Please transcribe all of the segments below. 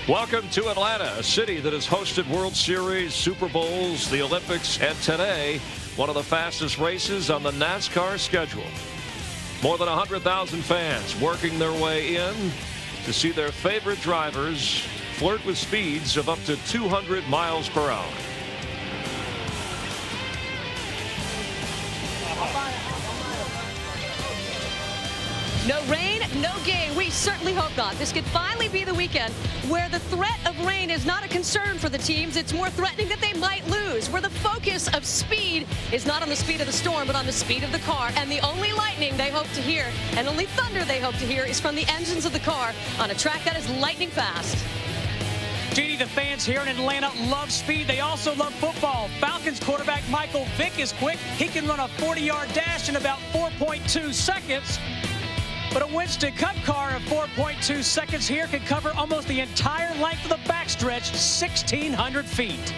Welcome to Atlanta, a city that has hosted World Series, Super Bowls, the Olympics, and today, one of the fastest races on the NASCAR schedule. More than 100,000 fans working their way in to see their favorite drivers flirt with speeds of up to 200 miles per hour. No rain, no game. We certainly hope not. This could finally be the weekend where the threat of rain is not a concern for the teams. It's more threatening that they might lose, where the focus of speed is not on the speed of the storm, but on the speed of the car. And the only lightning they hope to hear, and only thunder they hope to hear, is from the engines of the car on a track that is lightning fast. Judy, the fans here in Atlanta love speed. They also love football. Falcons quarterback Michael Vick is quick. He can run a 40-yard dash in about 4.2 seconds. But a Winston Cup car of 4.2 seconds here can cover almost the entire length of the backstretch, 1,600 feet.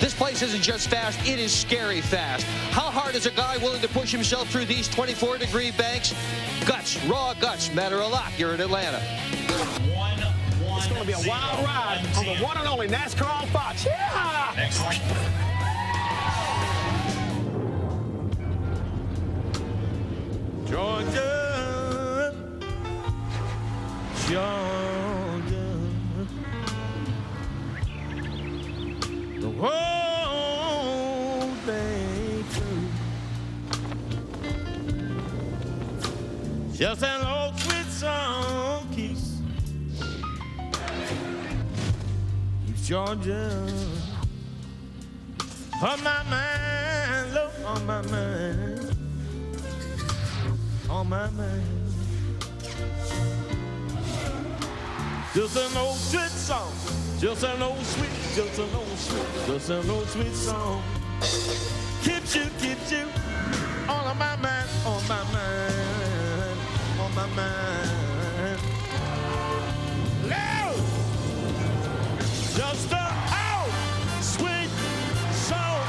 This place isn't just fast, it is scary fast. How hard is a guy willing to push himself through these 24-degree banks? Guts, raw guts, matter a lot here in Atlanta. It's going to be a wild ride on the one and only NASCAR on Fox. Yeah! Next one. Georgia. Georgia, the whole thing through. Just an old sweet song keeps Georgia on my mind, Lord, on my mind, on my mind. Just an old sweet song, just an old sweet, just an old sweet, just an old sweet song. Keeps you on my mind, on my mind, on my mind. Loud! Just an old sweet song.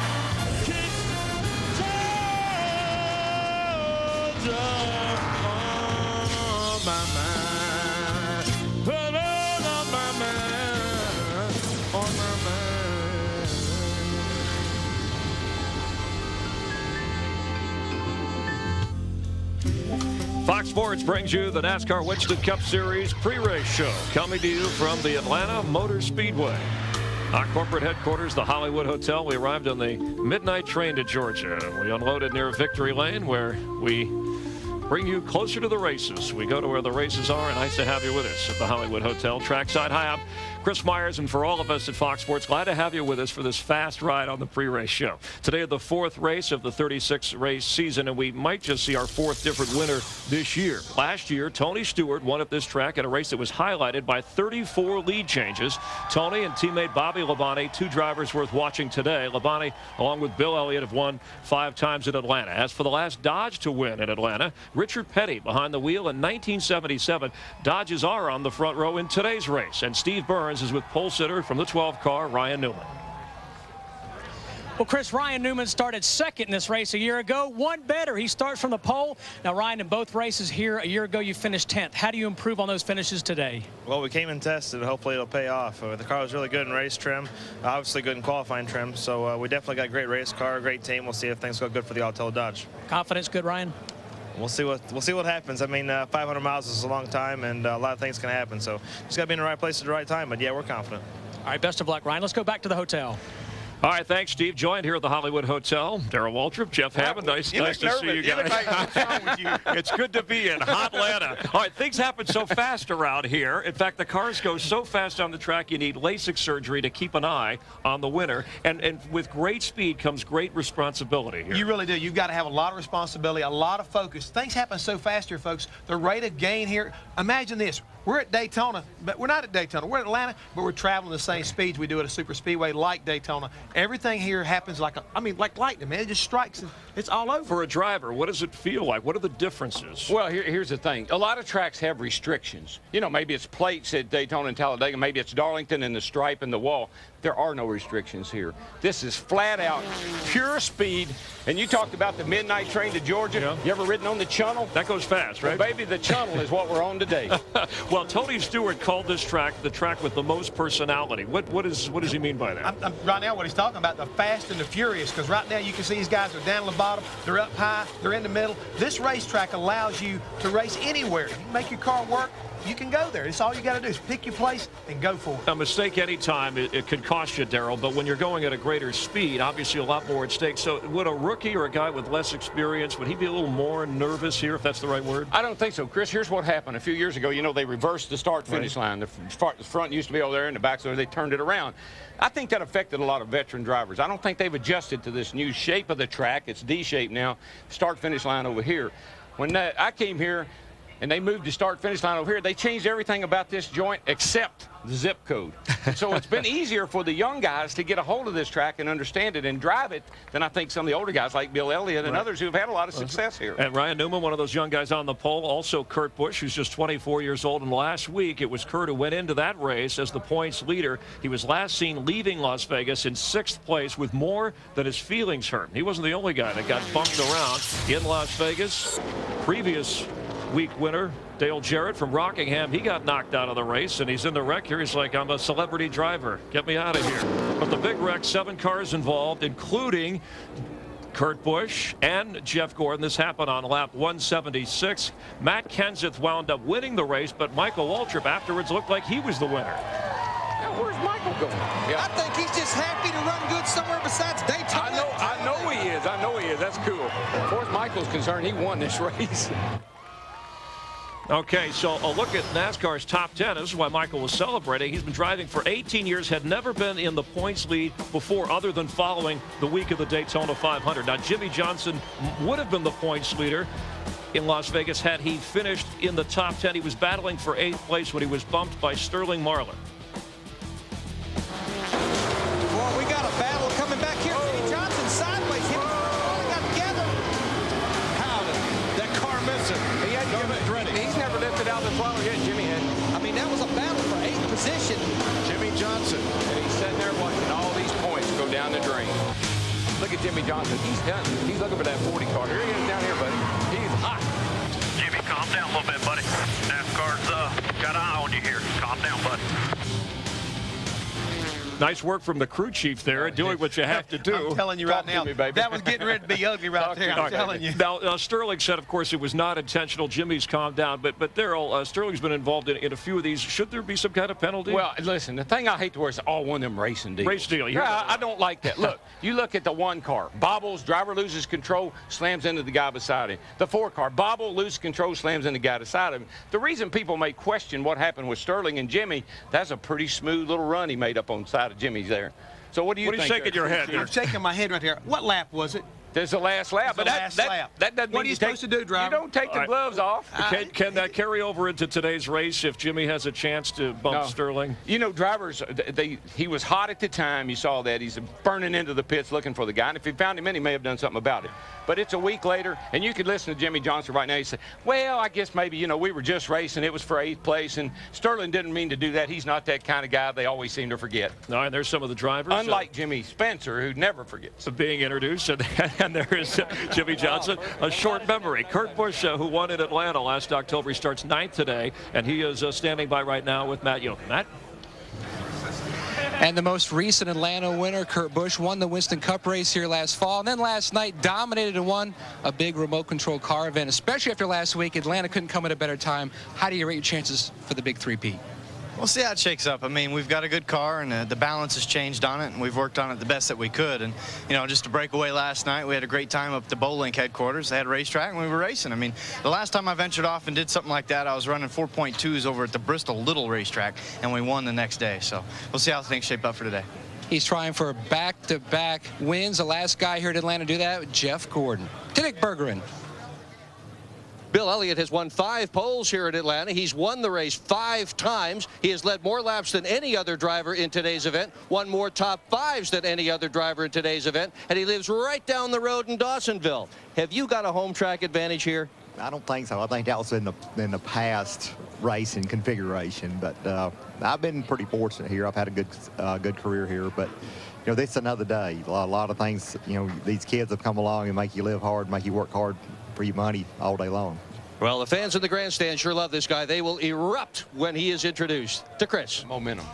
Keeps Georgia on my mind. Fox Sports brings you the NASCAR Winston Cup Series pre-race show, coming to you from the Atlanta Motor Speedway. Our corporate headquarters, the Hollywood Hotel. We arrived on the midnight train to Georgia. We unloaded near Victory Lane, where we bring you closer to the races. We go to where the races are, and nice to have you with us at the Hollywood Hotel. Trackside. Hi, I'm Chris Myers, and for all of us at Fox Sports, glad to have you with us for this fast ride on the pre-race show. Today, the fourth race of the 36-race season, and we might just see our fourth different winner this year. Last year, Tony Stewart won at this track at a race that was highlighted by 34 lead changes. Tony and teammate Bobby Labonte, two drivers worth watching today. Labonte, along with Bill Elliott, have won 5 times at Atlanta. As for the last Dodge to win at Atlanta, Richard Petty behind the wheel in 1977. Dodges are on the front row in today's race, and Steve Burns is with pole sitter from the 12 car, Ryan Newman. Well, Chris, Ryan Newman started second in this race a year ago. One better. He starts from the pole. Now, Ryan, in both races here a year ago, you finished 10th. How do you improve on those finishes today? Well, we came and tested. Hopefully, it'll pay off. The car was really good in race trim, obviously good in qualifying trim. So we definitely got a great race car, a great team. We'll see if things go good for the Auto Dodge. Confidence good, Ryan? We'll see what happens. I mean, 500 miles is a long time, and a lot of things can happen. So just got to be in the right place at the right time. But yeah, we're confident. All right, best of luck, Ryan. Let's go back to the hotel. All right, thanks, Steve. Joined here at the Hollywood Hotel, Darrell Waltrip, Jeff Hammond. Nice to see you guys. It's good to be in hot Atlanta. All right, things happen so fast around here. In fact, the cars go so fast on the track, you need LASIK surgery to keep an eye on the winner. And with great speed comes great responsibility here. You really do. You've got to have a lot of responsibility, a lot of focus. Things happen so fast here, folks. The rate of gain here, imagine this. We're at Daytona, but we're not at Daytona. We're at Atlanta, but we're traveling the same speeds we do at a super speedway like Daytona. Everything here happens like lightning, man. It just strikes and it's all over. For a driver, what does it feel like? What are the differences? Well, here's the thing. A lot of tracks have restrictions. You know, maybe it's plates at Daytona and Talladega. Maybe it's Darlington and the stripe and the wall. There are no restrictions here. This is flat out pure speed. And you talked about the midnight train to Georgia. Yeah. You ever ridden on the Channel? That goes fast, right? Well, baby, the Channel is what we're on today. Well, Tony Stewart called this track the track with the most personality. What does he mean by that? Right now, what he's talking about, the fast and the furious, because right now you can see these guys are down on the bottom, they're up high, they're in the middle. This racetrack allows you to race anywhere. You can make your car work. You can go there. It's all you got to do is pick your place and go for it. A mistake anytime, it could cost you, Darrell, but when you're going at a greater speed, obviously a lot more at stake. So would a rookie or a guy with less experience, would he be a little more nervous here, if that's the right word? I don't think so, Chris. Here's what happened. A few years ago, you know, they reversed the start-finish line. The front used to be over there, and the back, so they turned it around. I think that affected a lot of veteran drivers. I don't think they've adjusted to this new shape of the track. It's D-shape now, start-finish line over here. When I came here, and they moved the start-finish line over here, they changed everything about this joint except the zip code. So it's been easier for the young guys to get a hold of this track and understand it and drive it than I think some of the older guys like Bill Elliott and others who have had a lot of success here. And Ryan Newman, one of those young guys on the pole, also Kurt Busch, who's just 24 years old. And last week, it was Kurt who went into that race as the points leader. He was last seen leaving Las Vegas in 6th place with more than his feelings hurt. He wasn't the only guy that got bumped around in Las Vegas. Previous week winner Dale Jarrett from Rockingham, he got knocked out of the race, and he's in the wreck here. He's like, I'm a celebrity driver, get me out of here. But the big wreck, 7 cars involved, including Kurt Busch and Jeff Gordon. This happened on lap 176. Matt Kenseth wound up winning the race, but Michael Waltrip afterwards looked like he was the winner. Where's Michael going? I think he's just happy to run good somewhere besides Daytona. I know he is. I know he is. That's cool. As far as Michael's concerned, he won this race. Okay, so a look at NASCAR's top 10. This is why Michael was celebrating. He's been driving for 18 years, had never been in the points lead before other than following the week of the Daytona 500. Now, Jimmy Johnson would have been the points leader in Las Vegas had he finished in the top 10. He was battling for 8th place when he was bumped by Sterling Marlin. Well, we got a battle coming back here. Jimmy Johnson sideways. Him and got together. How did that car miss it? He's never lifted out the throttle yet, Jimmy had. I mean, that was a battle for 8th position. Jimmy Johnson. And he's sitting there watching all these points go down the drain. Look at Jimmy Johnson. He's done. He's looking for that 40 car. Here he is down here, buddy. He's hot. Jimmy, calm down a little bit, buddy. NASCAR's got an eye on you here. Calm down, buddy. Nice work from the crew chief there, doing what you have to do. I'm telling you right now, that was getting ready to be ugly right there. I'm telling you. Now, Sterling said, of course, it was not intentional. Jimmy's calmed down. But Darrell, Sterling's been involved in a few of these. Should there be some kind of penalty? Well, listen, the thing I hate to wear is all one of them racing deals. Race deal. Yeah, I don't like that. Look, you look at the 1 car. Bobbles, driver loses control, slams into the guy beside him. The 4 car. Bobble loses control, slams into the guy beside him. The reason people may question what happened with Sterling and Jimmy, that's a pretty smooth little run he made up on the side of Jimmy's there. So what do you think? What are you shaking your head? I'm shaking my head right here. What lap was it? There's the last lap. But that doesn't what mean you supposed to do, driver? You don't take the gloves off. Can that carry over into today's race if Jimmy has a chance to bump Sterling? You know, drivers, he was hot at the time. You saw that. He's burning into the pits looking for the guy. And if he found him in, he may have done something about it. But it's a week later, and you could listen to Jimmy Johnson right now. He said, well, I guess maybe, you know, we were just racing. It was for 8th place, and Sterling didn't mean to do that. He's not that kind of guy. They always seem to forget. All right, there's some of the drivers. Unlike Jimmy Spencer, who never forgets. Being introduced, and there is Jimmy Johnson, a short memory. Kurt Busch, who won in Atlanta last October, he starts 9th today, and he is standing by right now with Matt Yoakum. Matt? And the most recent Atlanta winner, Kurt Busch, won the Winston Cup race here last fall, and then last night dominated and won a big remote control car event, especially after last week. Atlanta couldn't come at a better time. How do you rate your chances for the big three-peat? We'll see how it shakes up. I mean, we've got a good car, and the balance has changed on it, and we've worked on it the best that we could. And, you know, just to break away last night, we had a great time up at the Bowlink headquarters. They had a racetrack, and we were racing. I mean, the last time I ventured off and did something like that, I was running 4.2s over at the Bristol Little racetrack, and we won the next day. So we'll see how things shape up for today. He's trying for back-to-back wins. The last guy here at Atlanta to do that, Jeff Gordon. Tinnick Bergeron. Bill Elliott has won 5 poles here at Atlanta. He's won the race 5 times. He has led more laps than any other driver in today's event, won more top 5s than any other driver in today's event, and he lives right down the road in Dawsonville. Have you got a home track advantage here? I don't think so. I think that was in the past racing configuration, but I've been pretty fortunate here. I've had a good career here, but you know, this is another day. A lot of things, you know, these kids have come along and make you live hard, make you work hard for your money all day long. Well, the fans in the grandstand sure love this guy. They will erupt when he is introduced. To Chris. Momentum.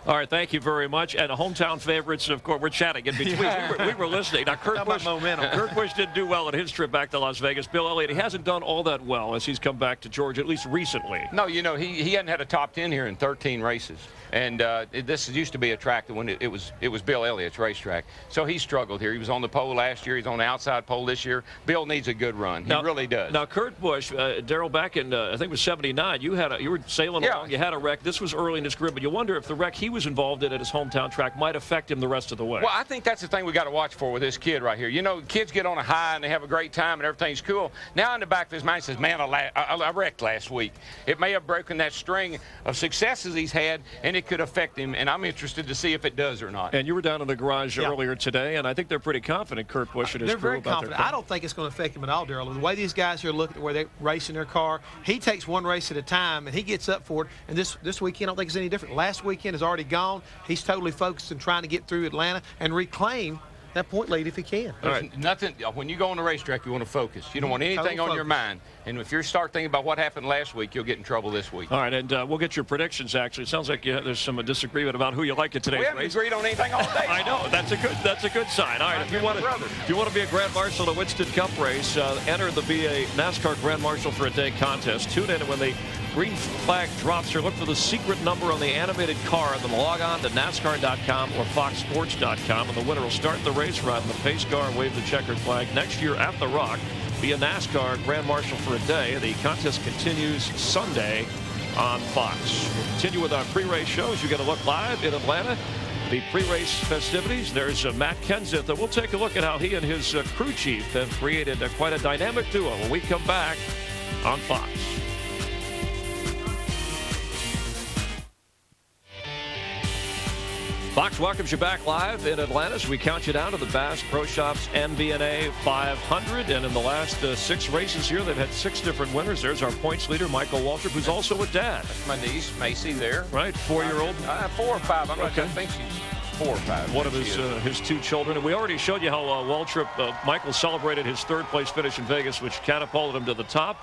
All right, thank you very much. And the hometown favorites, of course, we're chatting in between. We were listening. Now, Kurt Busch didn't do well on his trip back to Las Vegas. Bill Elliott, he hasn't done all that well as he's come back to Georgia, at least recently. No, you know, he hadn't had a top 10 here in 13 races. And this used to be a track that when it was Bill Elliott's racetrack. So he struggled here. He was on the pole last year. He's on the outside pole this year. Bill needs a good run. He really does. Now, Kurt Busch, Darrell, back in I think it was '79, you were sailing along. You had a wreck. This was early in his career, but you wonder if the wreck he was involved in at his hometown track might affect him the rest of the way. Well, I think that's the thing we got to watch for with this kid right here. You know, kids get on a high and they have a great time and everything's cool. Now in the back of his mind he says, man, I wrecked last week. It may have broken that string of successes he's had, and it could affect him. And I'm interested to see if it does or not. And you were down in the garage earlier today, and I think they're pretty confident, Kurt Busch and his crew. They're very confident. I don't think it's going to affect him at all, Darrell. The way these guys here look at where they're racing their car, he takes one race at a time, and he gets up for it. And this weekend, I don't think it's any different. Last weekend is already gone. He's totally focused on trying to get through Atlanta and reclaim that point lead if he can. Nothing. When you go on the racetrack, you want to focus. You don't want anything on your mind. And if you start thinking about what happened last week, you'll get in trouble this week. All right, and we'll get your predictions. Actually, it sounds like there's some disagreement about who you like in today's race. We haven't agreed on anything all day. I know. That's a good sign. All right, if you want to be a Grand Marshal at the Winston Cup race, enter the BA NASCAR Grand Marshal for a Day contest. Tune in when the green flag drops here. Look for the secret number on the animated car, and then log on to NASCAR.com or FoxSports.com, and the winner will start the race, ride in the pace car, and wave the checkered flag. Next year at the Rock, be a NASCAR Grand Marshal for a day. The contest continues Sunday on Fox. We'll continue with our pre-race shows. You get a look live in Atlanta. The pre-race festivities. There's Matt Kenseth, and we'll take a look at how he and his crew chief have created quite a dynamic duo when we come back on Fox. Fox welcomes you back live in Atlanta as we count you down to the Bass Pro Shops MBNA 500. And in the last 6 races here, they've had 6 different winners. There's our points leader, Michael Waltrip, who's also a dad. That's my niece, Macy, there. Right, 4-year-old? 4 or 5. I think she's 4 or 5. One of his 2 children. And we already showed you how Waltrip, Michael celebrated his 3rd place finish in Vegas, which catapulted him to the top.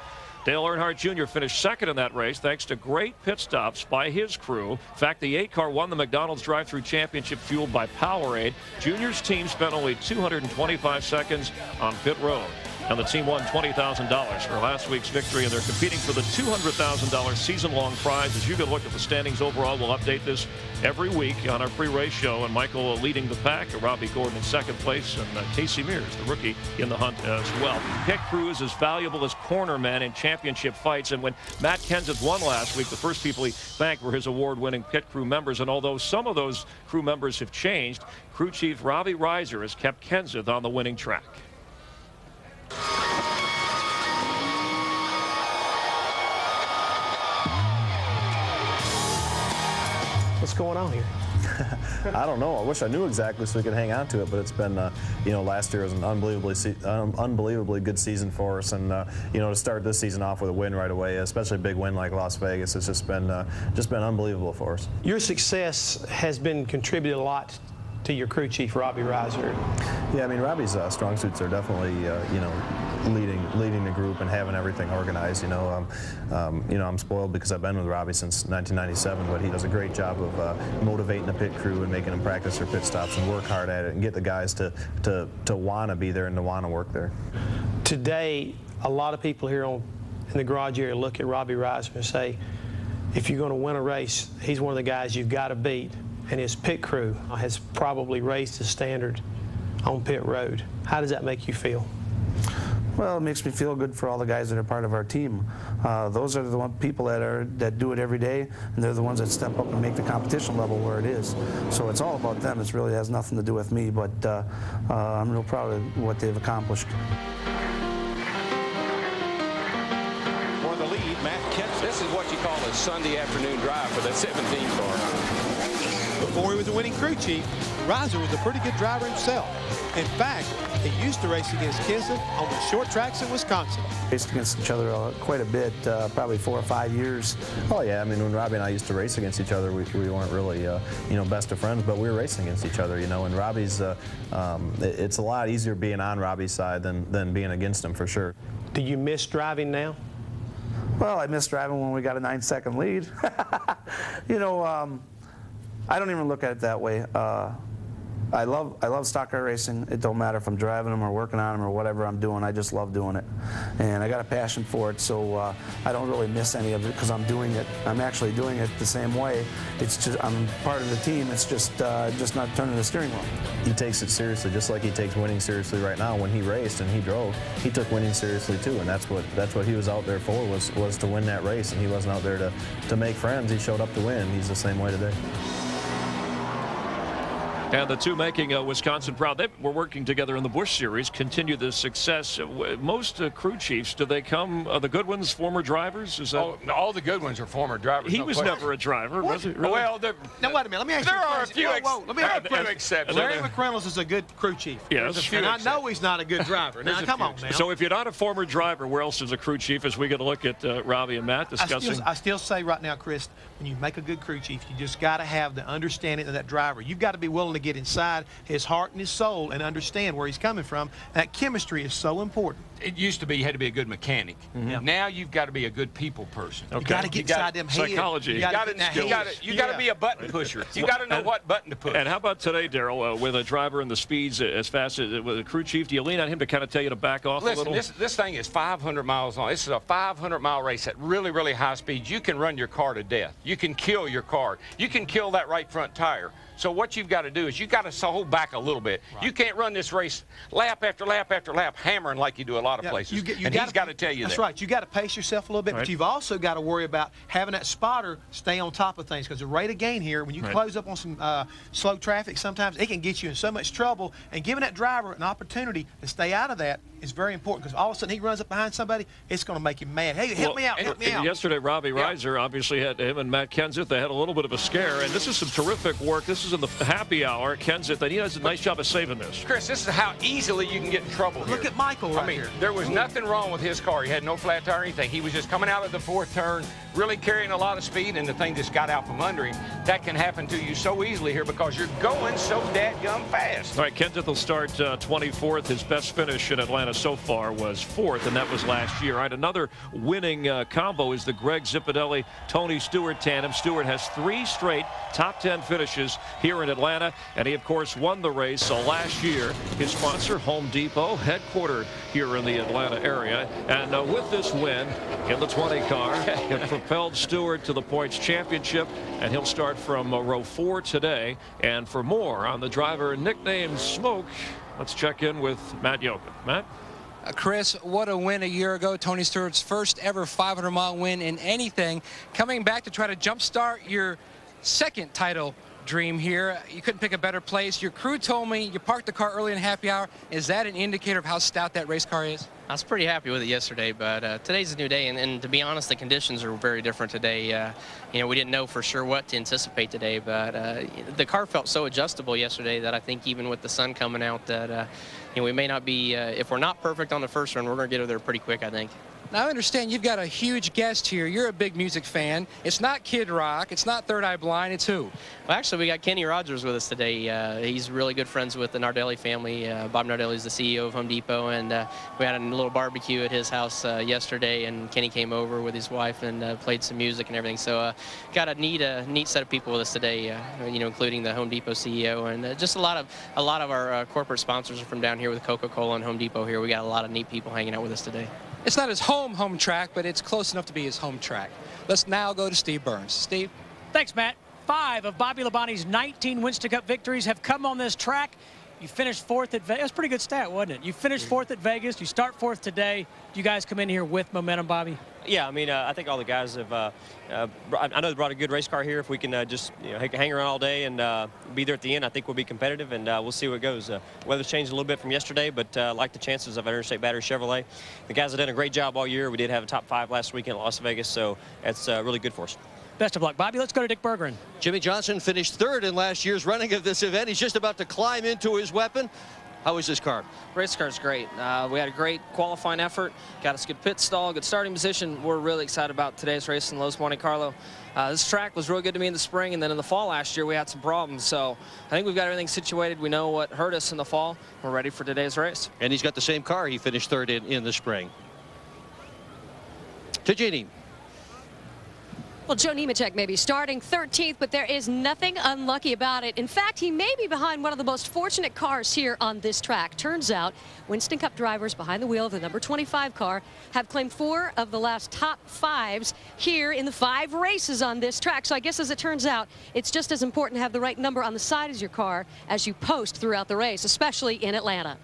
Dale Earnhardt Jr. finished 2nd in that race thanks to great pit stops by his crew. In fact, the 8 car won the McDonald's drive-thru championship fueled by Powerade. Junior's team spent only 225 seconds on pit road. And the team won $20,000 for last week's victory, and they're competing for the $200,000 season-long prize. As you can look at the standings overall, we'll update this every week on our pre-race show, and Michael leading the pack, Robbie Gordon in 2nd place, and Casey Mears, the rookie, in the hunt as well. Pit crew is as valuable as cornermen in championship fights, and when Matt Kenseth won last week, the first people he thanked were his award-winning pit crew members, and although some of those crew members have changed, crew chief Robbie Reiser has kept Kenseth on the winning track. What's going on here? I don't know. I wish I knew exactly so we could hang on to it, but it's been, last year was an unbelievably good season for us, and to start this season off with a win right away, especially a big win like Las Vegas, it's just been unbelievable for us. Your success has been contributed a lot to your crew chief, Robbie Reiser. Yeah, I mean, Robbie's strong suits are definitely, leading the group and having everything organized. I'm spoiled because I've been with Robbie since 1997, but he does a great job of motivating the pit crew and making them practice their pit stops and work hard at it and get the guys to want to be there and to want to work there. Today, a lot of people here in the garage area look at Robbie Reiser and say, if you're going to win a race, he's one of the guys you've got to beat. And his pit crew has probably raised the standard on pit road. How does that make you feel? Well, it makes me feel good for all the guys that are part of our team. Those are the people that do it every day, and they're the ones that step up and make the competition level where it is. So it's all about them. It really has nothing to do with me, but I'm real proud of what they've accomplished. For the lead, Matt Kenseth. This is what you call a Sunday afternoon drive for that 17 car. Before he was a winning crew chief, Reiser was a pretty good driver himself. In fact, he used to race against Kenseth on the short tracks in Wisconsin. Raced against each other quite a bit, probably 4 or 5 years. Oh yeah, I mean, when Robbie and I used to race against each other, we weren't really, best of friends, but we were racing against each other, And Robbie's, it's a lot easier being on Robbie's side than being against him for sure. Do you miss driving now? Well, I missed driving when we got a 9-second lead. You know, I don't even look at it that way. I love stock car racing. It don't matter if I'm driving them or working on them or whatever I'm doing. I just love doing it, and I got a passion for it. So I don't really miss any of it because I'm doing it. I'm actually doing it the same way. It's just I'm part of the team. It's just not turning the steering wheel. He takes it seriously, just like he takes winning seriously right now. When he raced and he drove, he took winning seriously too, and that's what he was out there for, was to win that race. And he wasn't out there to make friends. He showed up to win. He's the same way today. And the two making Wisconsin proud. They were working together in the Busch Series, continue the success. Most crew chiefs, do they come, the good ones, former drivers? Is that... all the good ones are former drivers. He was never a driver, was he? Really? Well, now, wait a minute. Let me ask you there are a few exceptions. Larry McReynolds is a good crew chief. Yes. And I know he's not a good driver. Now, come on now. So if you're not a former driver, where else is a crew chief as we get a look at Robbie and Matt discussing? I still say right now, Chris, when you make a good crew chief, you just got to have the understanding of that driver. You've got to be willing to get inside his heart and his soul and understand where he's coming from. That chemistry is so important. It used to be you had to be a good mechanic. Mm-hmm. Now you've got to be a good people person. Okay. You got to get inside them heads. Psychology. You got to be a button pusher. You got to know what button to push. And how about today, Daryl, with a driver in the speeds as fast as with a crew chief? Do you lean on him to kind of tell you to back off a little? Listen, this thing is 500 miles long. This is a 500-mile race at really, really high speeds. You can run your car to death. You can kill your car. You can kill that right front tire. So what you've got to do is you've got to hold back a little bit. Right. You can't run this race lap after lap after lap, hammering like you do a lot of places. And he's got to tell you that. That's right. You got to pace yourself a little bit, but you've also got to worry about having that spotter stay on top of things, because the rate of gain here, when you close up on some slow traffic, sometimes it can get you in so much trouble. And giving that driver an opportunity to stay out of that is very important, because all of a sudden he runs up behind somebody, it's going to make him mad. Hey, help me out, help me out. Yesterday, Robbie Reiser obviously had him and Matt Kenseth. They had a little bit of a scare, and this is some terrific work. This is in the happy hour. Kenseth, and he does a nice job of saving this. Chris, this is how easily you can get in trouble here. Look at Michael right here. There was nothing wrong with his car. He had no flat tire or anything. He was just coming out of the fourth turn, really carrying a lot of speed, and the thing just got out from under him. That can happen to you so easily here because you're going so dadgum fast. All right, Kenseth will start 24th. His best finish in Atlanta so far was 4th, and that was last year. All right, another winning combo is the Greg Zipadelli-Tony Stewart tandem. Stewart has 3 straight top 10 finishes here in Atlanta, and he, of course, won the race last year. His sponsor, Home Depot, headquartered here in the Atlanta area. And with this win in the 20 car, it propelled Stewart to the points championship, and he'll start from row 4 today. And for more on the driver nicknamed Smoke, let's check in with Matt Yoakum. Matt? Chris, what a win a year ago. Tony Stewart's first ever 500-mile win in anything. Coming back to try to jumpstart your second title dream here. You couldn't pick a better place. Your crew told me you parked the car early in happy hour. Is that an indicator of how stout that race car is? I was pretty happy with it yesterday, but today's a new day, and to be honest, the conditions are very different today. You know, we didn't know for sure what to anticipate today, but the car felt so adjustable yesterday that I think even with the sun coming out that, you know, we may not be, if we're not perfect on the first run, we're going to get over there pretty quick, I think. Now, I understand you've got a huge guest here. You're a big music fan. It's not Kid Rock. It's not Third Eye Blind. It's who? Well, actually, we got Kenny Rogers with us today. He's really good friends with the Nardelli family. Bob Nardelli is the CEO of Home Depot, and we had a little barbecue at his house yesterday, and Kenny came over with his wife and played some music and everything. So got a neat set of people with us today, you know, including the Home Depot CEO, and just a lot of our corporate sponsors are from down here with Coca-Cola and Home Depot here. We got a lot of neat people hanging out with us today. It's not his home track, but it's close enough to be his home track. Let's now go to Steve Burns. Steve? Thanks, Matt. 5 of Bobby Labonte's 19 Winston Cup victories have come on this track. You finished 4th at Vegas. That's a pretty good stat, wasn't it? You finished 4th at Vegas. You start 4th today. Do you guys come in here with momentum, Bobby? Yeah, I mean, I think all the guys have, I know they brought a good race car here. If we can just hang around all day and be there at the end, I think we'll be competitive, and we'll see where it goes. Weather's changed a little bit from yesterday, but like the chances of Interstate Battery Chevrolet. The guys have done a great job all year. We did have a top 5 last weekend at Las Vegas, so it's really good for us. Best of luck, Bobby. Let's go to Dick Bergeron. Jimmy Johnson finished 3rd in last year's running of this event. He's just about to climb into his weapon. How was this car? Race car's great. We had a great qualifying effort, got us good pit stall, good starting position. We're really excited about today's race in Los Monte Carlo. This track was really good to me in the spring, and then in the fall last year we had some problems. So I think we've got everything situated. We know what hurt us in the fall. We're ready for today's race. And he's got the same car he finished 3rd in the spring. To Jeannie. Well, Joe Nemechek may be starting 13th, but there is nothing unlucky about it. In fact, he may be behind one of the most fortunate cars here on this track. Turns out, Winston Cup drivers behind the wheel of the number 25 car have claimed 4 of the last top 5s here in the 5 races on this track. So I guess as it turns out, it's just as important to have the right number on the side of your car as you post throughout the race, especially in Atlanta.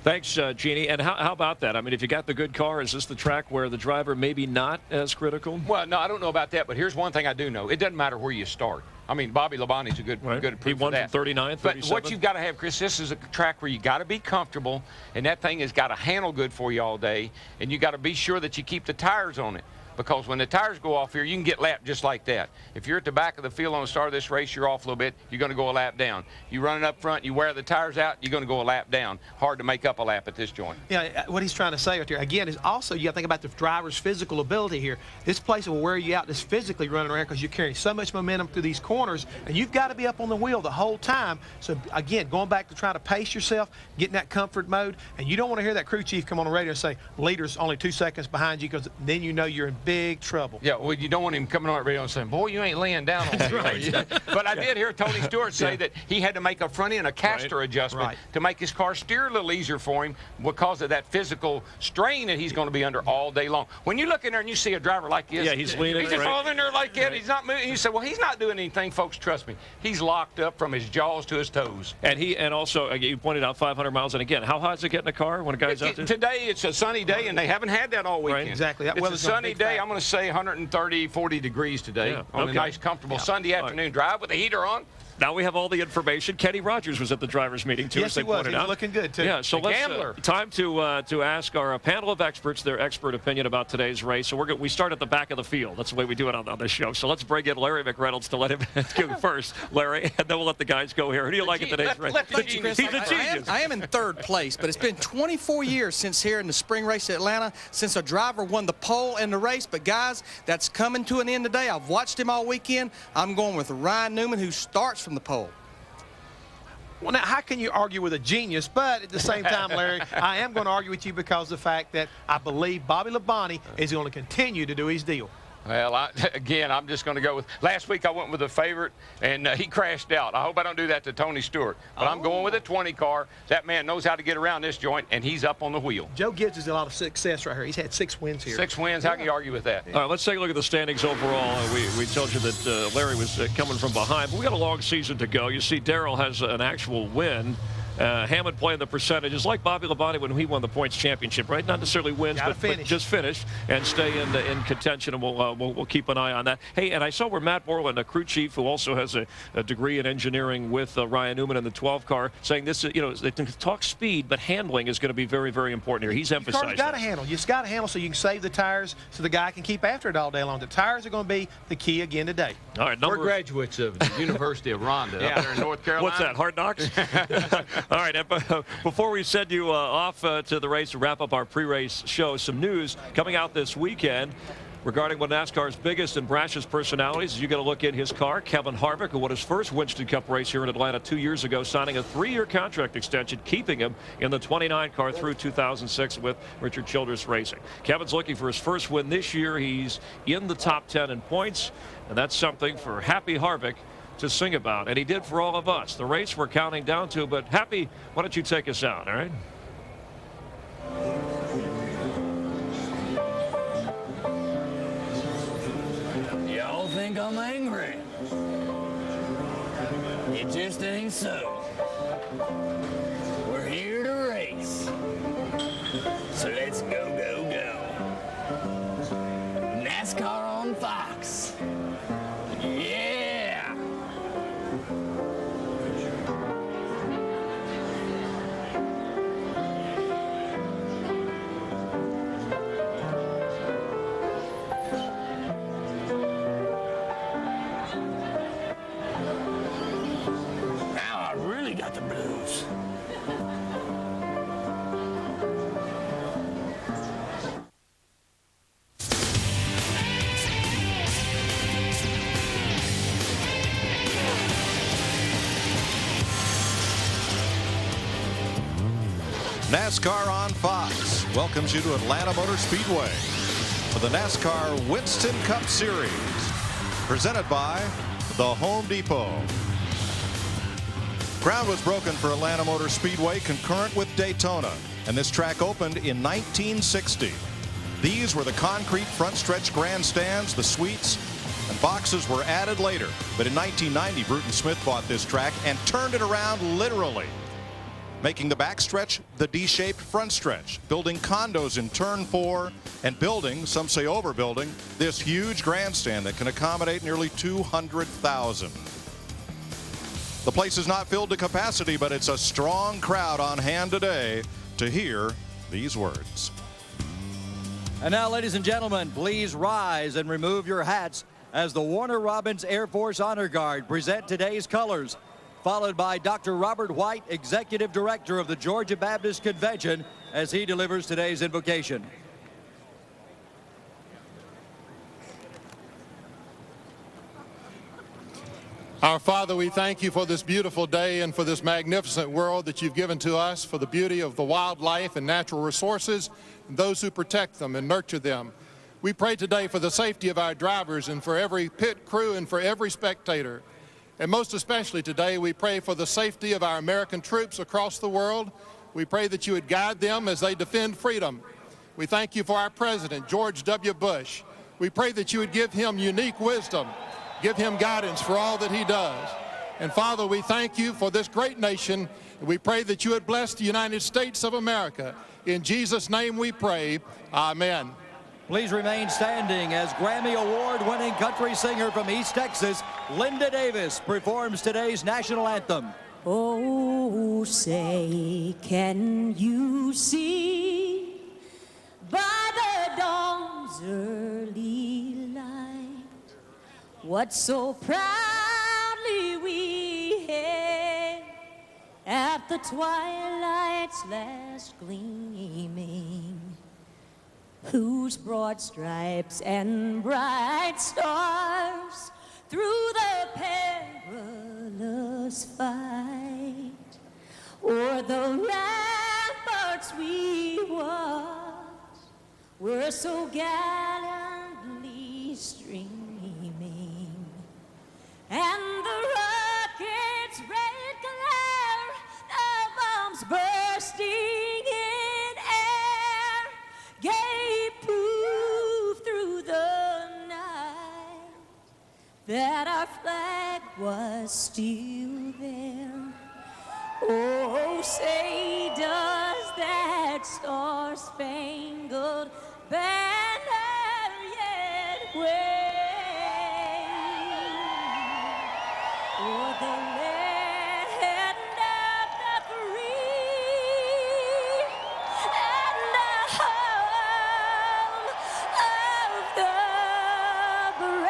Thanks, Jeannie. And how about that? I mean, if you got the good car, is this the track where the driver maybe not as critical? Well, no, I don't know about that, but here's one thing I do know. It doesn't matter where you start. I mean, Bobby Labonte's a good proof He won of that. from 39th, But what you've got to have, Chris, this is a track where you got to be comfortable, and that thing has got to handle good for you all day, and you got to be sure that you keep the tires on it. Because when the tires go off here, you can get lapped just like that. If you're at the back of the field on the start of this race, you're off a little bit, you're going to go a lap down. You run it up front, you wear the tires out, you're going to go a lap down. Hard to make up a lap at this joint. Yeah, what he's trying to say right there, again, is also you got to think about the driver's physical ability here. This place will wear you out just physically running around because you're carrying so much momentum through these corners, and you've got to be up on the wheel the whole time. So, again, going back to trying to pace yourself, getting that comfort mode, and you don't want to hear that crew chief come on the radio and say, leader's only 2 seconds behind you, because then you know you're in big trouble. Yeah, well, you don't want him coming on that radio and saying, boy, you ain't laying down on me. Right. But I did hear Tony Stewart say that he had to make a front end, a caster adjustment to make his car steer a little easier for him because of that physical strain that he's going to be under all day long. When you look in there and you see a driver like this, he's leaning. He's just all in there like that. He's not moving. You say, well, he's not doing anything, folks. Trust me. He's locked up from his jaws to his toes. And also, you pointed out 500 miles. And again, how hot is it getting a car when a guy's out there? Today, it's a sunny day, and they haven't had that all weekend. Exactly. That It's a sunny day. I'm going to say 130, 40 degrees today on a nice, comfortable Sunday afternoon drive with the heater on. Now we have all the information. Kenny Rogers was at the drivers' meeting, too, yes, as they he was. pointed He was out. looking good, too. Yeah, so the let's time to ask our panel of experts their expert opinion about today's race. So we start at the back of the field. That's the way we do it on this show. So let's bring in Larry McReynolds to let him go first, Larry, and then we'll let the guys go here. Who do you like in today's race? He's a genius. I am in 3rd place, but it's been 24 years since here in the spring race at Atlanta, since a driver won the pole and the race. But, guys, that's coming to an end today. I've watched him all weekend. I'm going with Ryan Newman, who starts from the pole. Well, now, how can you argue with a genius? But at the same time, Larry, I am going to argue with you because of the fact that I believe Bobby Labonte is going to continue to do his deal. Well, again, I'm just going to go with – last week I went with a favorite, and he crashed out. I hope I don't do that to Tony Stewart. But I'm going with a 20 car. That man knows how to get around this joint, and he's up on the wheel. Joe Gibbs has a lot of success right here. He's had 6 wins here. 6 wins. How can you argue with that? All right, let's take a look at the standings overall. We told you that Larry was coming from behind, but we got a long season to go. You see Darrell has an actual win. Hammond playing the percentages like Bobby Labonte when he won the points championship, right? Not necessarily wins, but just finish and stay in contention, and we'll keep an eye on that. Hey, and I saw where Matt Borland, a crew chief who also has a degree in engineering with Ryan Newman in the 12 car, saying this is, they can talk speed, but handling is going to be very, very important here. He's emphasized You've got to handle. You just got to handle so you can save the tires so the guy can keep after it all day long. The tires are going to be the key again today. All right, we're graduates of the University of Rhonda up there in North Carolina. What's that, Hard Knocks? All right, before we send you off to the race to wrap up our pre-race show, some news coming out this weekend regarding one of NASCAR's biggest and brashest personalities. As you get a look in his car, Kevin Harvick, who won his first Winston Cup race here in Atlanta 2 years ago, signing a 3-year contract extension, keeping him in the 29 car through 2006 with Richard Childress Racing. Kevin's looking for his first win this year. He's in the top 10 in points, and that's something for Happy Harvick to sing about, and he did for all of us. The race we're counting down to, but Happy, why don't you take us out, all right? Y'all think I'm angry? It just ain't so. We're here to race. So let's go, go, go. NASCAR on Fox. Yeah! Now I really got the blues. NASCAR on Fox welcomes you to Atlanta Motor Speedway. for the NASCAR Winston Cup Series, presented by the Home Depot. Ground was broken for Atlanta Motor Speedway concurrent with Daytona, and this track opened in 1960. These were the concrete front stretch grandstands, the suites, and boxes were added later. But in 1990, Bruton Smith bought this track and turned it around literally, making the backstretch the D-shaped front stretch, building condos in turn 4, and building, some say overbuilding, this huge grandstand that can accommodate nearly 200,000. The place is not filled to capacity, but it's a strong crowd on hand today to hear these words. And now, ladies and gentlemen, please rise and remove your hats as the Warner Robins Air Force Honor Guard present today's colors, followed by Dr. Robert White, Executive Director of the Georgia Baptist Convention, as he delivers today's invocation. Our Father, we thank you for this beautiful day and for this magnificent world that you've given to us, for the beauty of the wildlife and natural resources, and those who protect them and nurture them. We pray today for the safety of our drivers and for every pit crew and for every spectator. And most especially today, we pray for the safety of our American troops across the world. We pray that you would guide them as they defend freedom. We thank you for our President, George W. Bush. We pray that you would give him unique wisdom, give him guidance for all that he does. And Father, we thank you for this great nation. We pray that you would bless the United States of America. In Jesus' name we pray, amen. Please remain standing as Grammy Award-winning country singer from East Texas, Linda Davis, performs today's national anthem. Oh, say, can you see by the dawn's early light what so proudly we hailed at the twilight's last gleaming, whose broad stripes and bright stars through the perilous fight o'er the ramparts we watched were so gallantly streaming, and the rocket's red glare, the bombs bursting in air, gave proof through the night that our flag was still there. Oh, say does that star-spangled banner yet wave o'er the land of the free and the home of the brave?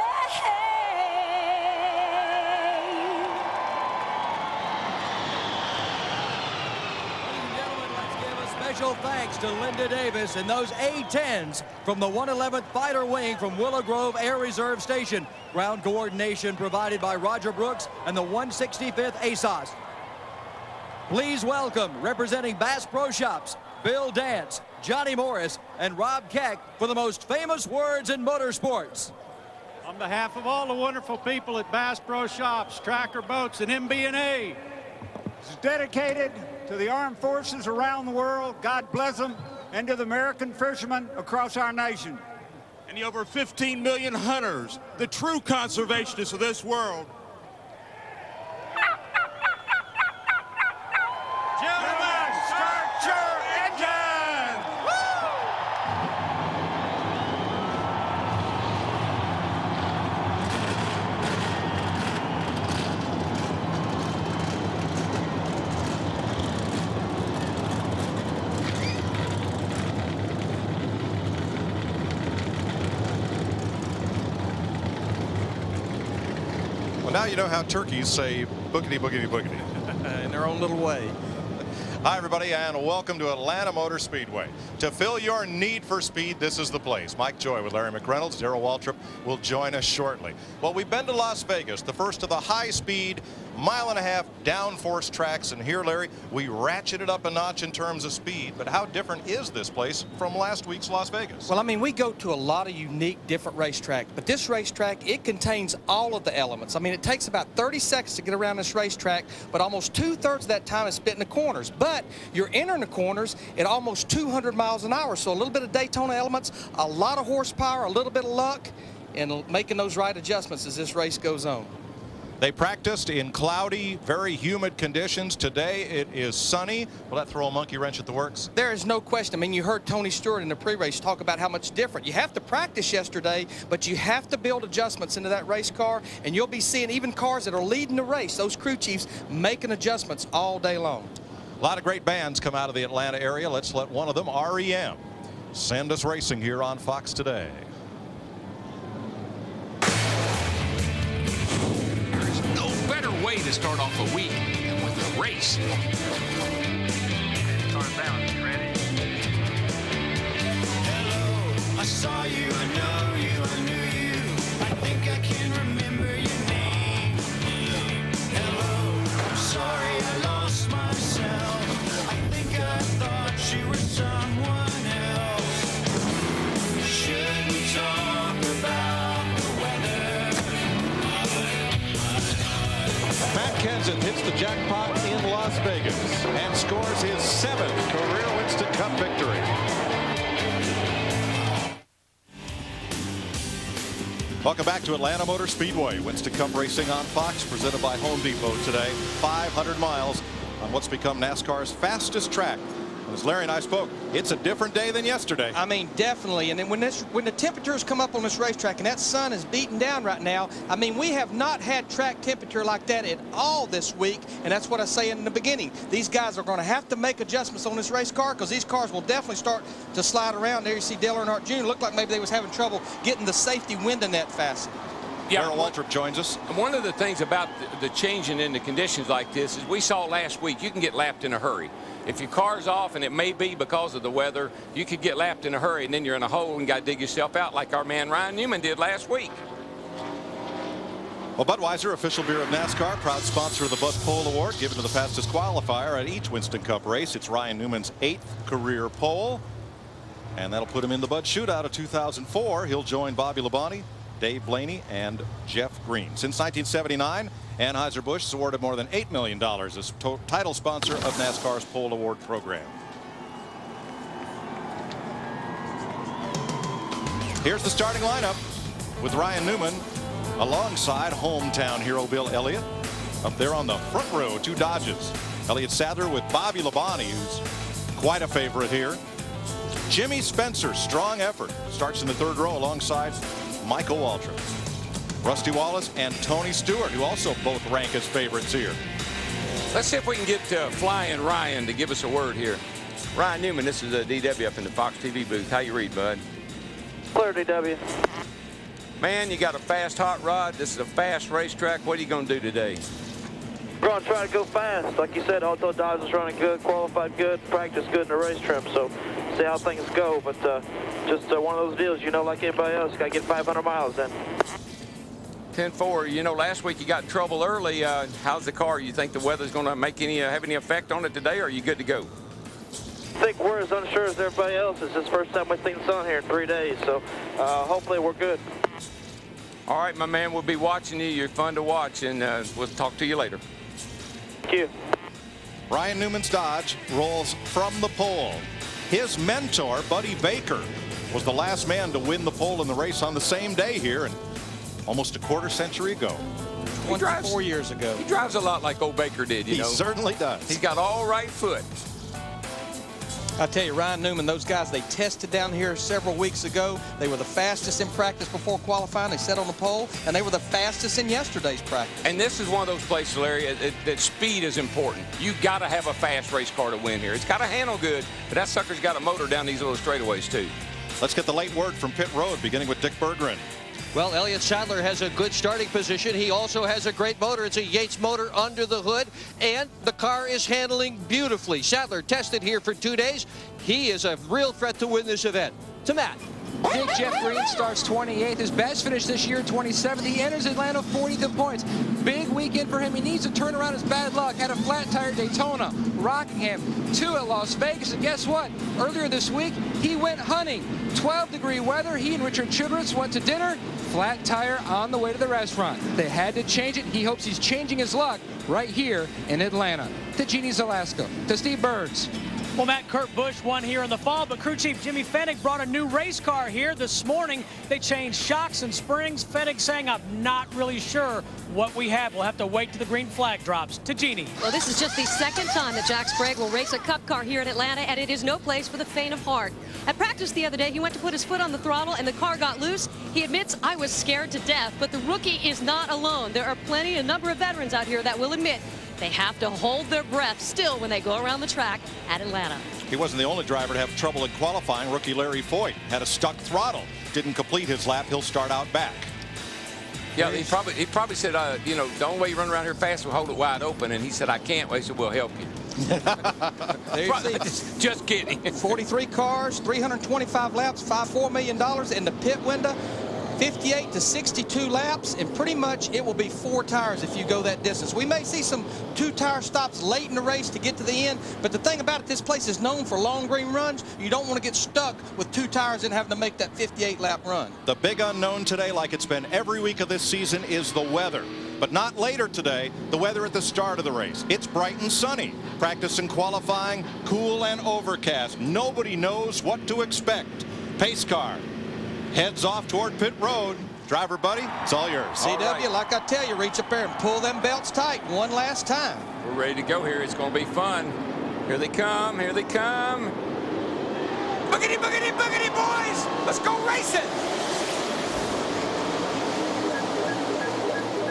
Special thanks to Linda Davis and those A-10s from the 111th Fighter Wing from Willow Grove Air Reserve Station. Ground coordination provided by Roger Brooks and the 165th ASOS. Please welcome, representing Bass Pro Shops, Bill Dance, Johnny Morris, and Rob Keck for the most famous words in motorsports. On behalf of all the wonderful people at Bass Pro Shops, Tracker Boats, and MBNA, this is dedicated to the armed forces around the world, God bless them, and to the American fishermen across our nation. And the over 15 million hunters, the true conservationists of this world. Gentlemen, start your engine! Well, now you know how turkeys say boogity, boogity, boogity. In their own little way. Hi, everybody, and welcome to Atlanta Motor Speedway. To fill your need for speed, this is the place. Mike Joy with Larry McReynolds. Darrell Waltrip will join us shortly. Well, we've been to Las Vegas, the first of the high-speed, mile-and-a-half downforce tracks, and here, Larry, we ratcheted up a notch in terms of speed. But how different is this place from last week's Las Vegas? Well, I mean, we go to a lot of unique, different racetracks, but this racetrack, it contains all of the elements. I mean, it takes about 30 seconds to get around this racetrack, but almost 2/3 of that time is spent in the corners. But you're entering the corners at almost 200 miles an hour, so a little bit of Daytona elements, a lot of horsepower, a little bit of luck, and making those right adjustments as this race goes on. They practiced in cloudy, very humid conditions. Today it is sunny. Will that throw a monkey wrench at the works? There is no question. I mean, you heard Tony Stewart in the pre-race talk about how much different. You have to practice yesterday, but you have to build adjustments into that race car, and you'll be seeing even cars that are leading the race, those crew chiefs, making adjustments all day long. A lot of great bands come out of the Atlanta area. Let's let one of them, REM, send us racing here on Fox today. Better way to start off a week than with a race. Hello, I saw you, I know you, I knew you. I think I can remember your name. Hello, I'm sorry I lost myself. I think I thought you were someone else. Should we talk about the weather? Matt Kenseth hits the jackpot in Las Vegas and scores his 7th career Winston Cup victory. Welcome back to Atlanta Motor Speedway. Winston Cup racing on Fox, presented by Home Depot today. 500 miles on what's become NASCAR's fastest track. As Larry and I spoke, it's a different day than yesterday. I mean, definitely. And then when the temperatures come up on this racetrack and that sun is beating down right now, I mean, we have not had track temperature like that at all this week. And that's what I say in the beginning. These guys are going to have to make adjustments on this race car, because these cars will definitely start to slide around. There you see Dale Earnhardt Jr. Looked like maybe they was having trouble getting the safety wind in that facet. Yeah, Darrell Waltrip joins us. One of the things about the changing into conditions like this is we saw last week you can get lapped in a hurry. If your car's off, and it may be because of the weather, you could get lapped in a hurry, and then you're in a hole and got to dig yourself out like our man Ryan Newman did last week. Well, Budweiser, official beer of NASCAR, proud sponsor of the Bud Pole Award, given to the fastest qualifier at each Winston Cup race. It's Ryan Newman's 8th career pole, and that'll put him in the Bud Shootout of 2004. He'll join Bobby Labonte, Dave Blaney, and Jeff Green. Since 1979, Anheuser-Busch has awarded more than $8 million as title sponsor of NASCAR's Pole Award program. Here's the starting lineup with Ryan Newman alongside hometown hero Bill Elliott. Up there on the front row, 2 Dodges. Elliott Sadler with Bobby Labonte, who's quite a favorite here. Jimmy Spencer, strong effort, starts in the 3rd row alongside Michael Waltrip. Rusty Wallace and Tony Stewart, who also both rank as favorites here. Let's see if we can get Flying Ryan to give us a word here. Ryan Newman, this is DW up in the Fox TV booth. How you read, bud? Clear, DW. Man, you got a fast hot rod. This is a fast racetrack. What are you going to do today? We're going to try to go fast. Like you said, Auto Dodge is running good, qualified good, practice good in the race trim. So see how things go. But just one of those deals, you know, like anybody else, got to get 500 miles in. 10-4. You know, last week you got in trouble early. How's the car? You think the weather's going to make have any effect on it today, or are you good to go? I think we're as unsure as everybody else. It's the first time we've seen the sun here in 3 days. So hopefully we're good. All right, my man, we'll be watching you. You're fun to watch, and we'll talk to you later. Thank you. Ryan Newman's Dodge rolls from the pole. His mentor, Buddy Baker, was the last man to win the pole in the race on the same day here, and almost a quarter century ago. 24 years ago. He drives a lot like old Baker did, you know. He certainly does. He's got all right foot. I tell you, Ryan Newman, those guys, they tested down here several weeks ago. They were the fastest in practice before qualifying. They set on the pole, and they were the fastest in yesterday's practice. And this is one of those places, Larry, that speed is important. You got to have a fast race car to win here. It's got to handle good, but that sucker's got a motor down these little straightaways, too. Let's get the late word from pit road, beginning with Dick Berggren. Well, Elliott Sadler has a good starting position. He also has a great motor. It's a Yates motor under the hood, and the car is handling beautifully. Sadler tested here for 2 days. He is a real threat to win this event. To Matt. Big Jeff Green starts 28th. His best finish this year, 27th. He enters Atlanta 40th in points. Big weekend for him. He needs to turn around his bad luck. Had a flat tire at Daytona, Rockingham, 2 at Las Vegas. And guess what? Earlier this week, he went hunting. 12-degree weather. He and Richard Childress went to dinner. Flat tire on the way to the restaurant. They had to change it. He hopes he's changing his luck right here in Atlanta. To Jeannie Zalasko. To Steve Burns. Well, Matt, Kurt Busch won here in the fall, but crew chief Jimmy Fennig brought a new race car here this morning. They changed shocks and springs. Fennig saying, I'm not really sure what we have. We'll have to wait till the green flag drops. To Jeannie. Well, this is just the second time that Jack Sprague will race a Cup car here in Atlanta, and it is no place for the faint of heart. At practice the other day, he went to put his foot on the throttle, and the car got loose. He admits, I was scared to death, but the rookie is not alone. There are a number of veterans out here that will admit they have to hold their breath still when they go around the track at Atlanta. He wasn't the only driver to have trouble in qualifying. Rookie Larry Foyt had a stuck throttle. Didn't complete his lap. He'll start out back. Yeah, he probably said, you know, the only way you run around here fast is hold it wide open. And he said, I can't. Well, he said, we'll help you. There you see. Just kidding. 43 cars, 325 laps, $5.4 million in the pit window. 58 to 62 laps, and pretty much it will be 4 tires if you go that distance. We may see some 2-tire stops late in the race to get to the end, but the thing about it, this place is known for long green runs. You don't want to get stuck with 2 tires and having to make that 58-lap run. The big unknown today, like it's been every week of this season, is the weather. But not later today, the weather at the start of the race. It's bright and sunny. Practice and qualifying, cool and overcast. Nobody knows what to expect. Pace car heads off toward pit road. Driver, buddy, it's all yours. CW, like I tell you, reach up there and pull them belts tight one last time. We're ready to go here. It's going to be fun. Here they come. Here they come. Boogity, boogity, boogity, boys. Let's go racing.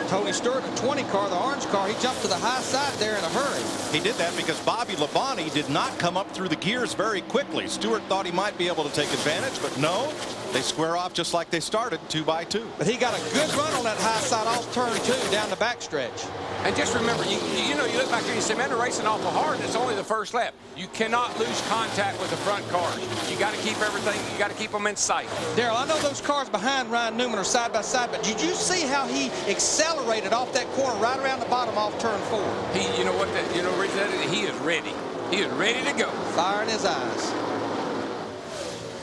Tony Stewart, a 20 car, the orange car, he jumped to the high side there in a hurry. He did that because Bobby Labonte did not come up through the gears very quickly. Stewart thought he might be able to take advantage, but no. They square off just like they started, 2 by 2. But he got a good run on that high side off turn 2 down the backstretch. And just remember, you know, you look back here and you say, man, they're racing awful hard, and it's only the first lap. You cannot lose contact with the front cars. You got to keep everything, you got to keep them in sight. Daryl, I know those cars behind Ryan Newman are side by side, but did you see how he accelerated off that corner right around the bottom off turn 4? You know what, he is ready. He is ready to go. Fire in his eyes.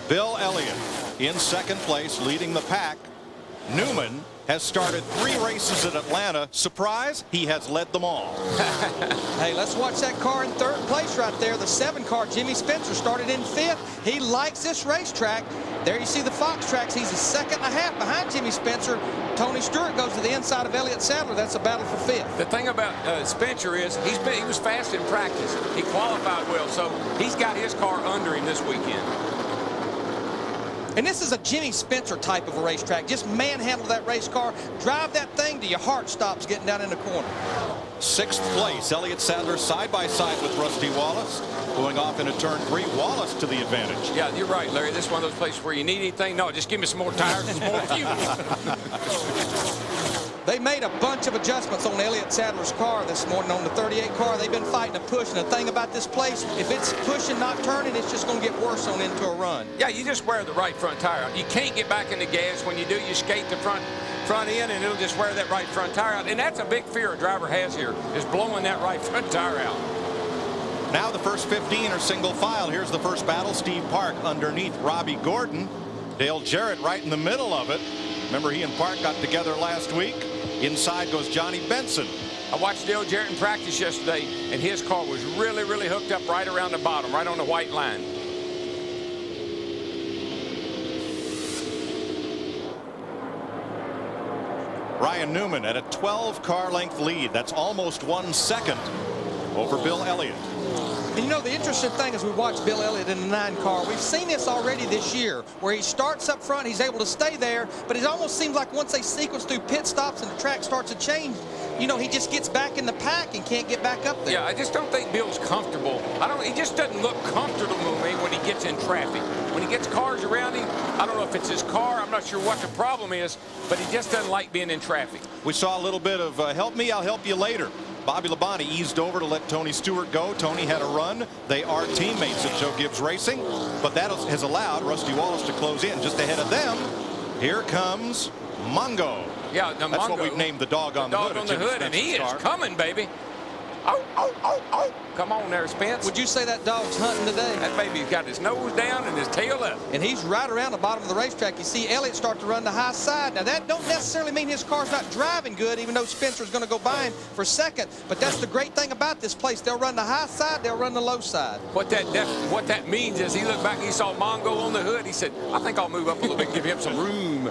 Bill Elliott in second place, leading the pack. Newman has started 3 races at Atlanta. Surprise, he has led them all. Hey, let's watch that car in 3rd place right there. The 7 car, Jimmy Spencer, started in 5th. He likes this racetrack. There you see the Fox tracks. He's a 2.5 seconds behind Jimmy Spencer. Tony Stewart goes to the inside of Elliott Sadler. That's a battle for 5th. The thing about Spencer is he was fast in practice. He qualified well, so he's got his car under him this weekend. And this is a Jimmy Spencer type of a racetrack. Just manhandle that race car, drive that thing till your heart stops getting down in the corner. 6th place, Elliott Sadler side by side with Rusty Wallace. Going off into turn 3, Wallace to the advantage. Yeah, you're right, Larry. This is one of those places where you need anything. No, just give me some more tires and some more fuel. They made a bunch of adjustments on Elliott Sadler's car this morning on the 38 car. They've been fighting and pushing. The thing about this place, if it's pushing, not turning, it's just going to get worse on into a run. Yeah, you just wear the right front tire out. You can't get back in the gas. When you do, you skate the front end, and it'll just wear that right front tire out. And that's a big fear a driver has here, is blowing that right front tire out. Now the first 15 are single file. Here's the first battle. Steve Park underneath Robbie Gordon. Dale Jarrett right in the middle of it. Remember, he and Park got together last week. Inside goes Johnny Benson. I watched Dale Jarrett in practice yesterday, and his car was really, really hooked up right around the bottom, right on the white line. Ryan Newman at a 12-car length lead. That's almost 1 second over Bill Elliott. And you know, the interesting thing is we watch Bill Elliott in the 9 car. We've seen this already this year, where he starts up front, he's able to stay there, but it almost seems like once they sequence through pit stops and the track starts to change, you know, he just gets back in the pack and can't get back up there. Yeah, I just don't think Bill's comfortable. He just doesn't look comfortable to me when he gets in traffic. When he gets cars around him, I don't know if it's his car. I'm not sure what the problem is, but he just doesn't like being in traffic. We saw a little bit of help me, I'll help you later. Bobby Labonte eased over to let Tony Stewart go. Tony had a run. They are teammates at Joe Gibbs Racing, but that has allowed Rusty Wallace to close in. Just ahead of them, here comes Mongo. Yeah, that's Mongo, what we've named the dog on the hood. Dog on the hood, and he is coming, baby. Oh, oh, oh, oh. Come on there, Spence. Would you say that dog's hunting today? That baby's got his nose down and his tail up. And he's right around the bottom of the racetrack. You see Elliott start to run the high side. Now, that don't necessarily mean his car's not driving good, even though Spencer's going to go by him for second. But that's the great thing about this place. They'll run the high side, they'll run the low side. What that means is he looked back and he saw Mongo on the hood. He said, I think I'll move up a little bit and give him some room.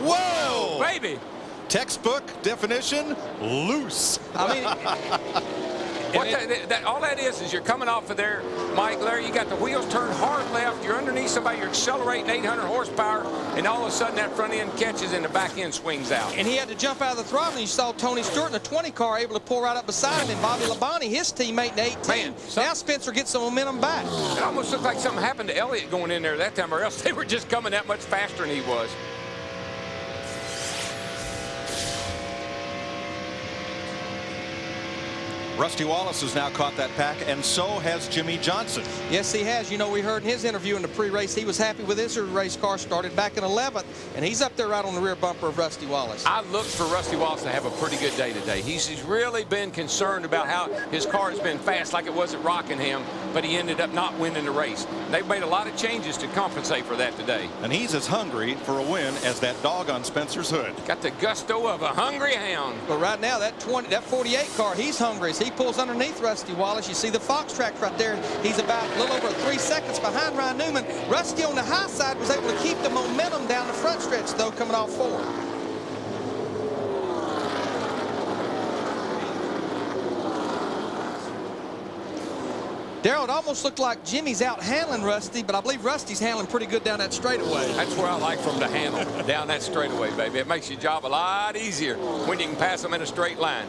Whoa! Baby! Textbook definition, loose. I mean, all that is you're coming off of there, Mike, Larry, you got the wheels turned hard left, you're underneath somebody, you're accelerating 800 horsepower, and all of a sudden that front end catches and the back end swings out. And he had to jump out of the throttle, and you saw Tony Stewart in the 20 car able to pull right up beside him, and Bobby Labonte, his teammate in 18. Man, now Spencer gets some momentum back. It almost looked like something happened to Elliott going in there that time, or else they were just coming that much faster than he was. Rusty Wallace has now caught that pack, and so has Jimmy Johnson. Yes, he has. You know, we heard in his interview in the pre-race he was happy with his race car, started back in 11th, and he's up there right on the rear bumper of Rusty Wallace. I looked for Rusty Wallace to have a pretty good day today. He's really been concerned about how his car has been fast like it was at Rockingham, but he ended up not winning the race. They've made a lot of changes to compensate for that today. And he's as hungry for a win as that dog on Spencer's hood. Got the gusto of a hungry hound. But right now, that 48 car, he's hungry. As he pulls underneath Rusty Wallace, you see the Fox tracks right there. He's about a little over 3 seconds behind Ryan Newman. Rusty on the high side was able to keep the momentum down the front stretch, though, coming off forward. Darrell, it almost looked like Jimmy's out handling Rusty, but I believe Rusty's handling pretty good down that straightaway. That's where I like for him to handle, down that straightaway, baby. It makes your job a lot easier when you can pass them in a straight line.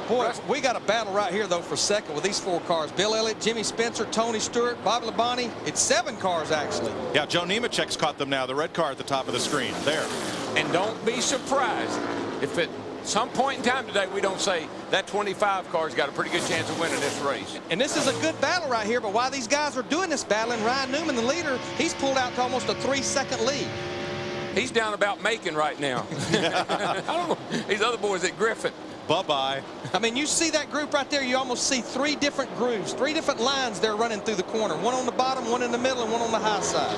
Boy, we got a battle right here, though, for second with these 4 cars. Bill Elliott, Jimmy Spencer, Tony Stewart, Bobby Labonte. It's 7 cars, actually. Yeah, Joe Nemechek's caught them now. The red car at the top of the screen. There. And don't be surprised if at some point in time today we don't say that 25 car's got a pretty good chance of winning this race. And this is a good battle right here, but while these guys are doing this battling, Ryan Newman, the leader, he's pulled out to almost a 3-second lead. He's down about Macon right now. I don't know. These other boys at Griffin. Bye-bye. I mean, you see that group right there, you almost see 3 different grooves, 3 different lines they're running through the corner. One on the bottom, one in the middle, and one on the high side.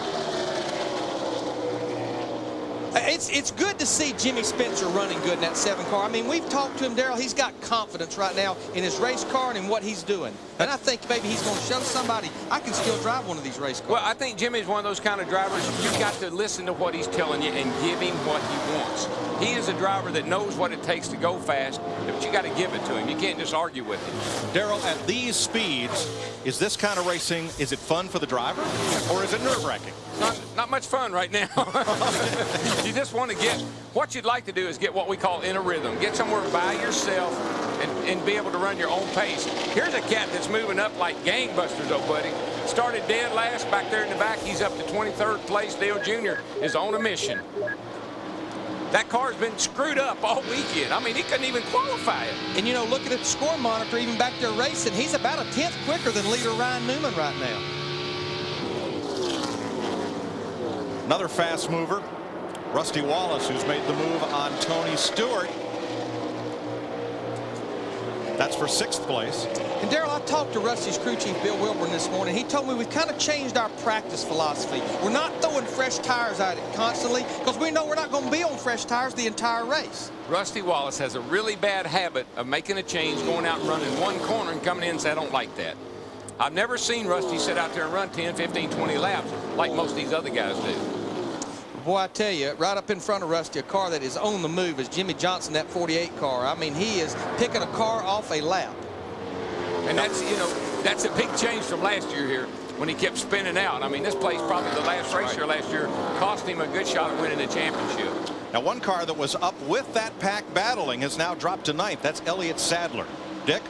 It's good to see Jimmy Spencer running good in that 7 car. I mean, we've talked to him, Darrell. He's got confidence right now in his race car and in what he's doing. And I think maybe he's going to show somebody, I can still drive one of these race cars. Well, I think Jimmy's one of those kind of drivers, you've got to listen to what he's telling you and give him what he wants. He is a driver that knows what it takes to go fast, but you got to give it to him. You can't just argue with him. Darrell, at these speeds, is this kind of racing, is it fun for the driver, or is it nerve-wracking? Not much fun right now. You just want to get, what you'd like to do is get what we call in a rhythm. Get somewhere by yourself and be able to run your own pace. Here's a cat that's moving up like gangbusters, oh buddy. Started dead last back there in the back. He's up to 23rd place. Dale Jr. is on a mission. That car's been screwed up all weekend. I mean, he couldn't even qualify it. And, you know, looking at the score monitor, even back there racing, he's about a 10th quicker than leader Ryan Newman right now. Another fast mover, Rusty Wallace, who's made the move on Tony Stewart. That's for 6th place. And Darrell, I talked to Rusty's crew chief, Bill Wilburn, this morning. He told me we've kind of changed our practice philosophy. We're not throwing fresh tires at it constantly because we know we're not going to be on fresh tires the entire race. Rusty Wallace has a really bad habit of making a change, going out and running one corner and coming in and say, I don't like that. I've never seen Rusty sit out there and run 10, 15, 20 laps like most of these other guys do. Boy, I tell you, right up in front of Rusty, a car that is on the move is Jimmy Johnson, that 48 car. I mean, he is picking a car off a lap. And that's, you know, that's a big change from last year here when he kept spinning out. I mean, this place, probably the last race here last year, cost him a good shot at winning the championship. Now, one car that was up with that pack battling has now dropped to 9th. That's Elliott Sadler. Dick?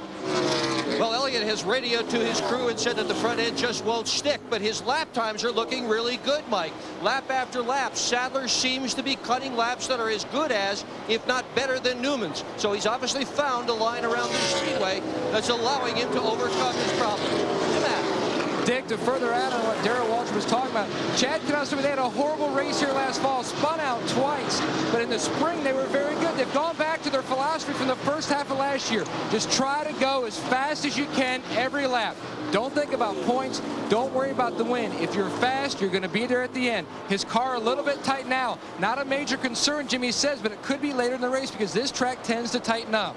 Well, Elliott has radioed to his crew and said that the front end just won't stick, but his lap times are looking really good, Mike. Lap after lap, Sadler seems to be cutting laps that are as good as, if not better than Newman's. So he's obviously found a line around the speedway that's allowing him to overcome his problem. Dick, to further add on what Darrell Waltrip was talking about, Chad Knosman, they had a horrible race here last fall, spun out twice, but in the spring they were very good. They've gone back to their philosophy from the first half of last year. Just try to go as fast as you can every lap. Don't think about points. Don't worry about the win. If you're fast, you're going to be there at the end. His car a little bit tight now. Not a major concern, Jimmy says, but it could be later in the race because this track tends to tighten up.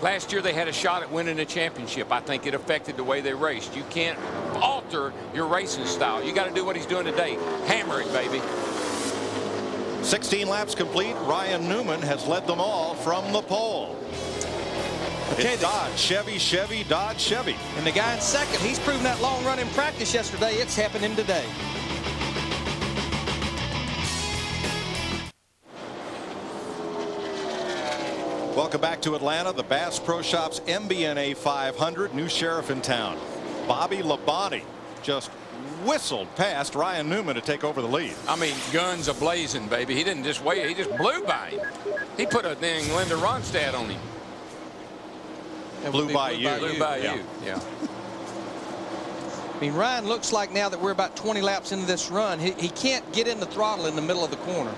Last year they had a shot at winning a championship. I think it affected the way they raced. You can't alter your racing style. You got to do what he's doing today. Hammer it, baby. 16 laps complete. Ryan Newman has led them all from the pole. Okay, it's Dodge, Chevy, Chevy, Dodge, Chevy. And the guy in second, he's proven that long run in practice yesterday. It's happening today. Welcome back to Atlanta. The Bass Pro Shops MBNA 500. New sheriff in town. Bobby Labonte just whistled past Ryan Newman to take over the lead. I mean, guns a-blazing, baby. He didn't just wait. He just blew by him. He put a dang Linda Ronstadt on him. Blew by you. Blew by you. Yeah. I mean, Ryan looks like now that we're about 20 laps into this run, he can't get in the throttle in the middle of the corner.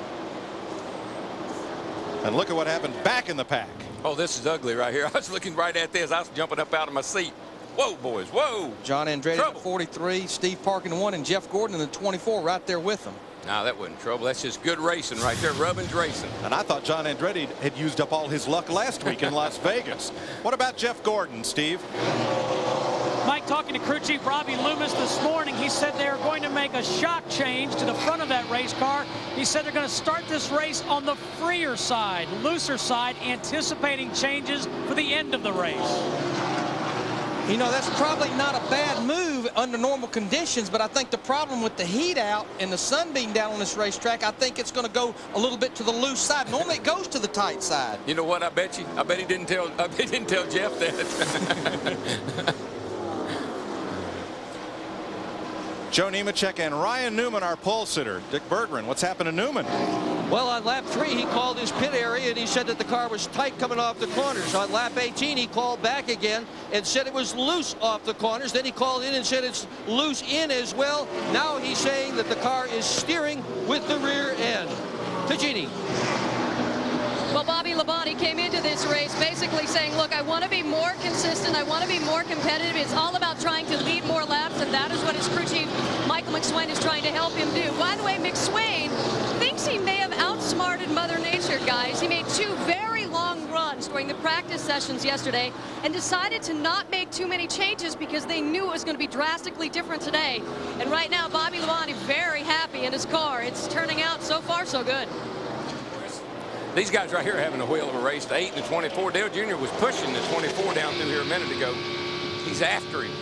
And look at what happened back in the pack. Oh, this is ugly right here. I was looking right at this. I was jumping up out of my seat. Whoa, boys, whoa. John Andretti in 43, Steve Parkin in 1, and Jeff Gordon in the 24 right there with them. No, that wasn't trouble. That's just good racing right there. Rubbins racing. And I thought John Andretti had used up all his luck last week in Las Vegas. What about Jeff Gordon, Steve? Mike, talking to crew chief Robbie Loomis this morning, he said they are going to make a shock change to the front of that race car. He said they're going to start this race on the freer side, looser side, anticipating changes for the end of the race. You know, that's probably not a bad move under normal conditions, but I think the problem with the heat out and the sun being down on this racetrack, I think it's going to go a little bit to the loose side. Normally it goes to the tight side. You know what? I bet you. I bet he didn't tell Jeff that. Joe Nemechek and Ryan Newman, our pole sitter. Dick Berggren, what's happened to Newman? Well, on lap 3, he called his pit area, and he said that the car was tight coming off the corners. On lap 18, he called back again and said it was loose off the corners. Then he called in and said it's loose in as well. Now he's saying that the car is steering with the rear end. Tajini. Well, Bobby Labonte came into this race basically saying, look, I want to be more consistent. I want to be more competitive. It's all about trying to lead more laps, and that is what his crew chief, Michael McSwain, is trying to help him do. By the way, McSwain thinks he may have outsmarted Mother Nature, guys. He made 2 very long runs during the practice sessions yesterday and decided to not make too many changes because they knew it was going to be drastically different today. And right now, Bobby Labonte very happy in his car. It's turning out so far so good. These guys right here are having a wheel of a race. The 8 and the 24. Dale Jr. was pushing the 24 down through here a minute ago. He's after him.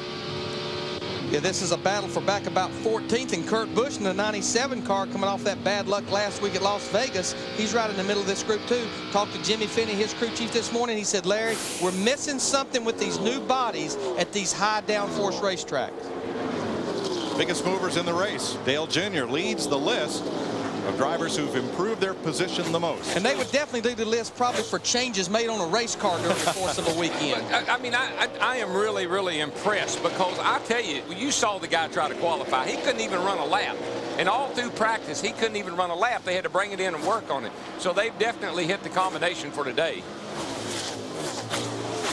Yeah, this is a battle for back about 14th, and Kurt Busch in the 97 car coming off that bad luck last week at Las Vegas. He's right in the middle of this group too. Talked to Jimmy Finney, his crew chief, this morning. He said, Larry, we're missing something with these new bodies at these high downforce racetracks. Biggest movers in the race. Dale Jr. leads the list of drivers who've improved their position the most. And they would definitely do the list probably for changes made on a race car during the course of a weekend. I mean, I am really, really impressed because I tell you, you saw the guy try to qualify. He couldn't even run a lap. And all through practice, he couldn't even run a lap. They had to bring it in and work on it. So they've definitely hit the combination for today.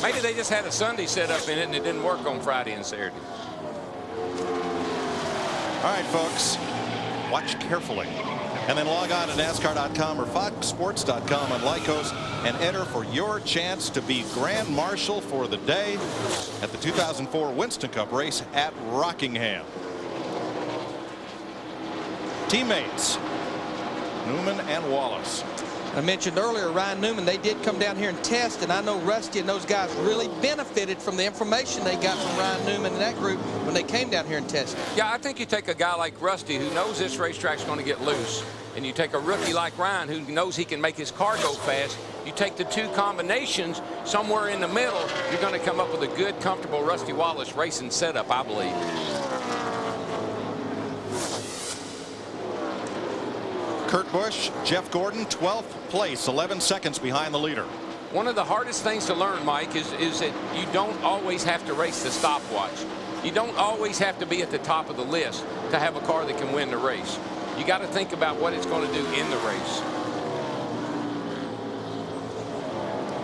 Maybe they just had a Sunday set up in it and it didn't work on Friday and Saturday. All right, folks, watch carefully. And then log on to NASCAR.com or FoxSports.com on Lycos and enter for your chance to be Grand Marshal for the day at the 2004 Winston Cup race at Rockingham. Teammates, Newman and Wallace. I mentioned earlier, Ryan Newman, they did come down here and test, and I know Rusty and those guys really benefited from the information they got from Ryan Newman and that group when they came down here and tested. Yeah, I think you take a guy like Rusty who knows this racetrack's going to get loose, and you take a rookie like Ryan who knows he can make his car go fast, you take the two combinations somewhere in the middle, you're going to come up with a good, comfortable Rusty Wallace racing setup, I believe. Kurt Busch, Jeff Gordon, 12th place, 11 seconds behind the leader. One of the hardest things to learn, Mike, is that you don't always have to race the stopwatch. You don't always have to be at the top of the list to have a car that can win the race. You got to think about what it's going to do in the race.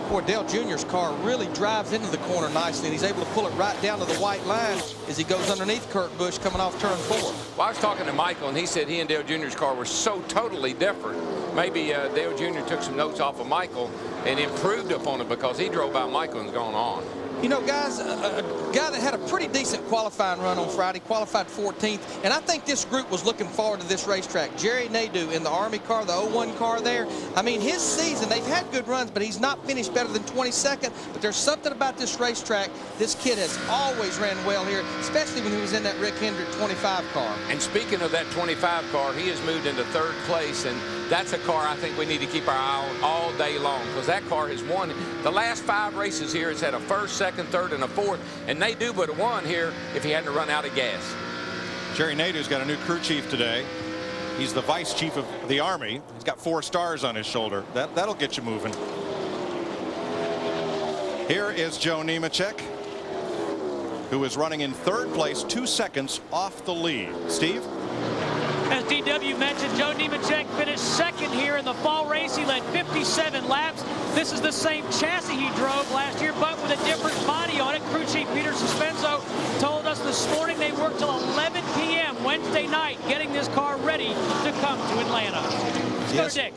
Boy, Dale Jr.'s car really drives into the corner nicely, and he's able to pull it right down to the white line as he goes underneath Kurt Busch coming off turn 4. Well, I was talking to Michael, and he said he and Dale Jr.'s car were so totally different. Maybe Dale Jr. took some notes off of Michael and improved upon it because he drove by Michael and's gone on. You know, guys, a guy that had a pretty decent qualifying run on Friday, qualified 14th, and I think this group was looking forward to this racetrack. Jerry Nadeau in the Army car, the 01 car there. I mean, his season, they've had good runs, but he's not finished better than 22nd. But there's something about this racetrack. This kid has always ran well here, especially when he was in that Rick Hendrick 25 car. And speaking of that 25 car, he has moved into 3rd place, and that's a car I think we need to keep our eye on all day long because that car has won the last 5 races here. It's had a 1st, 2nd, 3rd, and a 4th, and Nadeau would have won here if he hadn't run out of gas. Jerry Nadeau's got a new crew chief today. He's the vice chief of the Army. He's got 4 stars on his shoulder. That'll get you moving. Here is Joe Nemechek, who is running in 3rd place, 2 seconds off the lead. Steve? As DW mentioned, Joe Nemechek finished 2nd here in the fall race. He led 57 laps. This is the same chassis he drove last year, but with a different body on it. Crew chief Peter Suspenso told us this morning they worked till 11 p.m. Wednesday night getting this car ready to come to Atlanta. Let's go to Dick.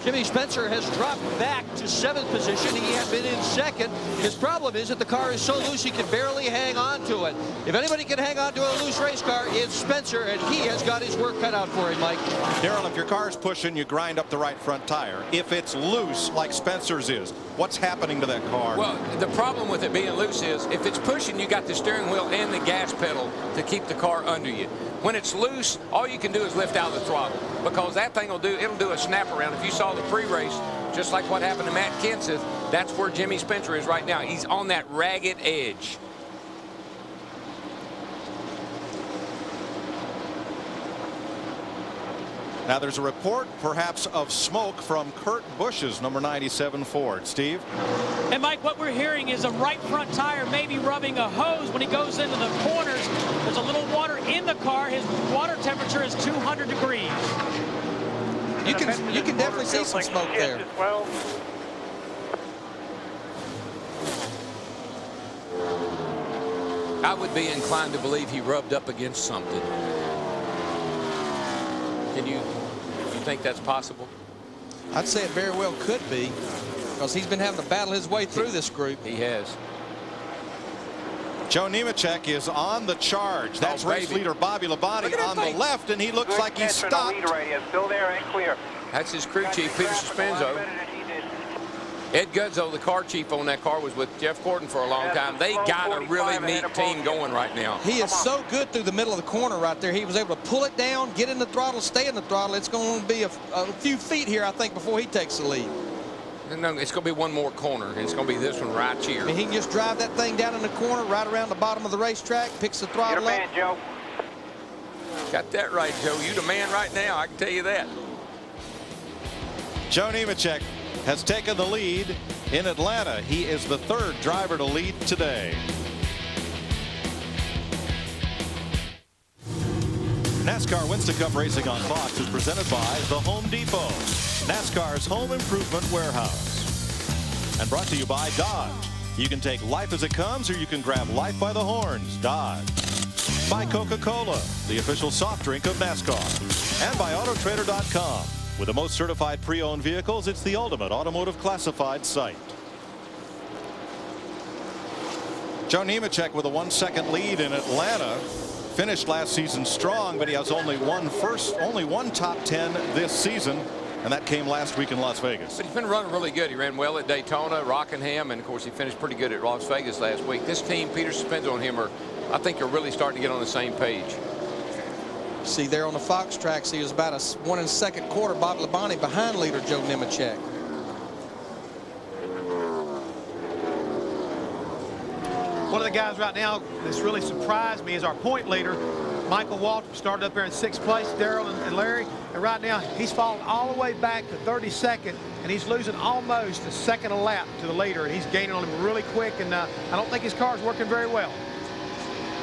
Jimmy Spencer has dropped back to 7th position. He had been in 2nd. His problem is that the car is so loose he can barely hang on to it. If anybody can hang on to a loose race car, it's Spencer, and he has got his work cut out for him, Mike. Darrell, if your car's pushing, you grind up the right front tire. If it's loose like Spencer's is, what's happening to that car? Well, the problem with it being loose is if it's pushing, you got the steering wheel and the gas pedal to keep the car under you. When it's loose, all you can do is lift out the throttle because that thing it'll do a snap around. If you saw the pre-race, just like what happened to Matt Kenseth, that's where Jimmy Spencer is right now. He's on that ragged edge. Now there's a report perhaps of smoke from Kurt Busch's number 97 Ford. Steve? And Mike, what we're hearing is a right front tire maybe rubbing a hose when he goes into the corners. There's a little water in the car. His water temperature is 200 degrees. You can definitely see some smoke there. I would be inclined to believe he rubbed up against something. Can you think that's possible? I'd say it very well could be because he's been having to battle his way through this group. He has. Joe Nemechek is on the charge. That's race leader Bobby Labonte on the left, and he looks like he's stopped. Still there and clear. That's his crew chief, Peter Suspenso. Ed Guzzo, the car chief on that car, was with Jeff Gordon for a long time. They got a really neat team going right now. He is so good through the middle of the corner right there. He was able to pull it down, get in the throttle, stay in the throttle. It's going to be a few feet here, I think, before he takes the lead. No, it's going to be one more corner, and it's going to be this one right here. And he can just drive that thing down in the corner, right around the bottom of the racetrack, picks the throttle up. Joe. Got that right, Joe. You the man right now, I can tell you that. Joe Nemechek has taken the lead in Atlanta. He is the 3rd driver to lead today. NASCAR Winston Cup Racing on Fox is presented by The Home Depot, NASCAR's home improvement warehouse. And brought to you by Dodge. You can take life as it comes, or you can grab life by the horns. Dodge. By Coca-Cola, the official soft drink of NASCAR. And by Autotrader.com. With the most certified pre-owned vehicles, it's the ultimate automotive classified site. Joe Nemechek with a 1-second lead in Atlanta. Finished last season strong, but he has only one top 10 this season, and that came last week in Las Vegas. But he's been running really good. He ran well at Daytona, Rockingham, and of course he finished pretty good at Las Vegas last week. This team, Peter Suspenso and him, I think are really starting to get on the same page. See there on the Fox tracks, he was about a 1 2/4 Bob Labonte behind leader Joe Nemechek. One of the guys right now that's really surprised me is our point leader, Michael Waltrip. Started up there in 6th place, Darrell and Larry. And right now, he's fallen all the way back to 32nd, and he's losing almost a second a lap to the leader. And he's gaining on him really quick, and I don't think his car's working very well.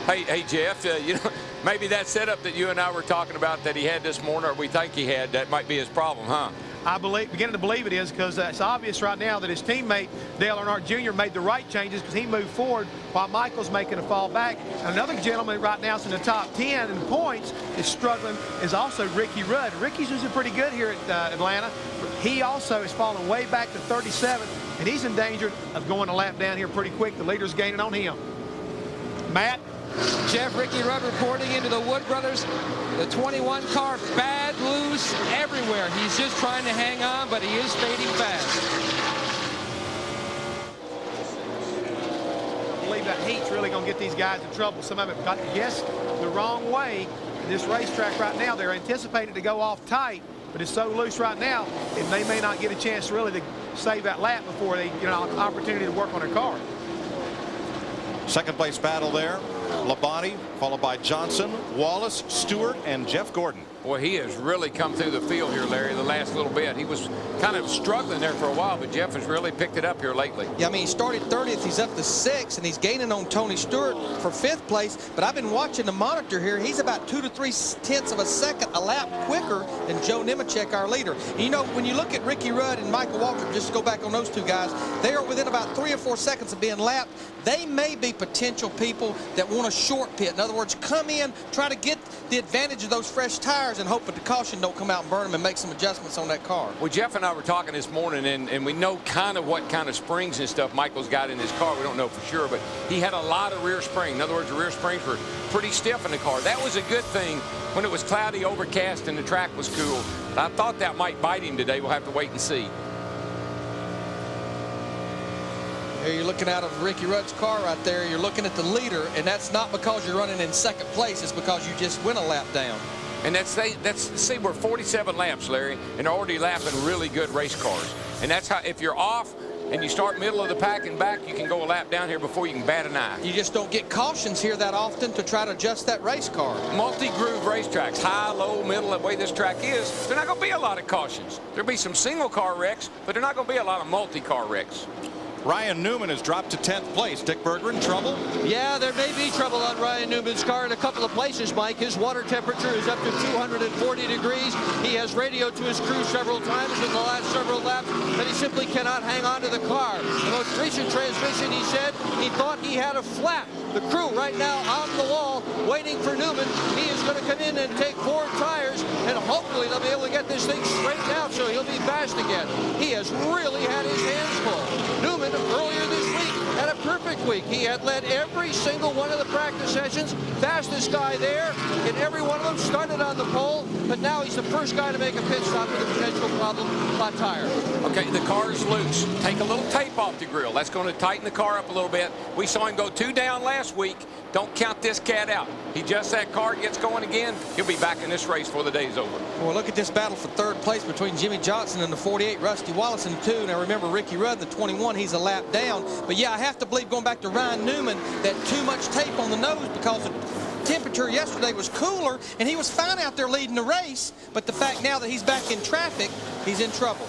Hey, Jeff, you know, maybe that setup that you and I were talking about that he had this morning, or we think he had, that might be his problem, huh? I beginning to believe it is, because it's obvious right now that his teammate Dale Earnhardt Jr. made the right changes because he moved forward while Michael's making a fall back. And another gentleman right now is in the top 10 in points is struggling is also Ricky Rudd. Ricky's doing pretty good here at Atlanta. He also is falling way back to 37th, and he's in danger of going a lap down here pretty quick. The leader's gaining on him. Matt? Jeff, Ricky Rudd reporting into the Wood Brothers. The 21 car bad, loose, everywhere. He's just trying to hang on, but he is fading fast. I believe that heat's really going to get these guys in trouble. Some of them got guessed the wrong way. This racetrack right now, they're anticipating to go off tight, but it's so loose right now, and they may not get a chance really to save that lap before they get an opportunity to work on their car. Second place battle there. Labonte, followed by Johnson, Wallace, Stewart, and Jeff Gordon. Boy, he has really come through the field here, Larry, the last little bit. He was kind of struggling there for a while, but Jeff has really picked it up here lately. Yeah, I mean, he started 30th. He's up to 6th, and he's gaining on Tony Stewart for 5th place. But I've been watching the monitor here. He's about 2 to 3 tenths of a second a lap quicker than Joe Nemechek, our leader. And you know, when you look at Ricky Rudd and Michael Waltrip, just to go back on those two guys, they are within about 3 or 4 seconds of being lapped. They may be potential people that want a short pit. In other words, come in, try to get the advantage of those fresh tires and hope that the caution don't come out and burn them and make some adjustments on that car. Well, Jeff and I were talking this morning, and we know kind of what kind of springs and stuff Michael's got in his car. We don't know for sure, but he had a lot of rear spring. In other words, the rear springs were pretty stiff in the car. That was a good thing when it was cloudy, overcast, and the track was cool. But I thought that might bite him today. We'll have to wait and see. Here you're looking out of Ricky Rudd's car right there. You're looking at the leader, and that's not because you're running in 2nd place. It's because you just went a lap down. And see, we're 47 laps, Larry, and already lapping really good race cars. And that's how, if you're off and you start middle of the pack and back, you can go a lap down here before you can bat an eye. You just don't get cautions here that often to try to adjust that race car. Multi-groove racetracks, high, low, middle, the way this track is, there's not going to be a lot of cautions. There'll be some single car wrecks, but there's not going to be a lot of multi-car wrecks. Ryan Newman has dropped to 10th place. Dick Berger in trouble? Yeah, there may be trouble on Ryan Newman's car in a couple of places, Mike. His water temperature is up to 240 degrees. He has radioed to his crew several times in the last several laps that he simply cannot hang on to the car. The most recent transmission, he said, he thought he had a flat. The crew right now on the wall waiting for Newman. He is going to come in and take 4 tires, and hopefully they'll be able to get this thing straightened out so he'll be fast again. He has really had his hands full. Newman, earlier this week, had a perfect week. He had led every single one of the practice sessions, fastest guy there, and every one of them started on the pole, but now he's the first guy to make a pit stop with a potential problem, flat tire. Okay, the car's loose. Take a little tape off the grill. That's going to tighten the car up a little bit. We saw him go 2 down last week. Don't count this cat out. He adjusts that car, gets going again, he'll be back in this race before the day's over. Well, look at this battle for 3rd place between Jimmy Johnson and the 48, Rusty Wallace in the 2. Now remember, Ricky Rudd, the 21, he's a lap down. But yeah, I have to believe, going back to Ryan Newman, that too much tape on the nose because the temperature yesterday was cooler, and he was fine out there leading the race. But the fact now that he's back in traffic, he's in trouble.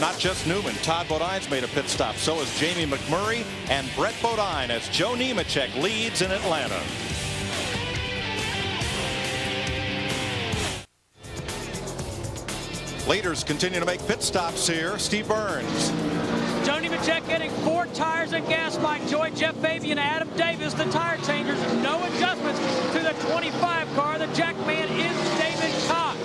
Not just Newman. Todd Bodine's made a pit stop. So is Jamie McMurray and Brett Bodine as Joe Nemechek leads in Atlanta. Leaders continue to make pit stops here. Steve Burns. Joe Nemechek getting 4 tires and gas. Mike Joy, Jeff Fabian, Adam Davis, the tire changers. No adjustments to the 25 car. The jack man is David Cox.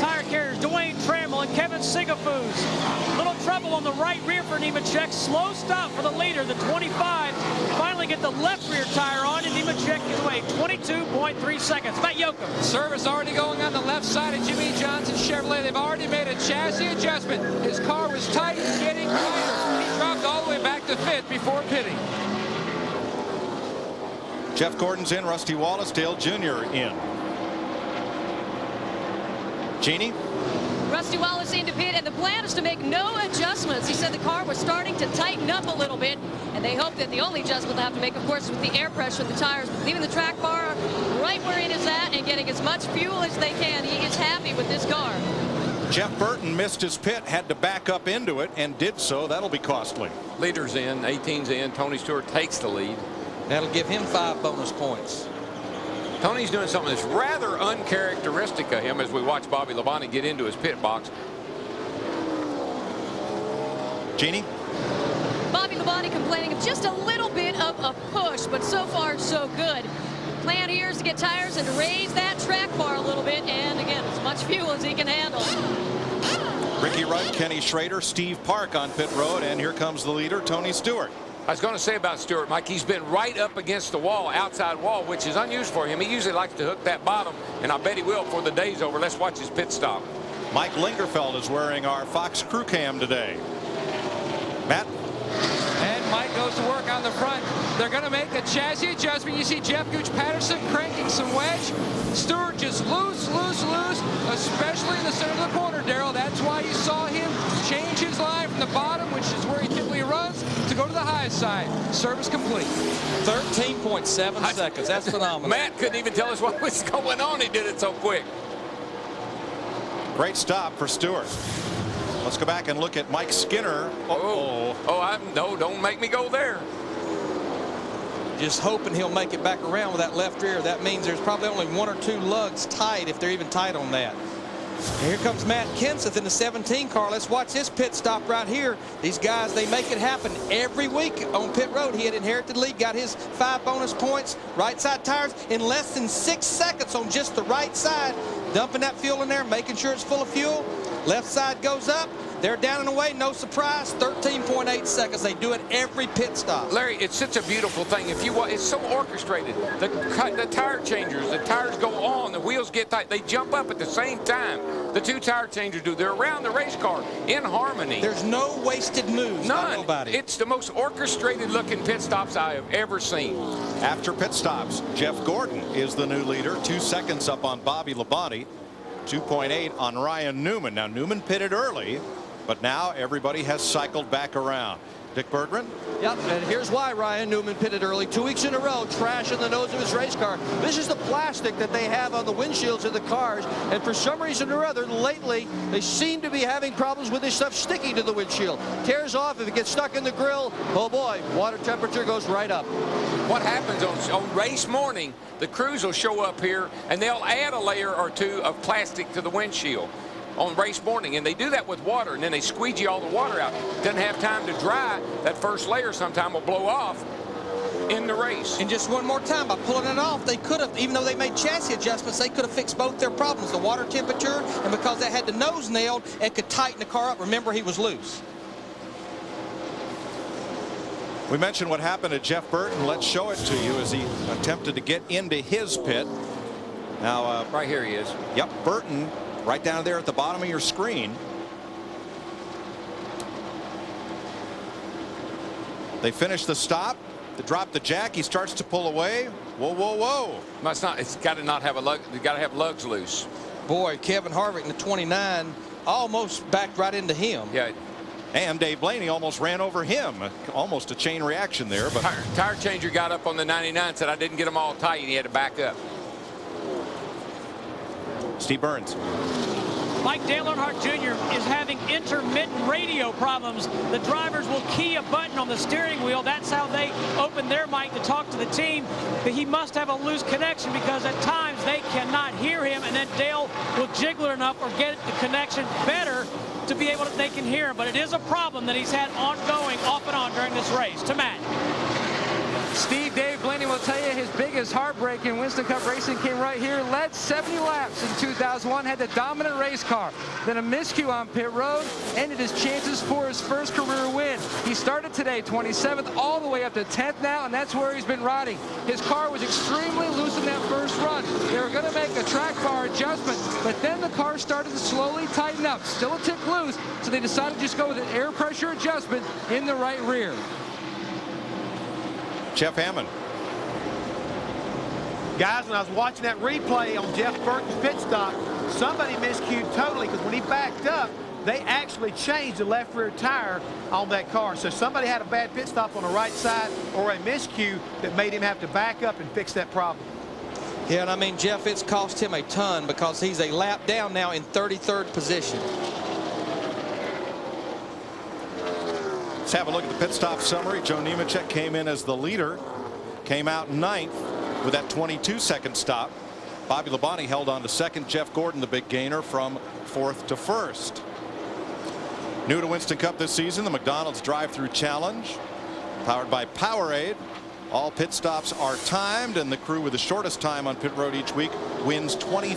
Tire carriers Dwayne Trammell and Kevin Sigafus. Little trouble on the right rear for Nemechek. Slow stop for the leader, the 25. Finally get the left rear tire on, and Nemechek is away 22.3 seconds. Matt Yoakum. Service already going on the left side of Jimmy Johnson's Chevrolet. They've already made a chassis adjustment. His car was tight and getting tighter. He dropped all the way back to 5th before pitting. Jeff Gordon's in. Rusty Wallace, Dale Jr. in. Jeannie? Rusty Wallace into pit, and the plan is to make no adjustments. He said the car was starting to tighten up a little bit, and they hope that the only adjustment they'll have to make, of course, is with the air pressure in the tires, leaving the track bar right where it is at and getting as much fuel as they can. He is happy with this car. Jeff Burton missed his pit, had to back up into it, and did so. That'll be costly. Leader's in, 18's in. Tony Stewart takes the lead. That'll give him 5 bonus points. Tony's doing something that's rather uncharacteristic of him as we watch Bobby Labonte get into his pit box. Jeannie? Bobby Labonte complaining of just a little bit of a push, but so far so good. Plan here is to get tires and raise that track bar a little bit, and again, as much fuel as he can handle. Ricky Rudd, Kenny Schrader, Steve Park on pit road, and here comes the leader, Tony Stewart. I was going to say about Stewart, Mike, he's been right up against the wall, outside wall, which is unusual for him. He usually likes to hook that bottom, and I bet he will before the day's over. Let's watch his pit stop. Mike Lingerfeld is wearing our Fox crew cam today. Matt? And Mike goes to work on the front. They're going to make a chassis adjustment. You see Jeff Gooch Patterson cranking some wedge. Stewart just loose, especially in the center of the corner, Darrell. That's why you saw him change his line from the bottom, which is where he typically runs, to go to the high side. Service complete. 13.7 seconds. That's phenomenal. Matt couldn't even tell us what was going on. He did it so quick. Great stop for Stewart. Let's go back and look at Mike Skinner. No, don't make me go there. Just hoping he'll make it back around with that left rear. That means there's probably only 1 or 2 lugs tight, if they're even tight on that. And here comes Matt Kenseth in the 17 car. Let's watch this pit stop right here. These guys, they make it happen every week on pit road. He had inherited lead, got his 5 bonus points. Right side tires in less than 6 seconds on just the right side. Dumping that fuel in there, making sure it's full of fuel. Left side goes up. They're down and away, no surprise. 13.8 seconds. They do it every pit stop. Larry, it's such a beautiful thing. If you want, it's so orchestrated. The tire changers, the tires go on, the wheels get tight. They jump up at the same time. The 2 tire changers do. They're around the race car in harmony. There's no wasted moves. None. Nobody. It's the most orchestrated looking pit stops I have ever seen. After pit stops, Jeff Gordon is the new leader. 2 seconds up on Bobby Labonte. 2.8 on Ryan Newman. Now, Newman pitted early, but now everybody has cycled back around. Dick Berggren? Yep, and here's why Ryan Newman pitted early. 2 weeks in a row, trash in the nose of his race car. This is the plastic that they have on the windshields of the cars, and for some reason or other, lately, they seem to be having problems with this stuff sticking to the windshield. Tears off, if it gets stuck in the grill, oh boy, water temperature goes right up. What happens on race morning, the crews will show up here, and they'll add a layer or 2 of plastic to the windshield on race morning, and they do that with water, and then they squeegee all the water out. Doesn't have time to dry. That first layer sometime will blow off in the race. And just one more time, by pulling it off, they could have, even though they made chassis adjustments, they could have fixed both their problems, the water temperature, and because they had the nose nailed, it could tighten the car up. Remember, he was loose. We mentioned what happened to Jeff Burton. Let's show it to you as he attempted to get into his pit. Now, right here he is. Yep, Burton, right down there at the bottom of your screen. They finish the stop. They drop the jack. He starts to pull away. Whoa, whoa, whoa! It's not. It's got to not have a lug. You got to have lugs loose. Boy, Kevin Harvick in the 29 almost backed right into him. Yeah. And Dave Blaney almost ran over him. Almost a chain reaction there. But tire changer got up on the 99, said I didn't get them all tight, and he had to back up. Steve Burns. Mike Dale Earnhardt Jr. is having intermittent radio problems. The drivers will key a button on the steering wheel. That's how they open their mic to talk to the team. But he must have a loose connection because at times they cannot hear him, and then Dale will jiggle it enough or get the connection better to be able to, they can hear him. But it is a problem that he's had ongoing off and on during this race. To Matt. Steve, Dave Blaney will tell you his biggest heartbreak in Winston Cup racing came right here. Led 70 laps in 2001, had the dominant race car. Then a miscue on pit road ended his chances for his first career win. He started today 27th all the way up to 10th now, and that's where he's been riding. His car was extremely loose in that first run. They were going to make a track bar adjustment, but then the car started to slowly tighten up. Still a tick loose, so they decided to just go with an air pressure adjustment in the right rear. Jeff Hammond. Guys, when I was watching that replay on Jeff Burton's pit stop, somebody miscued totally, because when he backed up, they actually changed the left rear tire on that car. So somebody had a bad pit stop on the right side or a miscue that made him have to back up and fix that problem. Yeah, and I mean, Jeff, it's cost him a ton because he's a lap down now in 33rd position. Let's have a look at the pit stop summary. Joe Nemechek came in as the leader, came out 9th with that 22-second stop. Bobby Labonte held on to 2nd. Jeff Gordon, the big gainer, from 4th to 1st. New to Winston Cup this season, the McDonald's drive-through challenge, powered by Powerade. All pit stops are timed, and the crew with the shortest time on pit road each week wins $20,000,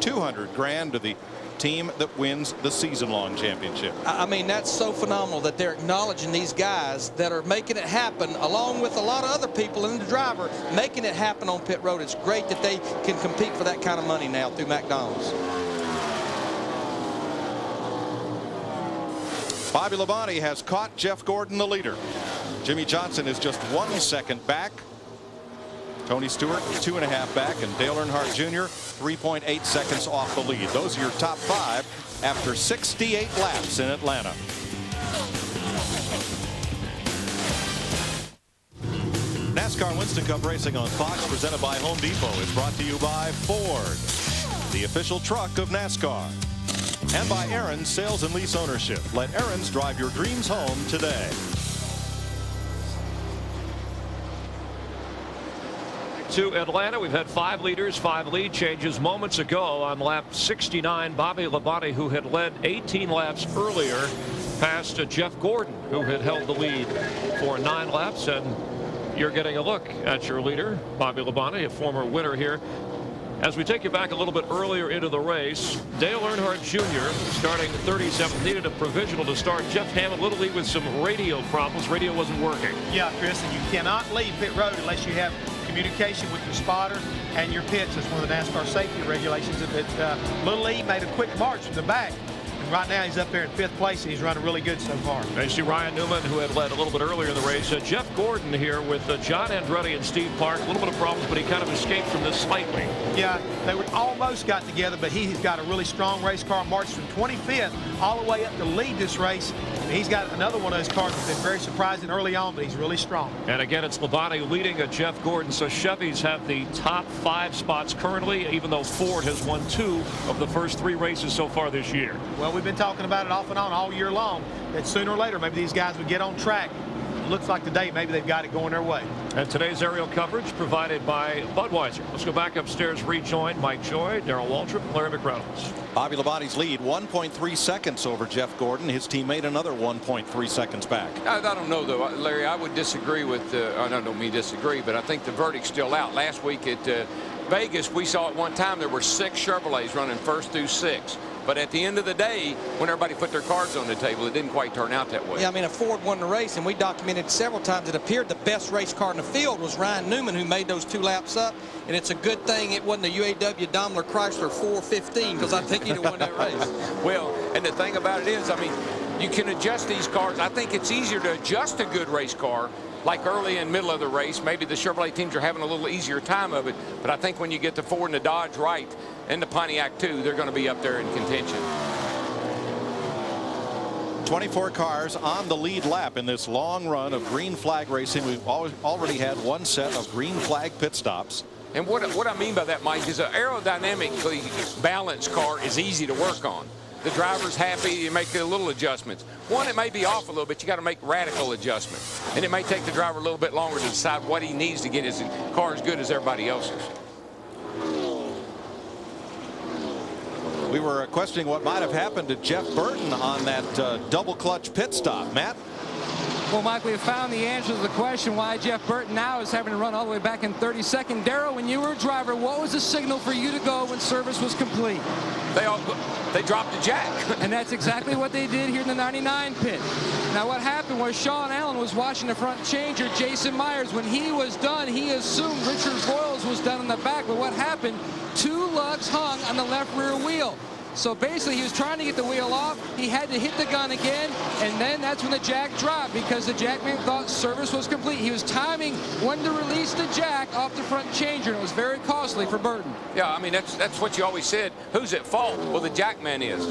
$200,000 to the team that wins the season-long championship. I mean, that's so phenomenal that they're acknowledging these guys that are making it happen, along with a lot of other people and the driver making it happen on pit road. It's great that they can compete for that kind of money now through McDonald's. Bobby Labonte has caught Jeff Gordon, the leader. Jimmy Johnson is just 1 second back. Tony Stewart 2.5 back, and Dale Earnhardt Jr. 3.8 seconds off the lead. Those are your top 5 after 68 laps in Atlanta. NASCAR Winston Cup Racing on Fox, presented by Home Depot, is brought to you by Ford, the official truck of NASCAR, and by Aaron's Sales and Lease Ownership. Let Aaron's drive your dreams home today. To Atlanta, we've had 5 leaders, 5 lead changes. Moments ago on lap 69, Bobby Labonte, who had led 18 laps earlier, passed Jeff Gordon, who had held the lead for 9 laps. And you're getting a look at your leader, Bobby Labonte, a former winner here. As we take you back a little bit earlier into the race, Dale Earnhardt Jr. starting 37th, needed a provisional to start. Jeff Hammond, Little League, with some radio problems. Radio wasn't working. Yeah, Chris, and you cannot leave pit road unless you have communication with your spotter and your pits. It's one of the NASCAR safety regulations. Little League made a quick march from the back. And right now he's up there in 5th place, and he's running really good so far. And you see Ryan Newman, who had led a little bit earlier in the race. Jeff Gordon here with John Andretti and Steve Park. A little bit of problems, but he kind of escaped from this slightly. Yeah, they were almost got together, but he's got a really strong race car. Marched from 25th all the way up to lead this race. And he's got another one of those cars that's been very surprising early on, but he's really strong. And again, it's Labonte leading Jeff Gordon. So Chevys have the top 5 spots currently, even though Ford has won 2 of the first 3 races so far this year. Well, we've been talking about it off and on all year long, that sooner or later maybe these guys would get on track. It looks like today maybe they've got it going their way. And today's aerial coverage provided by Budweiser. Let's go back upstairs, rejoin Mike Joy, Darrell Waltrip, and Larry McReynolds. Bobby Labonte's lead 1.3 seconds over Jeff Gordon. His teammate another 1.3 seconds back. I don't know, though, Larry. I would disagree with I don't mean disagree, but I think the verdict's still out. Last week at Vegas, we saw at one time there were 6 Chevrolets running 1st through 6. But at the end of the day, when everybody put their cards on the table, it didn't quite turn out that way. Yeah, I mean, a Ford won the race, and we documented several times it appeared the best race car in the field was Ryan Newman, who made those 2 laps up. And it's a good thing it wasn't a UAW Daimler Chrysler 415, because I think he'd have won that race. Well, and the thing about it is, I mean, you can adjust these cars. I think it's easier to adjust a good race car like early and middle of the race. Maybe the Chevrolet teams are having a little easier time of it. But I think when you get the Ford and the Dodge right, and the Pontiac too, they're going to be up there in contention. 24 cars on the lead lap in this long run of green flag racing. We've already had 1 set of green flag pit stops. And what I mean by that, Mike, is an aerodynamically balanced car is easy to work on. The driver's happy, you make a little adjustments. One, it may be off a little bit, you got to make radical adjustments. And it may take the driver a little bit longer to decide what he needs to get his car as good as everybody else's. We were questioning what might have happened to Jeff Burton on that double clutch pit stop. Matt? Well, Mike, we have found the answer to the question why Jeff Burton now is having to run all the way back in 32nd. Darrell, when you were a driver, what was the signal for you to go when service was complete? They dropped the jack. And that's exactly what they did here in the 99 pit. Now, what happened was Sean Allen was watching the front changer, Jason Myers. When he was done, he assumed Richard Boyles was done in the back. But what happened? 2 lugs hung on the left rear wheel. So basically, he was trying to get the wheel off. He had to hit the gun again, and then that's when the jack dropped because the jackman thought service was complete. He was timing when to release the jack off the front changer, and it was very costly for Burton. Yeah, I mean, that's what you always said. Who's at fault? Well, the jackman is.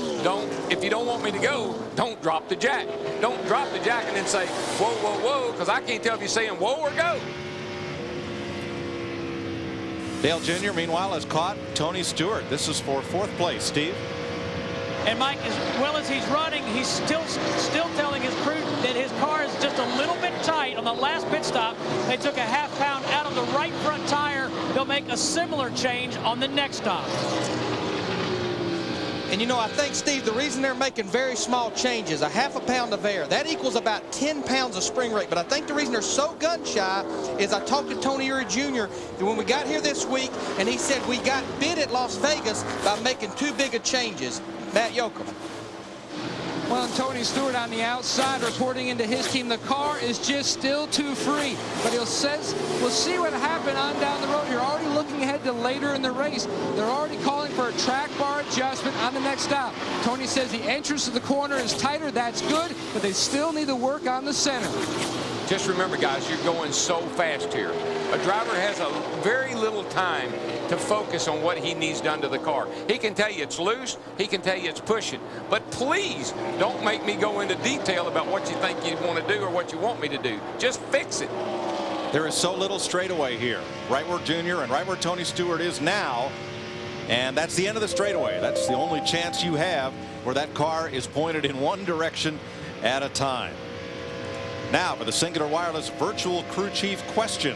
If you don't want me to go, don't drop the jack. Don't drop the jack and then say, whoa, whoa, whoa, because I can't tell if you're saying whoa or go. Dale Jr., meanwhile, has caught Tony Stewart. This is for 4th place. Steve? And Mike, as well as he's running, he's still telling his crew that his car is just a little bit tight. On the last pit stop, they took a ½ pound out of the right front tire. They'll make a similar change on the next stop. And you know, I think, Steve, the reason they're making very small changes, a ½ pound of air, that equals about 10 pounds of spring rate. But I think the reason they're so gun shy is I talked to Tony Eury Jr. when we got here this week, and he said we got bit at Las Vegas by making too big of changes. Matt Yoakum. Well, and Tony Stewart on the outside reporting into his team. The car is just still too free. But he'll says we'll see what happened on down the road. You're already looking ahead to later in the race. They're already calling for a track bar adjustment on the next stop. Tony says the entrance to the corner is tighter. That's good, but they still need to work on the center. Just remember, guys, you're going so fast here. A driver has a very little time to focus on what he needs done to the car. He can tell you it's loose. He can tell you it's pushing. But please don't make me go into detail about what you think you want to do or what you want me to do. Just fix it. There is so little straightaway here. Right where Junior and right where Tony Stewart is now. And that's the end of the straightaway. That's the only chance you have where that car is pointed in one direction at a time. Now for the Singular Wireless virtual crew chief question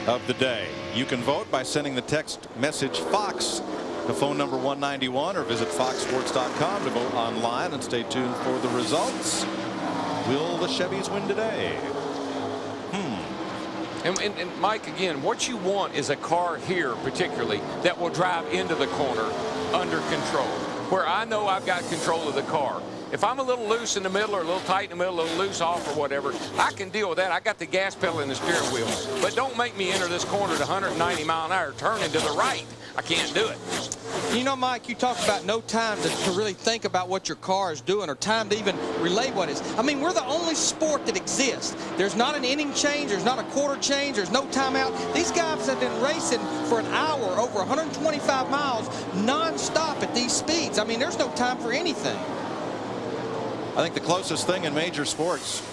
of the day. You can vote by sending the text message Fox to phone number 191 or visit foxsports.com to vote online and stay tuned for the results. Will the Chevys win today? And Mike, again, what you want is a car here particularly that will drive into the corner under control, where I know I've got control of the car. If I'm a little loose in the middle or a little tight in the middle, a little loose off or whatever, I can deal with that. I got the gas pedal and the steering wheel. But don't make me enter this corner at 190 mile an hour turning to the right. I can't do it. You know, Mike, you talk about no time to really think about what your car is doing or time to even relay what it is. I mean, we're the only sport that exists. There's not an inning change. There's not a quarter change. There's no timeout. These guys have been racing for an hour over 125 miles nonstop at these speeds. I mean, there's no time for anything. I think the closest thing in major sports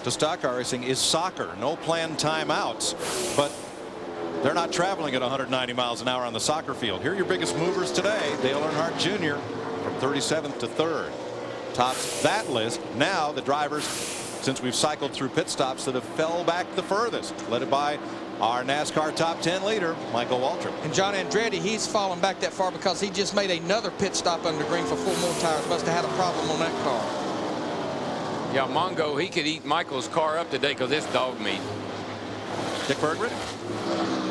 to stock car racing is soccer. No planned timeouts, but they're not traveling at 190 miles an hour on the soccer field. Here are your biggest movers today. Dale Earnhardt Jr. from 37th to 3rd. Tops that list. Now the drivers, since we've cycled through pit stops, that have fell back the furthest, led by our NASCAR top 10 leader, Michael Waltrip. And John Andretti, he's fallen back that far because he just made another pit stop under green for 4 more tires. Must have had a problem on that car. Yeah, Mongo, he could eat Michael's car up today because it's dog meat. Dick Berggren?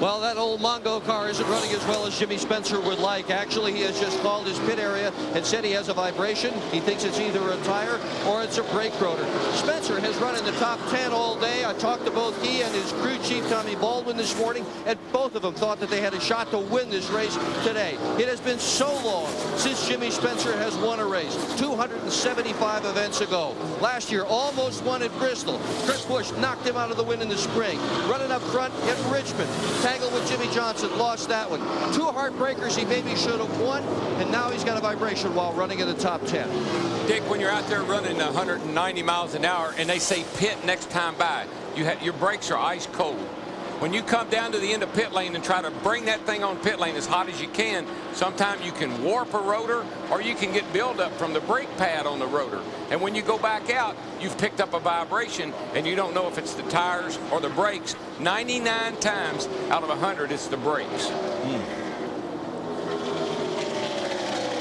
Well, that old Mongo car isn't running as well as Jimmy Spencer would like. Actually, he has just called his pit area and said he has a vibration. He thinks it's either a tire or it's a brake rotor. Spencer has run in the top 10 all day. I talked to both he and his crew chief, Tommy Baldwin, this morning, and both of them thought that they had a shot to win this race today. It has been so long since Jimmy Spencer has won a race, 275 events ago. Last year, almost won at Bristol. Kurt Busch knocked him out of the win in the spring. Running up front in Richmond. Tangled with Jimmy Johnson, lost that one. 2 heartbreakers he maybe should have won, and now he's got a vibration while running in the top 10. Dick, when you're out there running 190 miles an hour and they say pit next time by, your brakes are ice cold. When you come down to the end of pit lane and try to bring that thing on pit lane as hot as you can, sometimes you can warp a rotor or you can get buildup from the brake pad on the rotor. And when you go back out, you've picked up a vibration and you don't know if it's the tires or the brakes. 99 times out of 100, it's the brakes.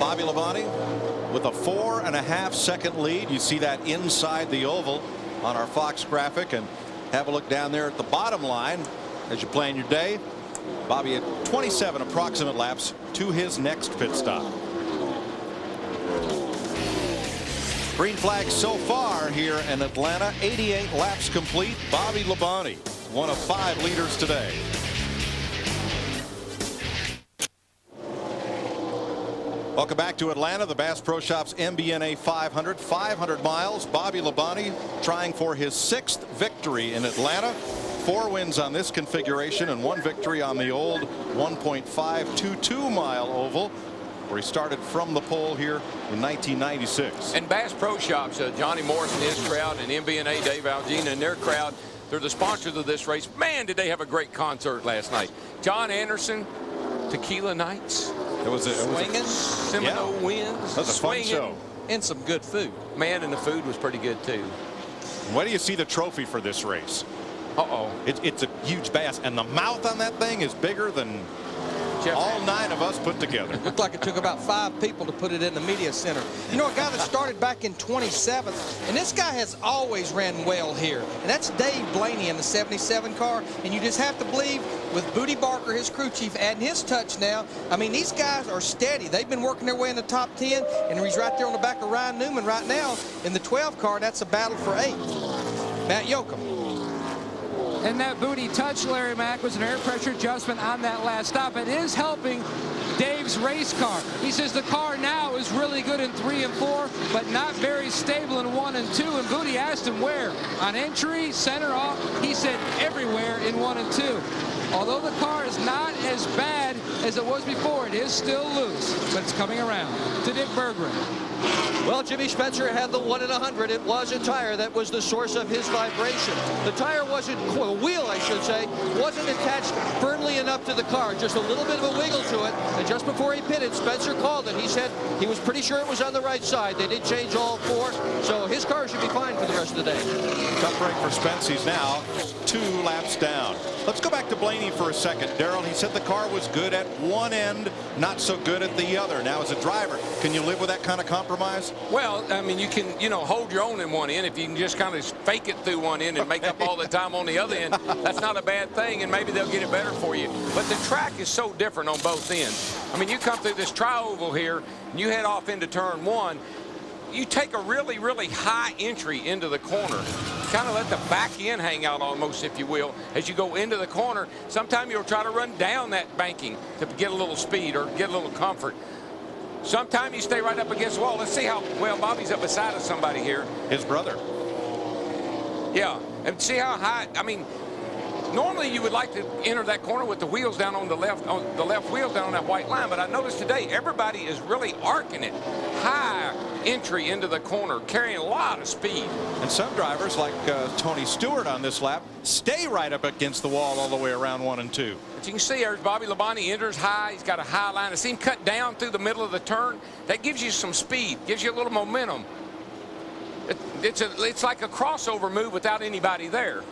Bobby Labonte with a 4.5 second lead. You see that inside the oval on our Fox graphic, and have a look down there at the bottom line as you plan your day. Bobby at 27 approximate laps to his next pit stop. Green flag so far here in Atlanta. 88 laps complete. Bobby Labonte, one of 5 leaders today. Welcome back to Atlanta, the Bass Pro Shops MBNA 500 miles. Bobby Labonte trying for his 6th victory in Atlanta. 4 wins on this configuration and 1 victory on the old 1.522 mile oval, where he started from the pole here in 1996. And Bass Pro Shops, Johnny Morris and his crowd, and MBNA, Dave Algina and their crowd, they're the sponsors of this race. Man, did they have a great concert last night. John Anderson, Tequila Nights. It was swinging, Seminole Winds. That's a fun show. And some good food. Man, and the food was pretty good too. Where do you see the trophy for this race? Uh-oh. It's a huge bass, and the mouth on that thing is bigger than all 9 of us put together. Looked like it took about 5 people to put it in the media center. You know, a guy that started back in 27th, and this guy has always ran well here, and that's Dave Blaney in the 77 car. And you just have to believe with Booty Barker, his crew chief, adding his touch now. I mean, these guys are steady. They've been working their way in the top 10, and he's right there on the back of Ryan Newman right now in the 12 car. That's a battle for 8th. Matt Yoakum. And that booty touch, Larry Mack, was an air pressure adjustment on that last stop. It is helping Dave's race car. He says the car now is really good in 3 and 4, but not very stable in 1 and 2. And Booty asked him where. On entry, center, off. He said everywhere in 1 and 2. Although the car is not as bad as it was before, it is still loose, but it's coming around. To Dick Berggren. Well, Jimmy Spencer had the 1 in 100. It was a tire that was the source of his vibration. The tire wasn't, the wheel, I should say, wasn't attached firmly enough to the car. Just a little bit of a wiggle to it. And just before he pitted, Spencer called it. He said he was pretty sure it was on the right side. They did change all 4, so his car should be fine for the rest of the day. Tough break for Spence. He's now 2 laps down. Let's go back to Blaney for a second. Darrell, he said the car was good at one end, not so good at the other. Now, as a driver, can you live with that kind of compromise? Well, I mean, you can, hold your own in one end. If you can just kind of fake it through one end and make up all the time on the other end, that's not a bad thing, and maybe they'll get it better for you. But the track is so different on both ends. I mean, you come through this tri-oval here, and you head off into turn 1. You take a really, really high entry into the corner. Kind of let the back end hang out almost, if you will, as you go into the corner. Sometimes you'll try to run down that banking to get a little speed or get a little comfort. Sometimes you stay right up against the wall. Let's see how well Bobby's up beside of somebody here. His brother. Yeah, and see how high. I mean, normally you would like to enter that corner with the wheels down on the left wheels down on that white line, but I noticed today everybody is really arcing it. High entry into the corner, carrying a lot of speed. And some drivers, like Tony Stewart on this lap, stay right up against the wall all the way around 1 and 2. But you can see there's Bobby Labonte enters high. He's got a high line. I see him cut down through the middle of the turn. That gives you some speed, gives you a little momentum. It's like a crossover move without anybody there.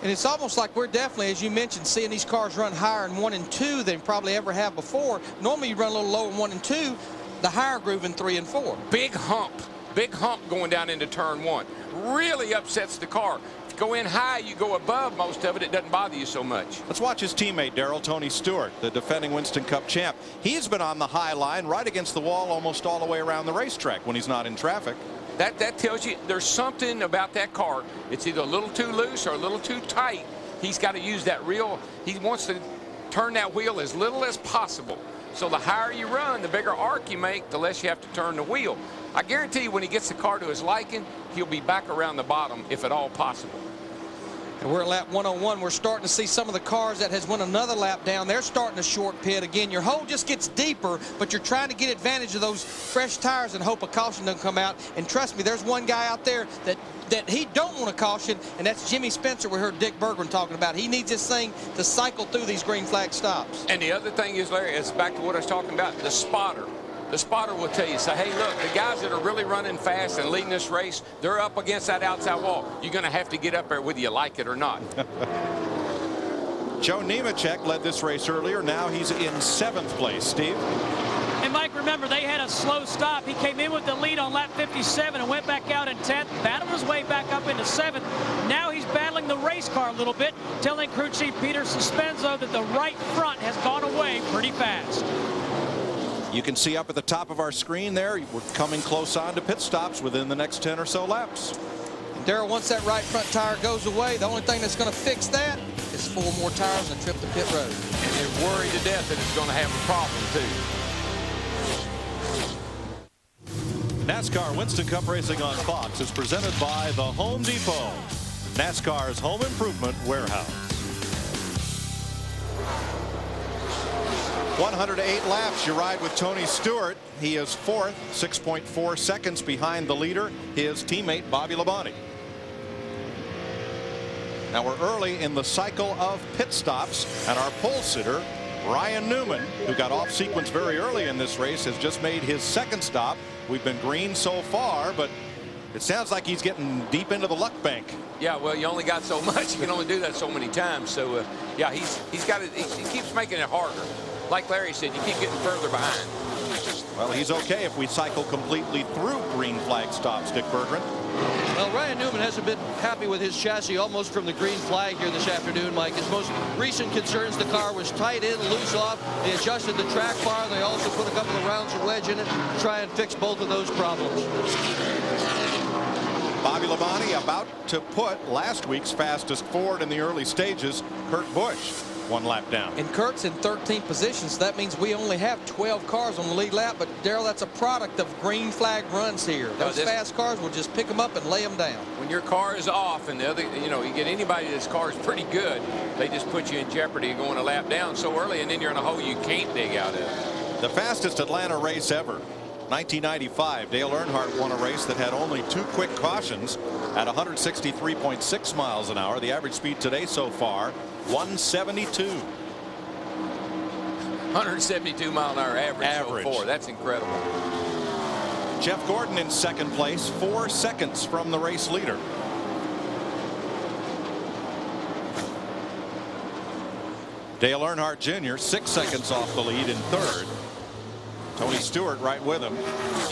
And it's almost like we're definitely, as you mentioned, seeing these cars run higher in 1 and 2 than probably ever have before. Normally you run a little lower in 1 and 2, the higher groove in 3 and 4. Big hump going down into turn 1. Really upsets the car. If you go in high, you go above most of it, it doesn't bother you so much. Let's watch his teammate, Darrell, Tony Stewart, the defending Winston Cup champ. He's been on the high line right against the wall almost all the way around the racetrack when he's not in traffic. That tells you there's something about that car. It's either a little too loose or a little too tight. He's got to use that real, he wants to turn that wheel as little as possible. So the higher you run, the bigger arc you make, the less you have to turn the wheel. I guarantee you when he gets the car to his liking, he'll be back around the bottom if at all possible. And we're at lap 101. We're starting to see some of the cars that has went another lap down. They're starting a short pit. Again, your hole just gets deeper, but you're trying to get advantage of those fresh tires and hope a caution doesn't come out. And trust me, there's one guy out there that he don't want a caution, and that's Jimmy Spencer. We heard Dick Berggren talking about. He needs this thing to cycle through these green flag stops. And the other thing is, Larry, it's back to what I was talking about, the spotter. The spotter will tell you, say, hey, look, the guys that are really running fast and leading this race, they're up against that outside wall. You're going to have to get up there whether you like it or not. Joe Nemechek led this race earlier. Now he's in 7th place. Steve? And Mike, remember, they had a slow stop. He came in with the lead on lap 57 and went back out in 10th, battled his way back up into 7th. Now he's battling the race car a little bit, telling crew chief Peter Suspenzo that the right front has gone away pretty fast. You can see up at the top of our screen there, we're coming close on to pit stops within the next 10 or so laps. Darrell, once that right front tire goes away, the only thing that's going to fix that is 4 more tires and a trip to pit road. And they're worried to death that it's going to have a problem, too. NASCAR Winston Cup Racing on Fox is presented by the Home Depot, NASCAR's home improvement warehouse. 108 laps. You ride with Tony Stewart. He is fourth, 6.4 seconds behind the leader, his teammate Bobby Labonte. Now we're early in the cycle of pit stops, and our pole sitter Ryan Newman, who got off sequence very early in this race, has just made his second stop. We've been green so far, but it sounds like he's getting deep into the luck bank. Yeah, well, you only got so much. You can only do that so many times. So, yeah, he's got it. He keeps making it harder. Like Larry said, you keep getting further behind. Well, he's okay if we cycle completely through green flag stops, Dick Berggren. Well, Ryan Newman hasn't been happy with his chassis almost from the green flag here this afternoon, Mike. His most recent concerns, the car was tight in, loose off. They adjusted the track bar. They also put a couple of rounds of wedge in it to try and fix both of those problems. Bobby Labonte about to put last week's fastest Ford in the early stages, Kurt Busch, one lap down. And Kurt's in 13th position, so that means we only have 12 cars on the lead lap. But, Darrell, that's a product of green flag runs here. Those fast cars will just pick them up and lay them down. When your car is off and the other, you know, you get anybody that's car is pretty good, they just put you in jeopardy of going a lap down so early, and then you're in a hole you can't dig out of. The fastest Atlanta race ever. 1995, Dale Earnhardt won a race that had only 2 quick cautions at 163.6 miles an hour. The average speed today so far, 172. 172 mile an hour average. So far. That's incredible. Jeff Gordon in second place, 4 seconds from the race leader. Dale Earnhardt Jr. 6 seconds off the lead in third. Tony Stewart right with him.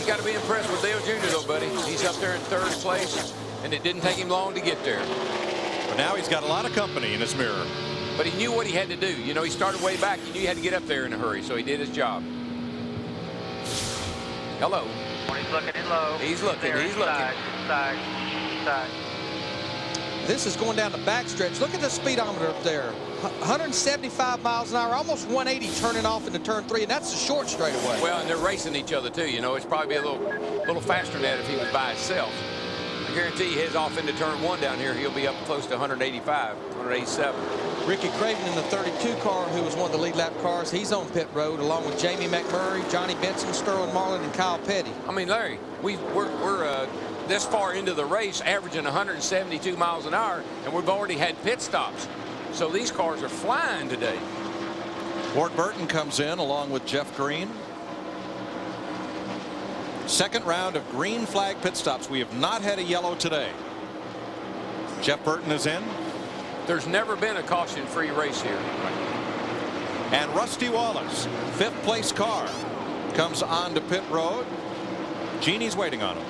You got to be impressed with Dale Jr. though, buddy. He's up there in third place, and it didn't take him long to get there. But now he's got a lot of company in his mirror. But he knew what he had to do. You know, he started way back. He knew he had to get up there in a hurry, so he did his job. Hello. When he's looking in low. He's looking. He's looking. Side. This is going down the backstretch. Look at the speedometer up there. 175 miles an hour, almost 180 turning off into turn 3, and that's the short straightaway. Well, and they're racing each other too. You know, it's probably a little faster than that if he was by himself. I guarantee he heads off into turn 1 down here, he'll be up close to 185, 187. Ricky Craven in the 32 car, who was one of the lead lap cars, he's on pit road along with Jamie McMurray, Johnny Benson, Sterling Marlin, and Kyle Petty. I mean, Larry, we're this far into the race, averaging 172 miles an hour, and we've already had pit stops. So these cars are flying today. Ward Burton comes in along with Jeff Green. Second round of green flag pit stops. We have not had a yellow today. Jeff Burton is in. There's never been a caution-free race here. And Rusty Wallace, 5th place car, comes onto pit road. Jeannie's waiting on him.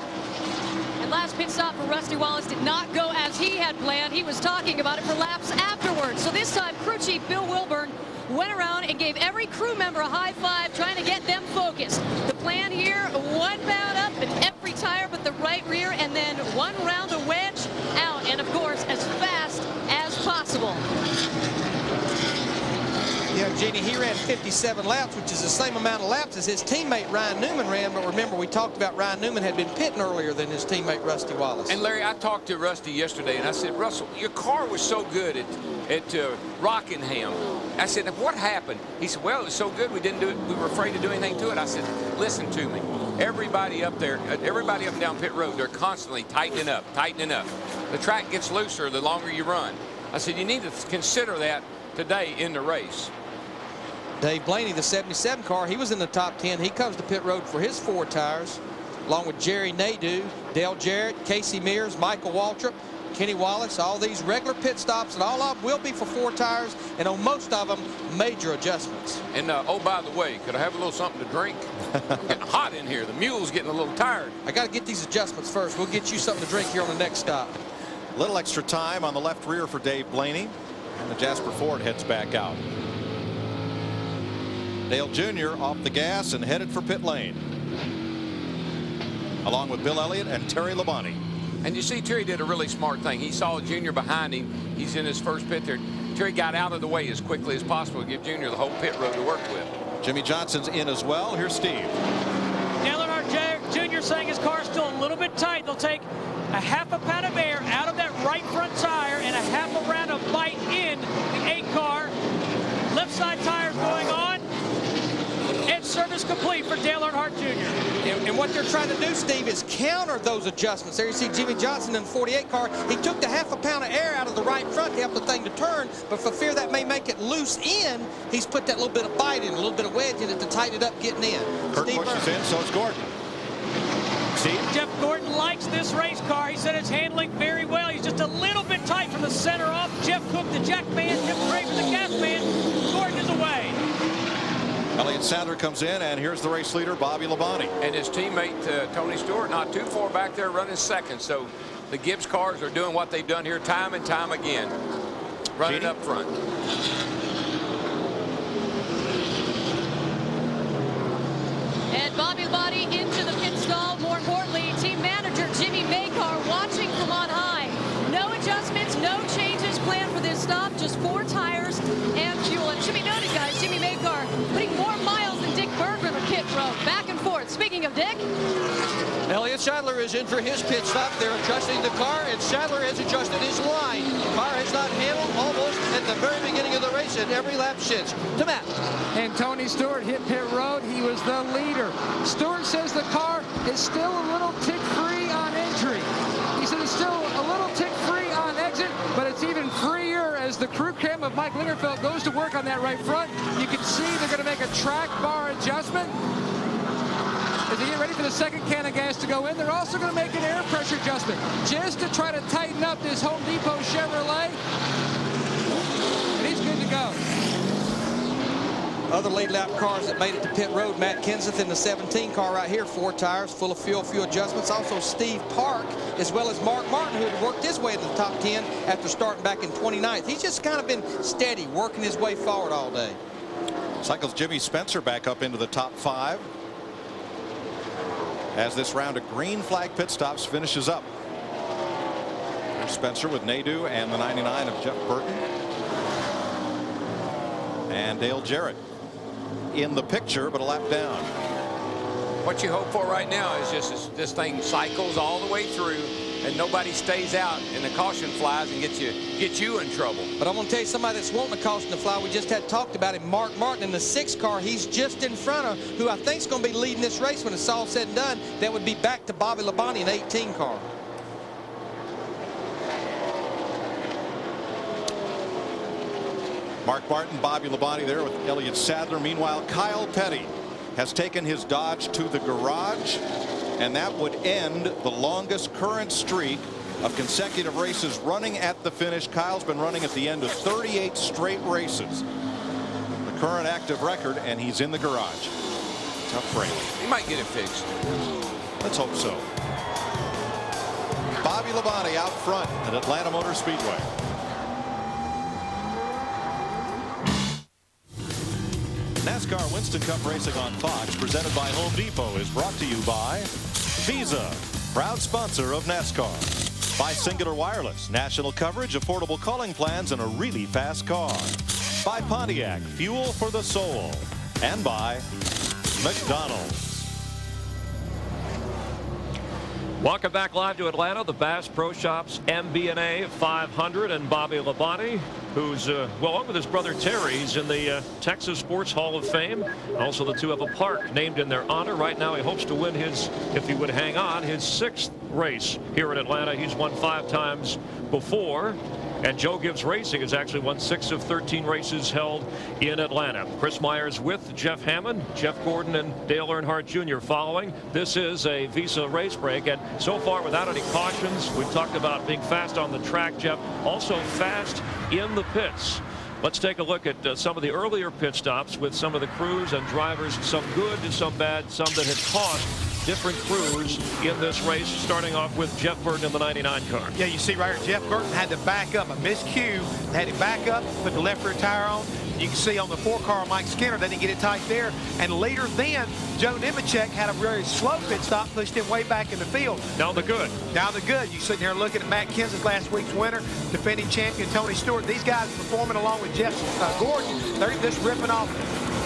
And last pit stop for Rusty Wallace did not go as he had planned. He was talking about it for laps afterwards. So this time, crew chief Bill Wilburn went around and gave every crew member a high five, trying to get them focused. The plan here, 1 bound up in every tire but the right rear, and then 1 round of wedge out, and of course, as fast as possible. Yeah, Jeannie, he ran 57 laps, which is the same amount of laps as his teammate Ryan Newman ran. But remember, we talked about Ryan Newman had been pitting earlier than his teammate Rusty Wallace. And Larry, I talked to Rusty yesterday, and I said, Russell, your car was so good at Rockingham. I said, what happened? He said, well, it was so good we didn't do it. We were afraid to do anything to it. I said, listen to me. Everybody up there, everybody up and down pit road, they're constantly tightening up, tightening up. The track gets looser the longer you run. I said, you need to consider that today in the race. Dave Blaney, the 77 car, he was in the top 10. He comes to pit road for his 4 tires, along with Jerry Nadeau, Dale Jarrett, Casey Mears, Michael Waltrip, Kenny Wallace. All these regular pit stops, and all of them will be for 4 tires, and on most of them, major adjustments. And oh, by the way, could I have a little something to drink? I'm getting hot in here. The mule's getting a little tired. I got to get these adjustments first. We'll get you something to drink here on the next stop. Little extra time on the left rear for Dave Blaney, and the Jasper Ford heads back out. Dale Jr. off the gas and headed for pit lane, along with Bill Elliott and Terry Labonte. And you see, Terry did a really smart thing. He saw Junior behind him. He's in his first pit there. Terry got out of the way as quickly as possible to give Junior the whole pit road to work with. Jimmy Johnson's in as well. Here's Steve. Dale Earnhardt Jr. saying his car's still a little bit tight. They'll take a half a pound of air out of that right front tire and a half a round of bite in the 8 car. Left side tires going on. And service complete for Dale Earnhardt Jr. And what they're trying to do, Steve, is counter those adjustments. There you see Jimmy Johnson in the 48 car. He took the half a pound of air out of the right front to help the thing to turn, but for fear that may make it loose in, he's put that little bit of bite in, a little bit of wedge in it to tighten it up getting in. Kurt Busch is in, so is Gordon. Steve? Jeff Gordon likes this race car. He said it's handling very well. He's just a little bit tight from the center off. Jeff Cook, the jack man, Tim Craven, the gas man. Gordon is away. Elliott Sadler comes in, and here's the race leader, Bobby Labonte. And his teammate, Tony Stewart, not too far back there running second. So the Gibbs cars are doing what they've done here time and time again, running up front. And Bobby Labonte into the pit stall. More importantly, team manager Jimmy Makar watching from on high. No adjustments, no changes planned for this stop, just 4 tires and fuel. And should be noted, guys, Jimmy Makar putting more miles than Dick Bergman on pit road. Back and forth. Speaking of Dick. Elliott Sadler is in for his pit stop. They're adjusting the car, and Sadler has adjusted his line. The car has not handled almost at the very beginning of the race in every lap since. To Matt. And Tony Stewart hit pit road. He was the leader. Stewart says the car is still a little tick-free on entry. He said it's still a little tick-free on exit, but it's even freer as the crew cam of Mike Lingerfeld goes to work on that right front. You can see they're going to make a track bar adjustment as they get ready for the second can of gas to go in. They're also going to make an air pressure adjustment just to try to tighten up this Home Depot Chevrolet. And he's good to go. Other late lap cars that made it to pit road, Matt Kenseth in the 17 car right here, 4 tires, full of fuel, few adjustments. Also Steve Park, as well as Mark Martin, who had worked his way into the top 10 after starting back in 29th. He's just kind of been steady, working his way forward all day. Cycles Jimmy Spencer back up into the top 5 as this round of green flag pit stops finishes up. There's Spencer with Nadeau and the 99 of Jeff Burton. And Dale Jarrett in the picture, but a lap down. What you hope for right now is just this thing cycles all the way through and nobody stays out and the caution flies and gets you in trouble. But I'm going to tell you somebody that's wanting a caution to fly. We just had talked about him, Mark Martin in the 6 car. He's just in front of who I think is going to be leading this race when it's all said and done. That would be back to Bobby Labonte in 18 car. Mark Martin, Bobby Labonte there with Elliott Sadler. Meanwhile, Kyle Petty has taken his Dodge to the garage, and that would end the longest current streak of consecutive races running at the finish. Kyle's been running at the end of 38 straight races. The current active record, and he's in the garage. Tough break. He might get it fixed. Let's hope so. Bobby Labonte out front at Atlanta Motor Speedway. NASCAR Winston Cup Racing on Fox, presented by Home Depot, is brought to you by Visa, proud sponsor of NASCAR. By Singular Wireless, national coverage, affordable calling plans, and a really fast car. By Pontiac, fuel for the soul. And by McDonald's. Welcome back live to Atlanta. The Bass Pro Shops MBNA 500, and Bobby Labonte, who's along with his brother Terry, he's in the Texas Sports Hall of Fame. Also, the two have a park named in their honor. Right now, he hopes to win his, if he would hang on, his 6th race here in Atlanta. He's won 5 times before. And Joe Gibbs Racing has actually won 6 of 13 races held in Atlanta. Chris Myers with Jeff Hammond, Jeff Gordon, and Dale Earnhardt Jr. following. This is a Visa race break, and so far without any cautions. We've talked about being fast on the track, Jeff, also fast in the pits. Let's take a look at some of the earlier pit stops with some of the crews and drivers, some good, some bad, some that have cost different crews in this race, starting off with Jeff Burton in the 99 car. Yeah, you see right here, Jeff Burton had to back up. A miscue, they had to back up, put the left rear tire on. You can see on the 4 car, Mike Skinner, they didn't get it tight there. And later then, Joe Nemechek had a very slow pit stop, pushed him way back in the field. Down the good. Down the good. You sitting here looking at Matt Kenseth, last week's winner, defending champion Tony Stewart. These guys performing along with Jeff Gordon. They're just ripping off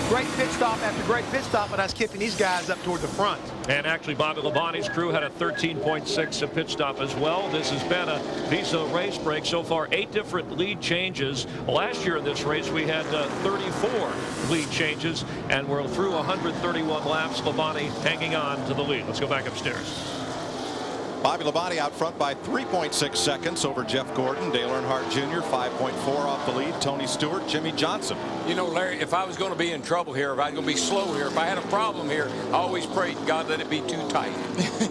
great pit stop after great pit stop, but I was keeping these guys up toward the front. And actually, Bobby Labonte's crew had a 13.6 pit stop as well. This has been a Visa race break. So far, 8 different lead changes. Last year in this race, we had 34 lead changes, and we're through 131 laps. Labonte hanging on to the lead. Let's go back upstairs. Bobby Labonte out front by 3.6 seconds over Jeff Gordon. Dale Earnhardt Jr. 5.4 off the lead. Tony Stewart, Jimmy Johnson. You know, Larry, if I was going to be in trouble here, if I was going to be slow here, if I had a problem here, I always prayed to God let it be too tight.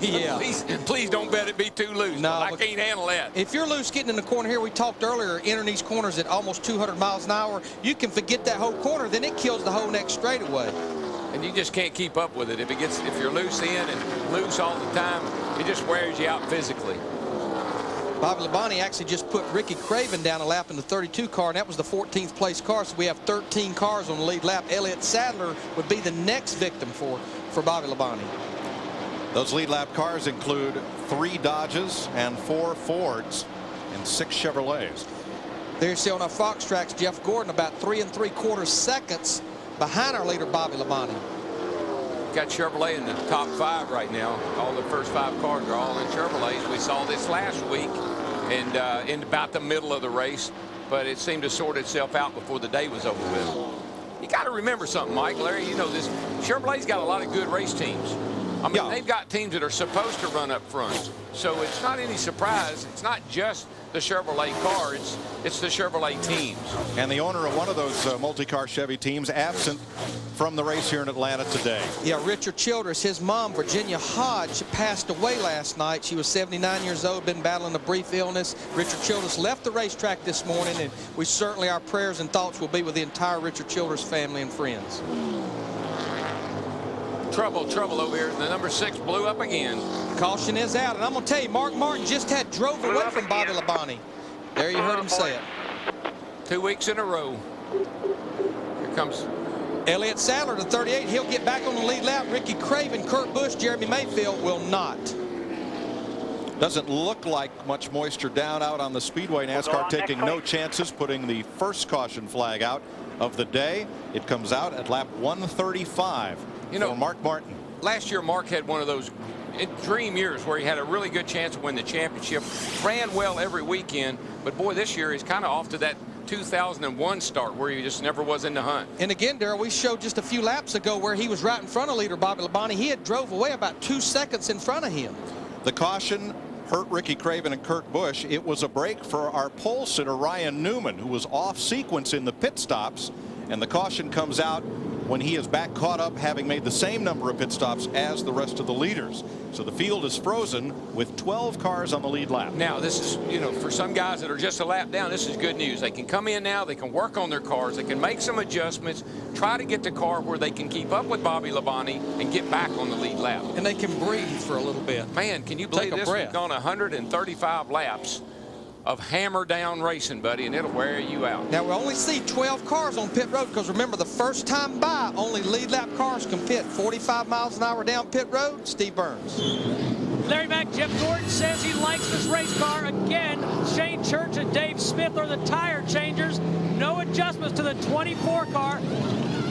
Yeah. Please don't bet it be too loose. No, I can't handle that. If you're loose getting in the corner here, we talked earlier, entering these corners at almost 200 miles an hour, you can forget that whole corner, then it kills the whole next straightaway. And you just can't keep up with it. If you're loose in and loose all the time, it just wears you out physically. Bobby Labonte actually just put Ricky Craven down a lap in the 32 car, and that was the 14th place car. So we have 13 cars on the lead lap. Elliott Sadler would be the next victim for Bobby Labonte. Those lead lap cars include 3 Dodges and 4 Fords and 6 Chevrolets. There you see on our Fox tracks, Jeff Gordon about 3 3/4 seconds behind our leader, Bobby Labonte. Got Chevrolet in the top 5 right now. All the first 5 cars are all in Chevrolets. We saw this last week and in about the middle of the race, but it seemed to sort itself out before the day was over with. You got to remember something, Mike, Larry. You know this. Chevrolet's got a lot of good race teams. I mean, they've got teams that are supposed to run up front. So it's not any surprise. It's not just the Chevrolet car. It's the Chevrolet teams. And the owner of one of those multi-car Chevy teams absent from the race here in Atlanta today. Yeah, Richard Childress, his mom, Virginia Hodge, passed away last night. She was 79 years old, been battling a brief illness. Richard Childress left the racetrack this morning, and we certainly, our prayers and thoughts will be with the entire Richard Childress family and friends. Trouble over here. The number 6 blew up again. Caution is out, and I'm going to tell you, Mark Martin just had drove away from Bobby Labonte. There you heard him say it. 2 weeks in a row. Here comes Elliott Sadler to 38. He'll get back on the lead lap. Ricky Craven, Kurt Busch, Jeremy Mayfield will not. Doesn't look like much moisture down out on the speedway. NASCAR taking no chances, putting the first caution flag out of the day. It comes out at lap 135 for Mark Martin. Last year, Mark had one of those dream years where he had a really good chance to win the championship. Ran well every weekend, but boy, this year he's kind of off to that 2001 start where he just never was in the hunt. And again, Darrell, we showed just a few laps ago where he was right in front of leader Bobby Labonte. He had drove away about 2 seconds in front of him. The caution hurt Ricky Craven and Kurt Busch. It was a break for our pole sitter Ryan Newman, who was off sequence in the pit stops, and the caution comes out when he is back caught up, having made the same number of pit stops as the rest of the leaders. So the field is frozen with 12 cars on the lead lap. Now this is, you know, for some guys that are just a lap down, this is good news. They can come in now, they can work on their cars, they can make some adjustments, try to get the car where they can keep up with Bobby Labonte and get back on the lead lap. And they can breathe for a little bit. Man, can you believe this? We've gone 135 laps of hammer down racing, buddy, and it'll wear you out. Now we only see 12 cars on pit road because remember, the first time by, only lead lap cars can pit 45 miles an hour down pit road. Steve Burns. Larry Mack, Jeff Gordon says he likes this race car. Again, Shane Church and Dave Smith are the tire changers. No adjustments to the 24 car.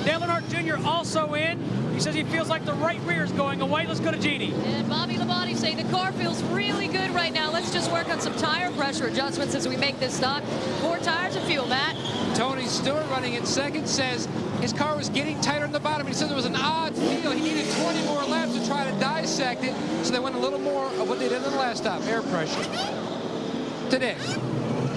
Dale Earnhardt Jr. also in. He says he feels like the right rear is going away. Let's go to Jeannie. And Bobby Labonte saying the car feels really good right now. Let's just work on some tire pressure adjustments as we make this stop. 4 tires of fuel, Matt. Tony Stewart running in second says his car was getting tighter on the bottom. He said there was an odd feel. He needed 20 more laps to try to dissect it. So they went a little more of what they did in the last stop, air pressure. Today.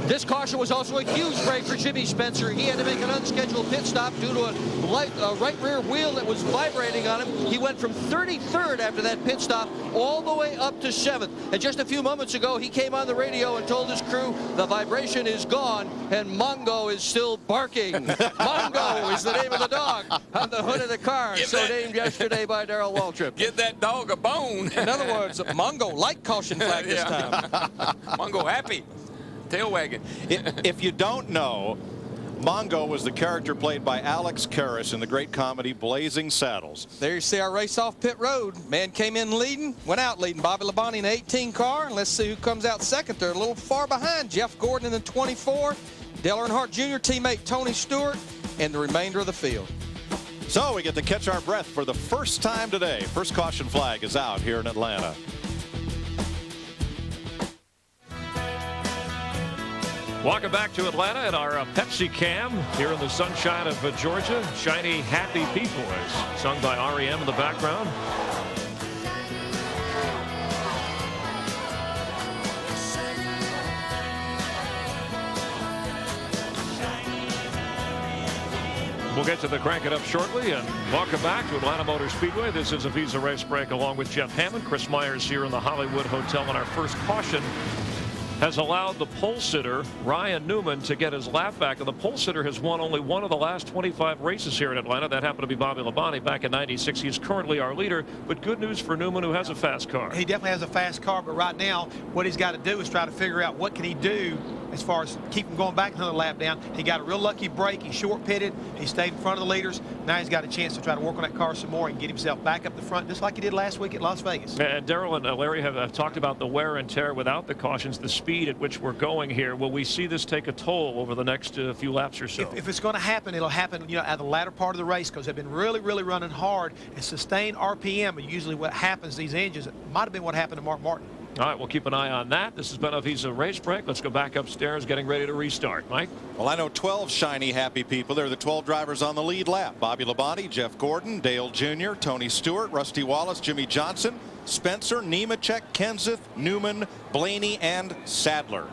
This caution was also a huge break for Jimmy Spencer. He had to make an unscheduled pit stop due to a right rear wheel that was vibrating on him. He went from 33rd after that pit stop all the way up to 7th. And just a few moments ago, he came on the radio and told his crew the vibration is gone and Mongo is still barking. Mongo is the name of the dog on the hood of the car, named yesterday by Darrell Waltrip. Get that dog a bone. In other words, Mongo like caution flag this time. Mongo happy. Tail wagging. If you don't know, Mongo was the character played by Alex Karras in the great comedy Blazing Saddles. There you see our race off pit road. Man came in leading, went out leading. Bobby Labonte in the 18 car. And let's see who comes out second. They're a little far behind. Jeff Gordon in the 24. Dale Earnhardt Jr. teammate Tony Stewart and the remainder of the field. So we get to catch our breath for the first time today. First caution flag is out here in Atlanta. Welcome back to Atlanta at our Pepsi Cam here in the sunshine of Georgia. Shiny, happy people, as sung by REM in the background. We'll get to the Crank It Up shortly, and welcome back to Atlanta Motor Speedway. This is a Visa Race Break along with Jeff Hammond. Chris Myers here in the Hollywood Hotel, and our first caution has allowed the pole sitter, Ryan Newman, to get his lap back. And the pole sitter has won only one of the last 25 races here in Atlanta. That happened to be Bobby Labonte back in '96. He's currently our leader, but good news for Newman, who has a fast car. He definitely has a fast car, but right now what he's got to do is try to figure out what can he do as far as keep him going back another lap down. He got a real lucky break. He short pitted. He stayed in front of the leaders. Now he's got a chance to try to work on that car some more and get himself back up the front, just like he did last week at Las Vegas. And Darrell and Larry have talked about the wear and tear without the cautions, the speed at which we're going here. Will we see this take a toll over the next few laps or so? If it's going to happen, it'll happen, you know, at the latter part of the race, because they've been really running hard, and sustained RPM are usually what happens to these engines. It might have been what happened to Mark Martin. All right, we'll keep an eye on that. This has been a Visa Race Break. Let's go back upstairs, getting ready to restart. Mike? Well, I know 12 shiny, happy people. They're the 12 drivers on the lead lap. Bobby Labonte, Jeff Gordon, Dale Jr., Tony Stewart, Rusty Wallace, Jimmy Johnson, Spencer, Nemechek, Kenseth, Newman, Blaney, and Sadler.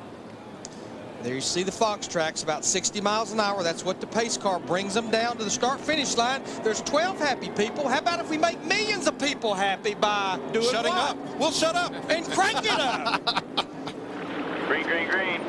There you see the Fox tracks, about 60 miles an hour. That's what the pace car brings them down to the start-finish line. There's 12 happy people. How about if we make millions of people happy by doing Shutting what? up. We'll shut up. And crank it up. Green, green, green.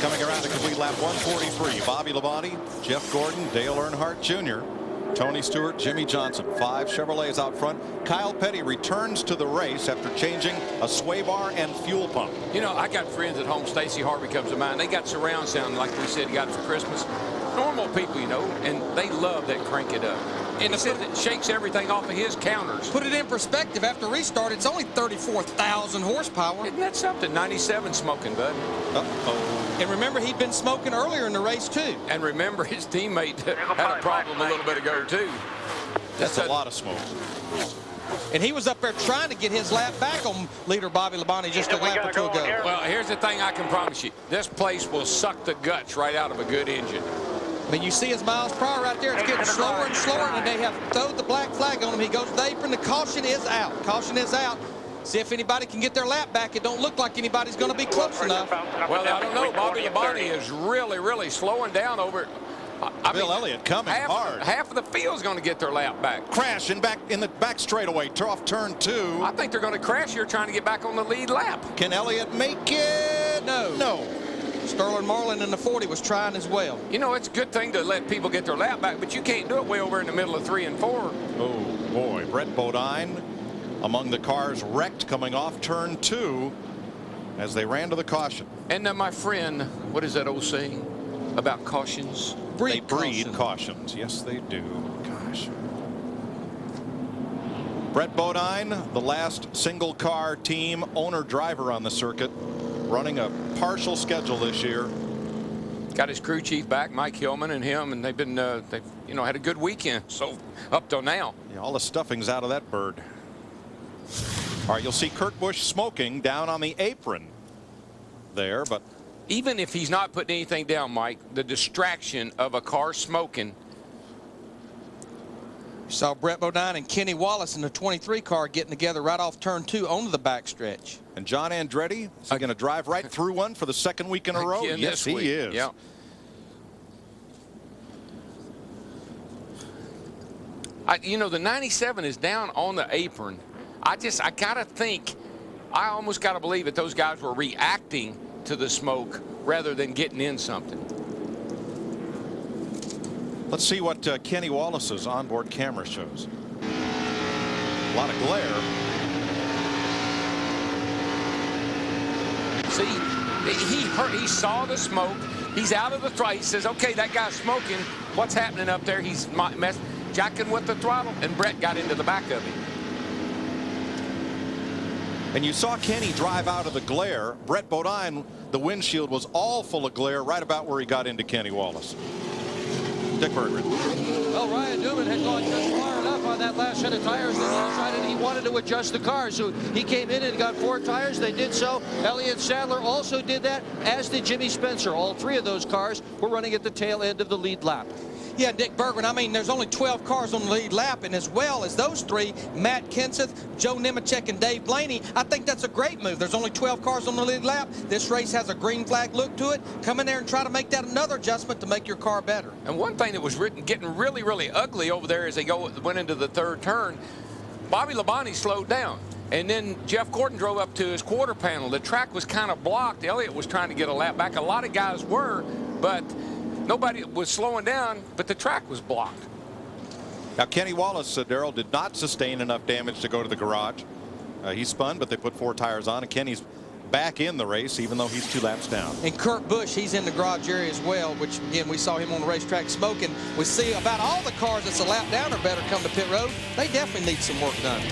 Coming around to complete lap 143, Bobby Labonte, Jeff Gordon, Dale Earnhardt Jr., Tony Stewart, Jimmy Johnson. 5 Chevrolets out front. Kyle Petty returns to the race after changing a sway bar and fuel pump. You know, I got friends at home. Stacy Harvey comes to mind. They got surround sound, like we said, got it for Christmas. Normal people, you know, and they love that Crank It Up. And he says it shakes everything off of his counters. Put it in perspective, after restart, it's only 34,000 horsepower. Isn't that something? 97 smoking, bud. Uh-oh. And remember, he'd been smoking earlier in the race, too. And remember, his teammate had a problem a little bit ago, too. That's a lot of smoke. And he was up there trying to get his lap back on leader Bobby Labonte just a lap or two ago. Well, here's the thing I can promise you. This place will suck the guts right out of a good engine. I mean, you see his miles per hour right there. It's getting slower and slower, and they have thrown the black flag on him. He goes to the apron. The caution is out. Caution is out. See if anybody can get their lap back. It don't look like anybody's going to be close enough. Well, I don't know. Bobby Labonte is really slowing down over. Bill Elliott coming hard. Half of the field's going to get their lap back. Crash in the back straightaway, off turn 2. I think they're going to crash here trying to get back on the lead lap. Can Elliott make it? No. Sterling Marlin in the 40 was trying as well. You know, it's a good thing to let people get their lap back, but you can't do it way over in the middle of 3 and 4. Oh, boy. Brett Bodine among the cars wrecked coming off turn 2 as they ran to the caution. And now, my friend, what is that old saying about cautions? They breed cautions. Yes, they do. Gosh. Brett Bodine, the last single car team owner driver on the circuit, running a partial schedule this year. Got his crew chief back, Mike Hillman, and him, and they've been they've had a good weekend so up till now. Yeah, all the stuffing's out of that bird. All right, you'll see Kurt Busch smoking down on the apron there, but even if he's not putting anything down, Mike, the distraction of a car smoking. You saw Brett Bodine and Kenny Wallace in the 23 car getting together right off turn 2 onto the backstretch. And John Andretti is going to drive right through one for the second week in a row. Again Yes, this week. he is. Yeah. The 97 is down on the apron. I gotta think, I almost gotta believe that those guys were reacting to the smoke rather than getting in something. Let's see what Kenny Wallace's onboard camera shows. A lot of glare. See, he saw the smoke. He's out of the throttle. He says, okay, that guy's smoking. What's happening up there? He's jacking with the throttle, and Brett got into the back of him. And you saw Kenny drive out of the glare. Brett Bodine, the windshield was all full of glare right about where he got into Kenny Wallace. Dick Berggren. Well, Ryan Newman had gone just far enough on that last set of tires that he decided he wanted to adjust the car. So he came in and got 4 tires. They did so. Elliott Sadler also did that, as did Jimmy Spencer. All 3 of those cars were running at the tail end of the lead lap. Yeah, Dick Berggren, I mean, there's only 12 cars on the lead lap, and as well as those 3, Matt Kenseth, Joe Nemechek, and Dave Blaney, I think that's a great move. There's only 12 cars on the lead lap. This race has a green flag look to it. Come in there and try to make that another adjustment to make your car better. And one thing that was getting really, really ugly over there as they went into the 3rd turn, Bobby Labonte slowed down. And then Jeff Gordon drove up to his quarter panel. The track was kind of blocked. Elliott was trying to get a lap back. A lot of guys were, but nobody was slowing down, but the track was blocked. Now, Kenny Wallace, Darrell, did not sustain enough damage to go to the garage. He spun, but they put 4 tires on, and Kenny's back in the race, even though he's 2 laps down. And Kurt Busch, he's in the garage area as well, which, again, we saw him on the racetrack smoking. We see about all the cars that's a lap down or better come to pit road. They definitely need some work done.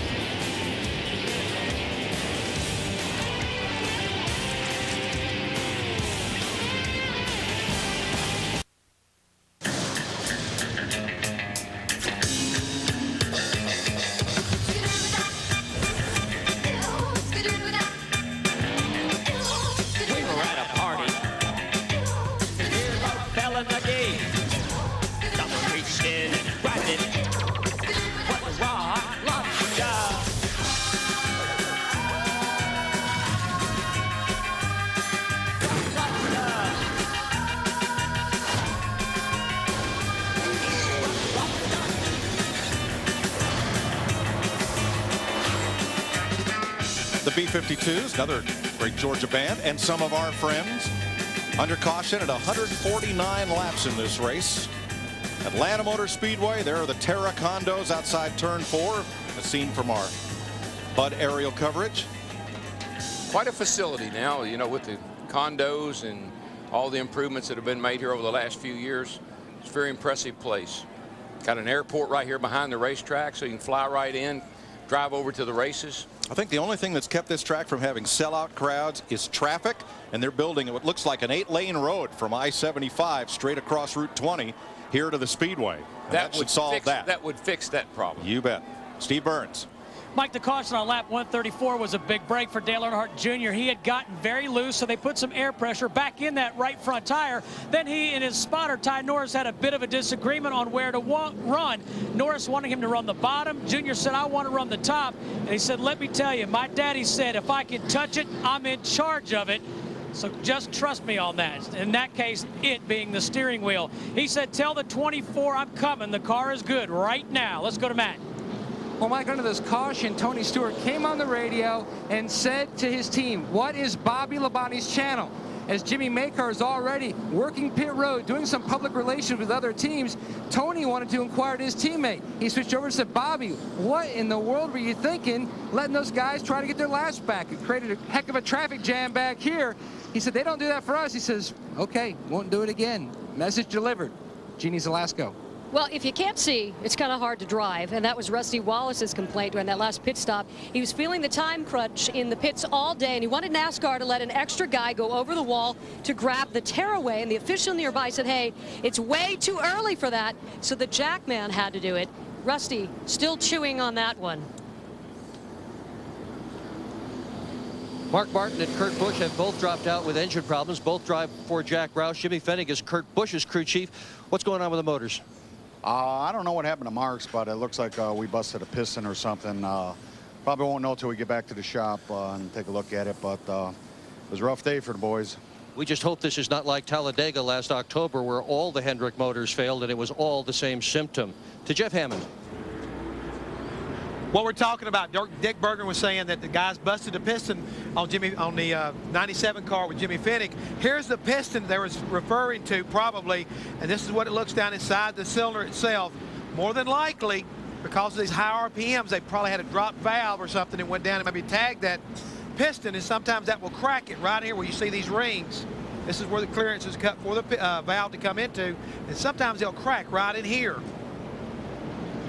B-52s, another great Georgia band, and some of our friends under caution at 149 laps in this race. Atlanta Motor Speedway, there are the Terra condos outside turn 4, a scene from our Bud aerial coverage. Quite a facility now, with the condos and all the improvements that have been made here over the last few years. It's a very impressive place. Got an airport right here behind the racetrack, so you can fly right in, drive over to the races. I think the only thing that's kept this track from having sellout crowds is traffic, and they're building what looks like an 8-lane road from I-75 straight across Route 20 here to the Speedway. That should solve that. That would fix that problem. You bet. Steve Burns. Mike, the caution on lap 134 was a big break for Dale Earnhardt Jr. He had gotten very loose, so they put some air pressure back in that right front tire. Then he and his spotter, Ty Norris, had a bit of a disagreement on where to run. Norris wanted him to run the bottom. Jr. said, I want to run the top. And he said, let me tell you, my daddy said, if I can touch it, I'm in charge of it. So just trust me on that. In that case, it being the steering wheel. He said, tell the 24 I'm coming. The car is good right now. Let's go to Matt. Well, Mike, under this caution, Tony Stewart came on the radio and said to his team, what is Bobby Labonte's channel? As Jimmy Makar is already working pit road, doing some public relations with other teams, Tony wanted to inquire to his teammate. He switched over and said, Bobby, what in the world were you thinking letting those guys try to get their laps back? It created a heck of a traffic jam back here. He said, they don't do that for us. He says, okay, won't do it again. Message delivered. Jeannie Zelasco. Well, if you can't see, it's kind of hard to drive, and that was Rusty Wallace's complaint during that last pit stop. He was feeling the time crunch in the pits all day, and he wanted NASCAR to let an extra guy go over the wall to grab the tearaway, and the official nearby said, hey, it's way too early for that, so the jackman had to do it. Rusty still chewing on that one. Mark Martin and Kurt Busch have both dropped out with engine problems. Both drive for Jack Roush. Jimmy Fennig is Kurt Busch's crew chief. What's going on with the motors? I don't know what happened to Mark's, but it looks like we busted a piston or something. Probably won't know till we get back to the shop and take a look at it, but it was a rough day for the boys. We just hope this is not like Talladega last October, where all the Hendrick motors failed and it was all the same symptom. To Jeff Hammond. What we're talking about, Dick Bergen was saying that the guys busted a piston on the 97 car with Jimmy Fennig. Here's the piston they were referring to probably, and this is what it looks down inside the cylinder itself. More than likely, because of these high RPMs, they probably had a drop valve or something and went down and maybe tagged that piston, and sometimes that will crack it right here where you see these rings. This is where the clearance is cut for the valve to come into, and sometimes they'll crack right in here.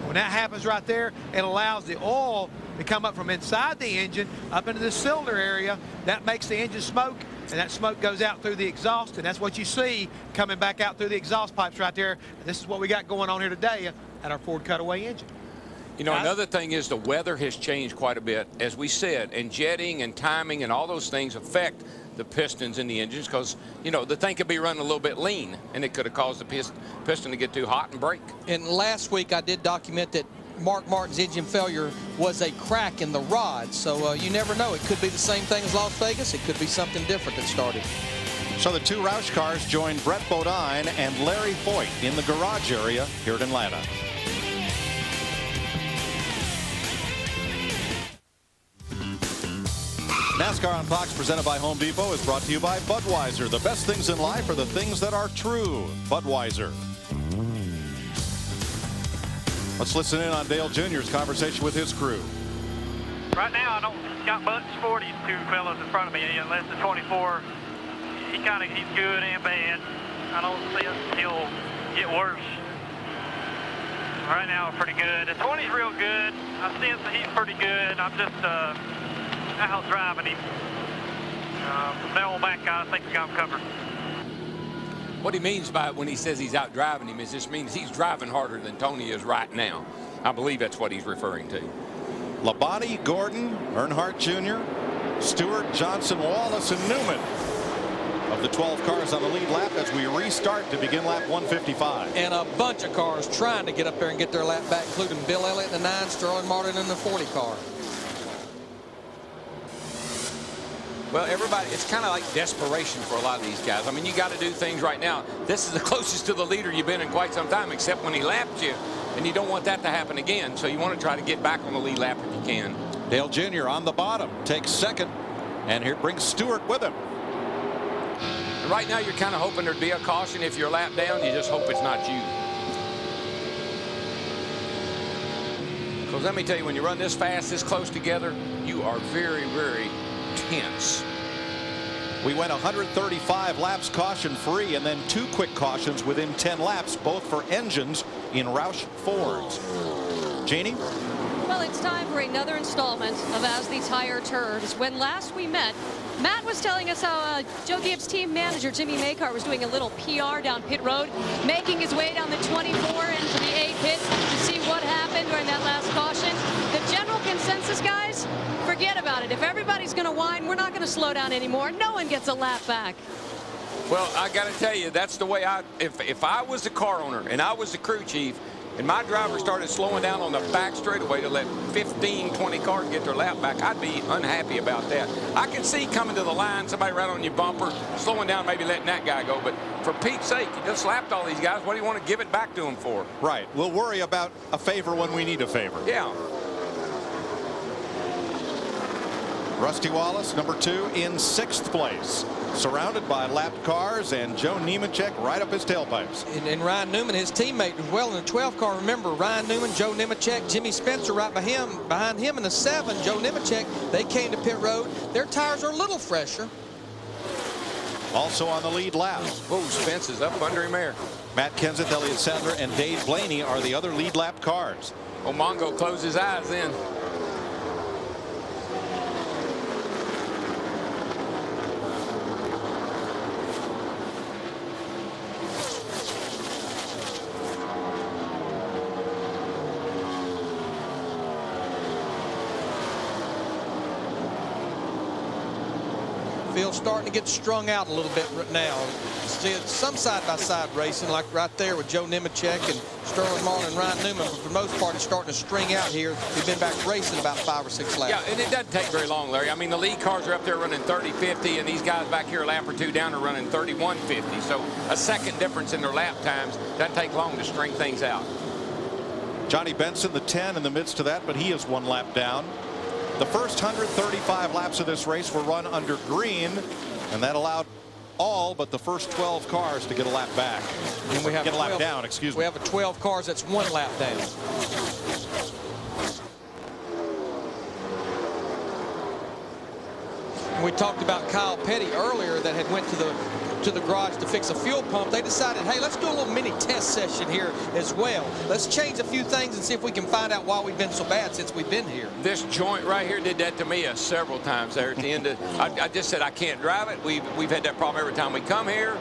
When that happens right there, it allows the oil to come up from inside the engine up into the cylinder area. That makes the engine smoke, and that smoke goes out through the exhaust, and that's what you see coming back out through the exhaust pipes right there. And this is what we got going on here today at our Ford Cutaway engine. You know, another thing is the weather has changed quite a bit, as we said, and jetting and timing and all those things affect the pistons in the engines because, you know, the thing could be running a little bit lean, and it could have caused the piston to get too hot and break. And last week I did document that Mark Martin's engine failure was a crack in the rod, so you never know. It could be the same thing as Las Vegas. It could be something different that started. So the two Roush cars joined Brett Bodine and Larry Foyt in the garage area here at Atlanta. NASCAR on Fox, presented by Home Depot, is brought to you by Budweiser. The best things in life are the things that are true. Budweiser. Let's listen in on Dale Jr.'s conversation with his crew. Right now, I don't got much for these two fellas in front of me. Less than 24. He's good and bad. I don't see he'll get worse. Right now, pretty good. The 20's real good. I sense that he's pretty good. I'm just out driving him. From now on back, I think we got him covered. What he means by it when he says he's out driving him is just means he's driving harder than Tony is right now. I believe that's what he's referring to. Labonte, Gordon, Earnhardt Jr., Stewart, Johnson, Wallace, and Newman of the 12 cars on the lead lap as we restart to begin lap 155. And a bunch of cars trying to get up there and get their lap back, including Bill Elliott in the 9, Sterling Martin in the 40 car. Well, everybody, it's kind of like desperation for a lot of these guys. I mean, you got to do things right now. This is the closest to the leader you've been in quite some time, except when he lapped you, and you don't want that to happen again. So you want to try to get back on the lead lap if you can. Dale Jr. on the bottom takes second, and here brings Stewart with him. And right now, you're kind of hoping there'd be a caution. If you're lap down, you just hope it's not you. Because let me tell you, when you run this fast, this close together, you are very, very tense. We went 135 laps caution-free and then 2 quick cautions within 10 laps, both for engines in Roush Fords. Jeannie? Well, it's time for another installment of As the Tire Turns. When last we met, Matt was telling us how Joe Gibbs' team manager, Jimmy Makar, was doing a little PR down pit road, making his way down the 24 into the A pit to see what happened during that last caution. The general consensus, guys, forget about it. If everybody's going to whine, we're not going to slow down anymore. No one gets a lap back. Well, I got to tell you, that's the way if I was the car owner and I was the crew chief and my driver started slowing down on the back straightaway to let 15, 20 cars get their lap back, I'd be unhappy about that. I can see coming to the line, somebody right on your bumper, slowing down, maybe letting that guy go. But for Pete's sake, you just slapped all these guys. What do you want to give it back to them for? Right. We'll worry about a favor when we need a favor. Yeah. Rusty Wallace, number 2, in 6th place, surrounded by lapped cars and Joe Nemechek right up his tailpipes. And Ryan Newman, his teammate, as well in the 12 car. Remember, Ryan Newman, Joe Nemechek, Jimmy Spencer right behind him in the 7. Joe Nemechek, they came to pit road. Their tires are a little fresher. also on the lead lap. Whoa, Spence is up under him there. Matt Kenseth, Elliott Sadler, and Dave Blaney are the other lead lap cars. Oh, Mongo closed his eyes then. Field's starting to get strung out a little bit right now. See some side-by-side racing, like right there with Joe Nemechek and Sterling Marlin and Ryan Newman, but for the most part, it's starting to string out here. We've been back racing about 5 or 6 laps. Yeah, and it doesn't take very long, Larry. I mean, the lead cars are up there running 30-50, and these guys back here a lap or two down are running 31-50. So a second difference in their lap times doesn't take long to string things out. Johnny Benson, the 10 in the midst of that, but he is 1 lap down. The first 135 laps of this race were run under green, and that allowed all but the first 12 cars to get a lap back. And we have get a lap down, excuse me. We have a 12 cars that's 1 lap down. And we talked about Kyle Petty earlier that had went to the garage to fix a fuel pump. They decided, hey, let's do a little mini test session here as well. Let's change a few things and see if we can find out why we've been so bad since we've been here. This joint right here did that to me several times there at the end. I just said I can't drive it. We've had that problem every time we come here.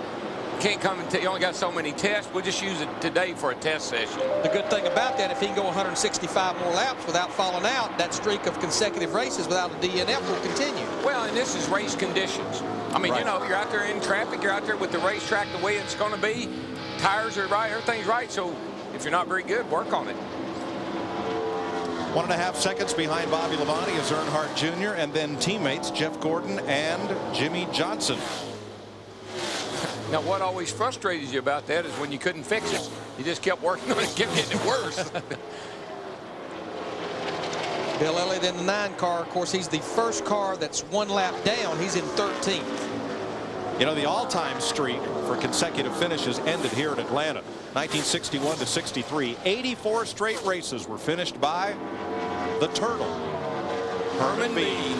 Can't come until you only got so many tests. We'll just use it today for a test session. The good thing about that, if he can go 165 more laps without falling out, that streak of consecutive races without a DNF will continue. Well, and this is race conditions. I mean, you know, you're out there in traffic, you're out there with the racetrack the way it's going to be. Tires are right, everything's right. So if you're not very good, work on it. 1.5 seconds behind Bobby Labonte is Earnhardt Jr. and then teammates Jeff Gordon and Jimmy Johnson. Now, what always frustrated you about that is when you couldn't fix it. You just kept working on it and kept getting it worse. Bill Elliott in the 9 car, of course, he's the first car that's 1 lap down. He's in 13th. You know, the all-time streak for consecutive finishes ended here in Atlanta. 1961 to 63. 84 straight races were finished by the Turtle, Herman Bean.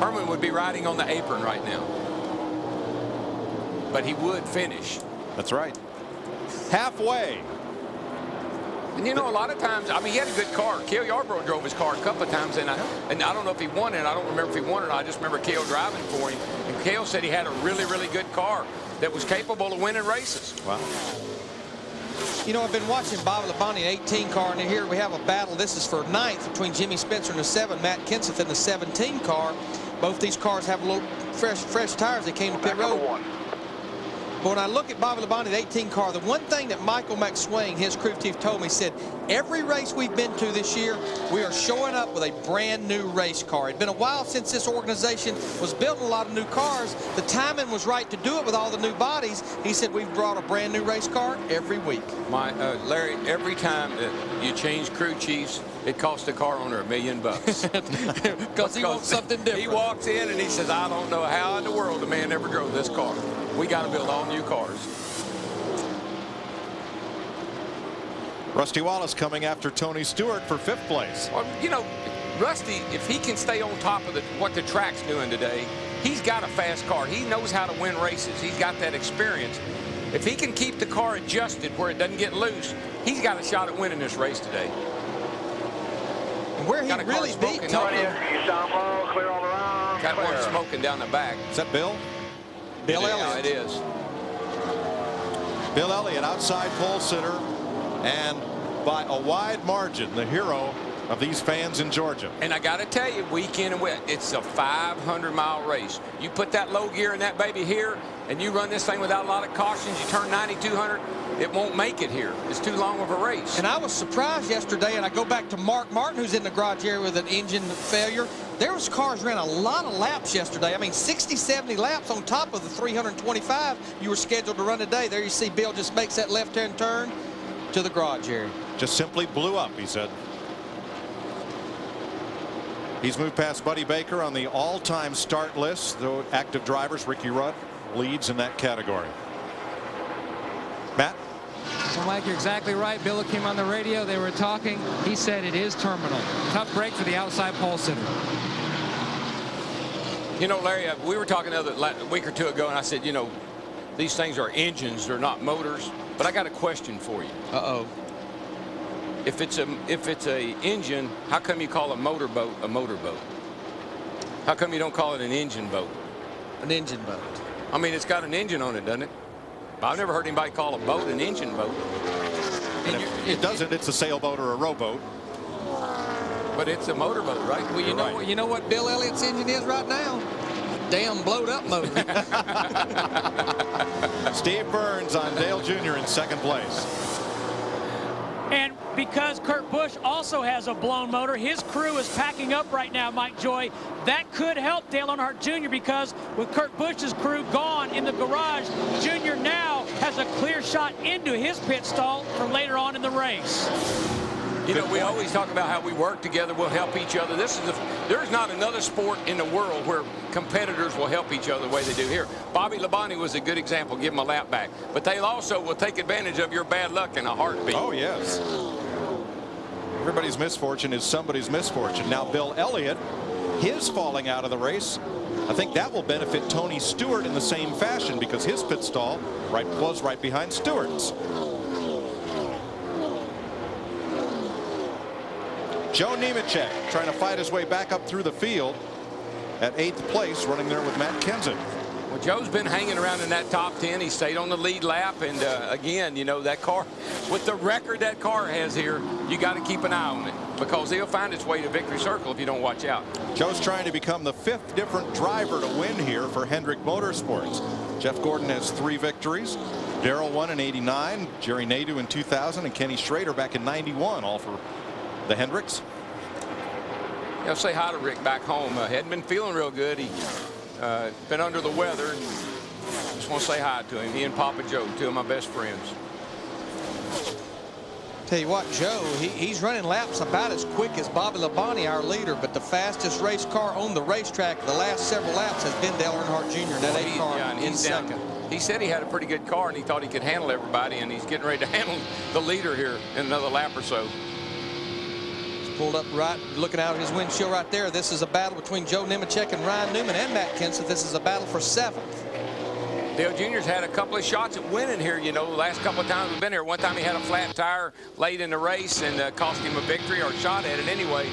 Herman would be riding on the apron right now. But he would finish. That's right. Halfway. And you know, a lot of times, I mean, he had a good car. Cale Yarborough drove his car a couple of times, and I don't know if he won it. I don't remember if he won it or not. I just remember Cale driving for him. And Cale said he had a really, really good car that was capable of winning races. Wow. You know, I've been watching Bobby Labonte, 18 car, and here we have a battle. This is for 9th between Jimmy Spencer in the 7, Matt Kenseth in the 17 car. Both these cars have a little fresh tires. They came to pit road. But when I look at Bobby Labonte, the 18 car, the one thing that Michael McSwain, his crew chief, told me, said, every race we've been to this year, we are showing up with a brand new race car. It's been a while since this organization was building a lot of new cars. The timing was right to do it with all the new bodies. He said, we've brought a brand new race car every week. Larry, every time that you change crew chiefs, it costs the car owner $1 million. Because he wants something different. He walks in and he says, I don't know how in the world the man ever drove this car. We got to build all new cars. Rusty Wallace coming after Tony Stewart for 5th place. Well, you know, Rusty, if he can stay on top of what the track's doing today, he's got a fast car. He knows how to win races. He's got that experience. If he can keep the car adjusted where it doesn't get loose, he's got a shot at winning this race today. Where he really beat Tony. Got one smoking down the back. Is that Bill? Bill Elliott. Yeah, it is. Bill Elliott, outside pole sitter, and by a wide margin, the hero of these fans in Georgia. And I got to tell you, week in and week, it's a 500-mile race. You put that low gear in that baby here, and you run this thing without a lot of cautions, you turn 9,200, it won't make it here. It's too long of a race. And I was surprised yesterday, and I go back to Mark Martin, who's in the garage area with an engine failure. There was cars ran a lot of laps yesterday. I mean, 60, 70 laps on top of the 325 you were scheduled to run today. There you see Bill just makes that left-hand turn to the garage area. Just simply blew up, he said. He's moved past Buddy Baker on the all-time start list. The active drivers, Ricky Rudd leads in that category. Matt? Well, Mike, you're exactly right. Bill came on the radio. They were talking. He said it is terminal. Tough break for the outside pole sitter. You know, Larry, we were talking a week or two ago, and I said, you know, these things are engines, they're not motors. But I got a question for you. Uh-oh. If it's a engine, how come you call a motorboat a motorboat? How come you don't call it an engine boat? An engine boat. I mean, it's got an engine on it, doesn't it? I've never heard anybody call a boat an engine boat. And if it doesn't, it's a sailboat or a rowboat. But it's a motorboat, right? Well, you know what Bill Elliott's engine is right now? A damn blowed up motor. Steve Burns on Dale Jr. in second place. And because Kurt Busch also has a blown motor, his crew is packing up right now, Mike Joy. That could help Dale Earnhardt Jr. because with Kurt Busch's crew gone in the garage, Jr. now has a clear shot into his pit stall for later on in the race. You know, we always talk about how we work together, we'll help each other. There's not another sport in the world where competitors will help each other the way they do here. Bobby Labonte was a good example. Give him a lap back. But they also will take advantage of your bad luck in a heartbeat. Oh, yes. Everybody's misfortune is somebody's misfortune. Now, Bill Elliott, his falling out of the race, I think that will benefit Tony Stewart in the same fashion because his pit stall was right behind Stewart's. Joe Nemechek trying to fight his way back up through the field at 8th place, running there with Matt Kenseth. Well, Joe's been hanging around in that top 10. He stayed on the lead lap. And again, you know, that car, with the record that car has here, you got to keep an eye on it because he'll find its way to victory circle if you don't watch out. Joe's trying to become the 5th different driver to win here for Hendrick Motorsports. Jeff Gordon has 3 victories. Darrell won in '89, Jerry Nadeau in 2000, and Kenny Schrader back in '91, all for the Hendricks. You know, say hi to Rick back home. Hadn't been feeling real good. He been under the weather. Just want to say hi to him. He and Papa Joe, 2 of my best friends. Tell you what, Joe, he's running laps about as quick as Bobby Labonte, our leader, but the fastest race car on the racetrack the last several laps has been Dale Earnhardt Jr. in that 8 car in second. He said he had a pretty good car and he thought he could handle everybody, and he's getting ready to handle the leader here in another lap or so. Pulled up right, looking out of his windshield right there. This is a battle between Joe Nemechek and Ryan Newman and Matt Kenseth. This is a battle for 7th. Dale Jr.'s had a couple of shots at winning here, you know, the last couple of times we've been here. One time he had a flat tire late in the race and cost him a victory or a shot at it anyway.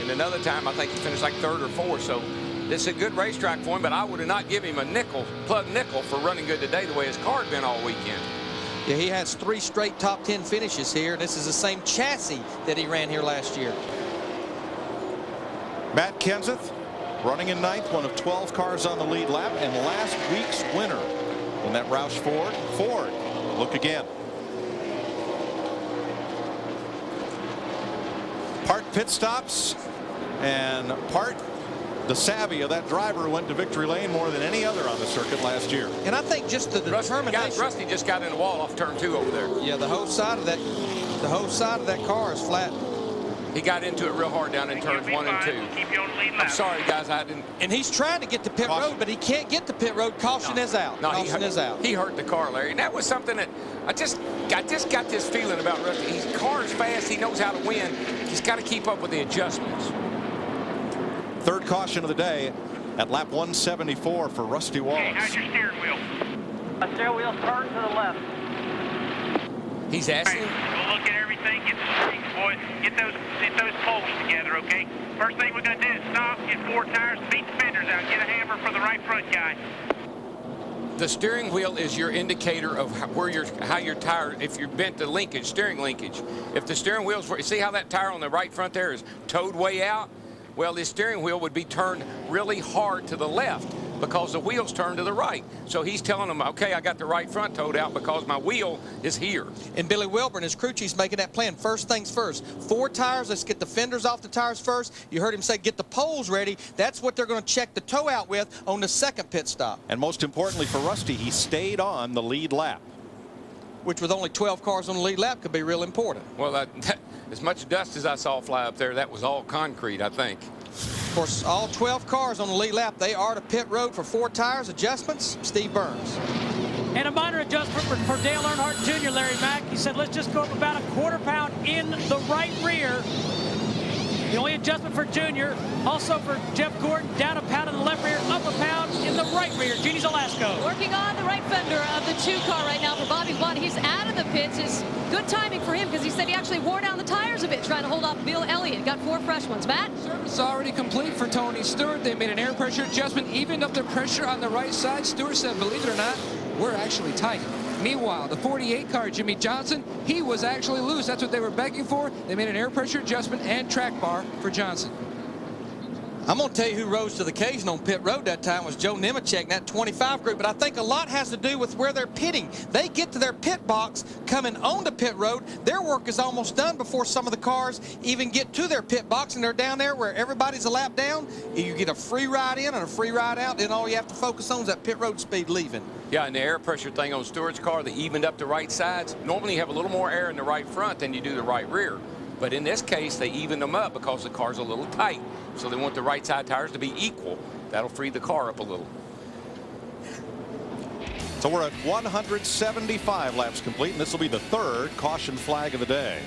And another time I think he finished like 3rd or 4th. So this is a good racetrack for him, but I would have not given him a plug nickel for running good today the way his car had been all weekend. Yeah, he has 3 straight top 10 finishes here, and this is the same chassis that he ran here last year. Matt Kenseth running in 9th, one of 12 cars on the lead lap, and last week's winner in that Roush Ford. Look again. Part pit stops and part the savvy of that driver who went to victory lane more than any other on the circuit last year. And I think just the determination. Rusty just got in the wall off turn 2 over there. Yeah, the whole side of that car is flat. He got into it real hard down in turns 1 and 2. I'm sorry, guys, I didn't. And he's trying to get to pit road, but he can't get to pit road. Caution is out. Caution is out. He hurt the car, Larry. And that was something that I just got this feeling about Rusty. His car's fast. He knows how to win. He's got to keep up with the adjustments. 3rd caution of the day at lap 174 for Rusty Wallace. Hey, how's your steering wheel? My steering wheel's turned to the left. He's asking. Right, we'll look at everything. Get the strings, boys. Get those poles together, okay? First thing we're gonna do is stop, get 4 tires, beat the fenders out, get a hammer for the right front guy. The steering wheel is your indicator of how your tire, if you're bent to linkage, steering linkage. If the steering wheel's, see how that tire on the right front there is towed way out? Well, this steering wheel would be turned really hard to the left because the wheel's turned to the right. So he's telling them, okay, I got the right front towed out because my wheel is here. And Billy Wilburn, his crew chief's making that plan. First things first. 4 tires. Let's get the fenders off the tires first. You heard him say get the poles ready. That's what they're going to check the tow out with on the 2nd pit stop. And most importantly for Rusty, he stayed on the lead lap. Which with only 12 cars on the lead lap could be real important. Well, as much dust as I saw fly up there, that was all concrete, I think. Of course, all 12 cars on the lead lap, they are to pit road for 4 tires. Adjustments, Steve Burns. And a minor adjustment for Dale Earnhardt Jr., Larry Mack. He said, let's just go up about a 1/4 pound in the right rear. The only adjustment for Junior, also for Jeff Gordon, down a pound in the left rear, up a pound in the right rear. Jeannie Zelasco. Working on the right fender of the 2 car right now for Bobby Watt. He's out of the pits. It's good timing for him because he said he actually wore down the tires a bit trying to hold off Bill Elliott. Got 4 fresh ones. Matt? Service already complete for Tony Stewart. They made an air pressure adjustment, evened up the pressure on the right side. Stewart said, believe it or not, we're actually tight. Meanwhile, the 48 car, Jimmy Johnson, he was actually loose. That's what they were begging for. They made an air pressure adjustment and track bar for Johnson. I'm going to tell you who rose to the occasion on pit road that time was Joe Nemechek in that 25 group, but I think a lot has to do with where they're pitting. They get to their pit box coming onto pit road. Their work is almost done before some of the cars even get to their pit box, and they're down there where everybody's a lap down. You get a free ride in and a free ride out, then all you have to focus on is that pit road speed leaving. Yeah, and the air pressure thing on Stewart's car, they evened up the right sides. Normally you have a little more air in the right front than you do the right rear. But in this case, they evened them up because the car's a little tight. So they want the right side tires to be equal. That'll free the car up a little. So we're at 175 laps complete, and this will be the 3rd caution flag of the day.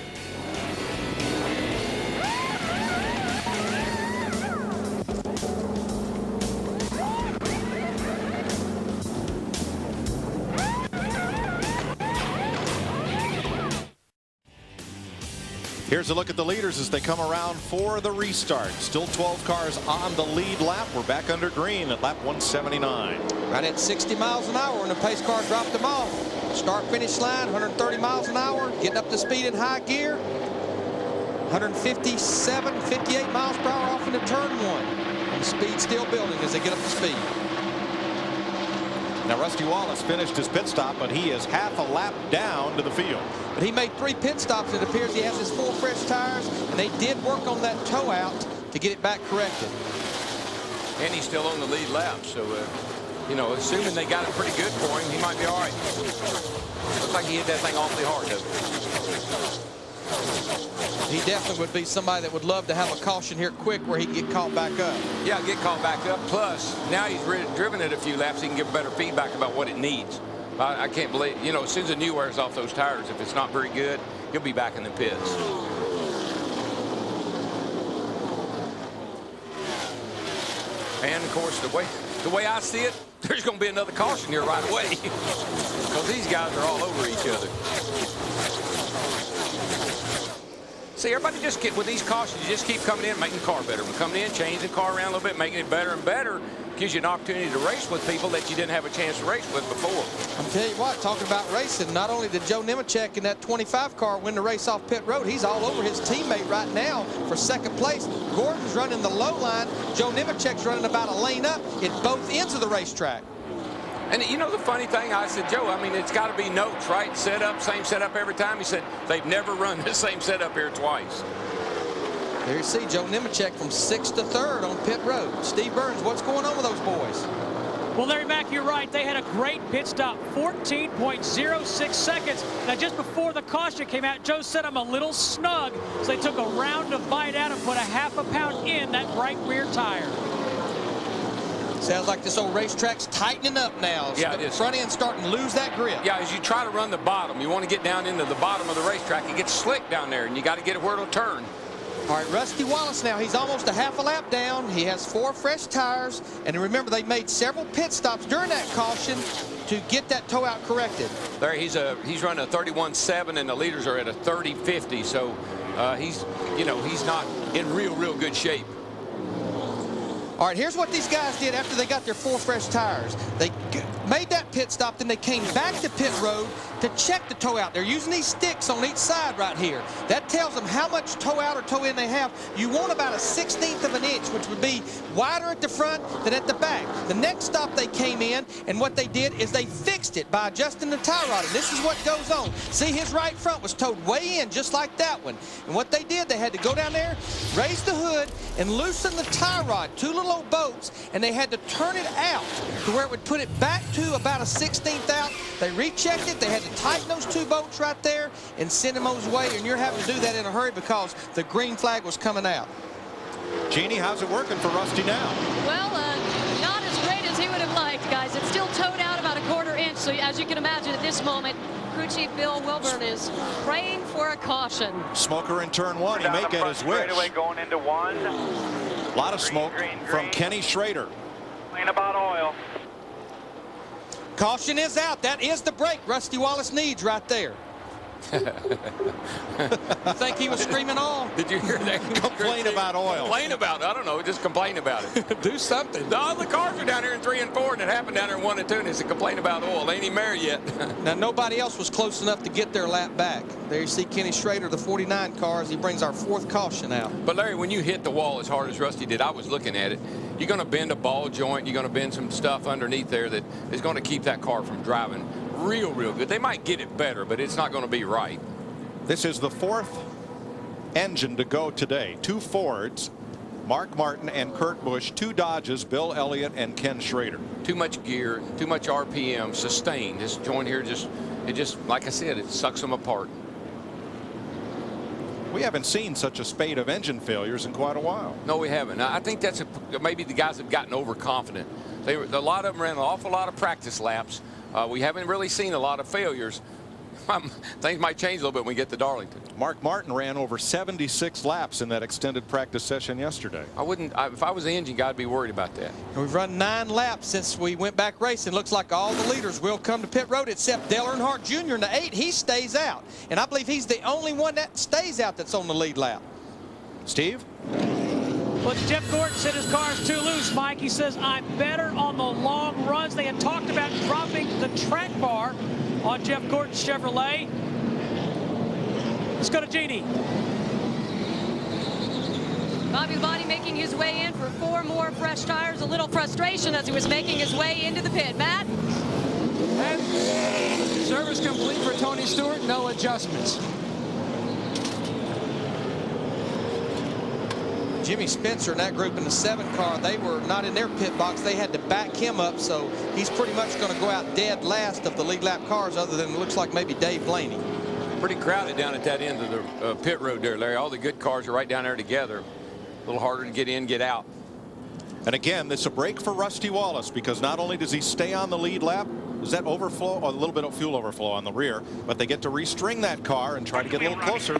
Here's a look at the leaders as they come around for the restart. Still 12 cars on the lead lap. We're back under green at lap 179. Right at 60 miles an hour when the pace car dropped them off. Start finish line 130 miles an hour, getting up to speed in high gear. 157, 58 miles per hour off into turn 1. And the speed still building as they get up to speed. Now Rusty Wallace finished his pit stop, but he is half a lap down to the field. But he made 3 pit stops. It appears he has his 4 fresh tires, and they did work on that toe out to get it back corrected. And he's still on the lead lap, so you know, assuming they got it pretty good for him, he might be all right. Looks like he hit that thing awfully hard, though. He definitely would be somebody that would love to have a caution here quick where he can get caught back up. Yeah, get caught back up. Plus, now he's driven it a few laps, he can give better feedback about what it needs. I can't believe, you know, as soon as the new wears off those tires, if it's not very good, he'll be back in the pits. And of course, the way I see it, there's going to be another caution here right away because these guys are all over each other. See, everybody just with these cautions, you just keep coming in, making the car better. We're coming in, changing the car around a little bit, making it better and better. Gives you an opportunity to race with people that you didn't have a chance to race with before. I'm telling you what, talking about racing, not only did Joe Nemechek in that 25 car win the race off pit road, he's all over his teammate right now for 2nd place. Gordon's running the low line. Joe Nemechek's running about a lane up at both ends of the racetrack. And you know the funny thing, I said, Joe, I mean, it's got to be notes, right? Setup, same setup every time. He said they've never run the same setup here twice. There you see Joe Nemechek from 6th to 3rd on pit road. Steve Burns, what's going on with those boys? Well, Larry Mack, you're right. They had a great pit stop, 14.06 seconds. Now, just before the caution came out, Joe said I'm a little snug, so they took a round to bite out and put a half a pound in that right rear tire. Sounds like this old racetrack's tightening up now. Yeah, the front end starting to lose that grip. Yeah, as you try to run the bottom, you want to get down into the bottom of the racetrack. It gets slick down there, and you got to get it where it'll turn. All right, Rusty Wallace now, he's almost a half a lap down. He has 4 fresh tires. And remember, they made several pit stops during that caution to get that toe out corrected. There, he's running a 31.7, and the leaders are at a 30.50. So he's not in real good shape. All right, here's what these guys did after they got their 4 fresh tires. They made that pit stop, then they came back to pit road to check the toe out. They're using these sticks on each side right here. That tells them how much toe out or toe in they have. You want about a 1/16 of an inch, which would be wider at the front than at the back. The next stop they came in, and what they did is they fixed it by adjusting the tie rod. And this is what goes on. See, his right front was towed way in, just like that one. And what they did, they had to go down there, raise the hood, and loosen the tie rod. 2 little old bolts, and they had to turn it out to where it would put it back to about a 1/16 out. They rechecked it. They had to tighten those 2 bolts right there and send him on his way. And you're having to do that in a hurry because the green flag was coming out. Jeannie, how's it working for Rusty now? Well, not as great as he would have liked, guys. It's still towed out about a 1/4 inch. So as you can imagine at this moment, crew chief Bill Wilburn is praying for a caution. Smoker in turn one. He may get his wish. Straightaway going into one. A lot of smoke from Kenny Schrader. Clean about oil. Caution is out. That is the break Rusty Wallace needs right there. I think he was screaming on. Did you hear that? Complain about oil. Complain about it. I don't know. Just complain about it. Do something. No, the cars are down here in 3 and 4, and it happened down here in 1 and 2, and it's a complaint about oil. They ain't even married yet. Now, nobody else was close enough to get their lap back. There you see Kenny Schrader, the 49 cars. He brings our 4th caution out. But, Larry, when you hit the wall as hard as Rusty did, I was looking at it. You're going to bend a ball joint. You're going to bend some stuff underneath there that is going to keep that car from driving real good. They might get it better, but it's not going to be right. This is the 4th engine to go today. 2 Fords, Mark Martin and Kurt Busch, 2 Dodges, Bill Elliott and Ken Schrader. Too much gear, too much RPM, sustained. This joint here it just, like I said, it sucks them apart. We haven't seen such a spate of engine failures in quite a while. No, we haven't. I think that's maybe the guys have gotten overconfident. A lot of them ran an awful lot of practice laps. We haven't really seen a lot of failures. Things might change a little bit when we get to Darlington. Mark Martin ran over 76 laps in that extended practice session yesterday. If I was the engine guy, I'd be worried about that. And we've run 9 laps since we went back racing. Looks like all the leaders will come to pit road except Dale Earnhardt Jr. in the 8. He stays out. And I believe he's the only one that stays out that's on the lead lap. Steve? Well, Jeff Gordon said his car's too loose, Mike. He says, I'm better on the long runs. They had talked about dropping the track bar on Jeff Gordon's Chevrolet. Let's go to Jeannie. Bobby Labonte making his way in for 4 more fresh tires. A little frustration as he was making his way into the pit. Matt? And service complete for Tony Stewart. No adjustments. Jimmy Spencer and that group in the 7 car, they were not in their pit box. They had to back him up, so he's pretty much going to go out dead last of the lead lap cars, other than it looks like maybe Dave Blaney. Pretty crowded down at that end of the pit road there, Larry. All the good cars are right down there together. A little harder to get in, get out. And again, this is a break for Rusty Wallace, because not only does he stay on the lead lap, does that overflow, a little bit of fuel overflow on the rear, but they get to restring that car and try to get a little closer.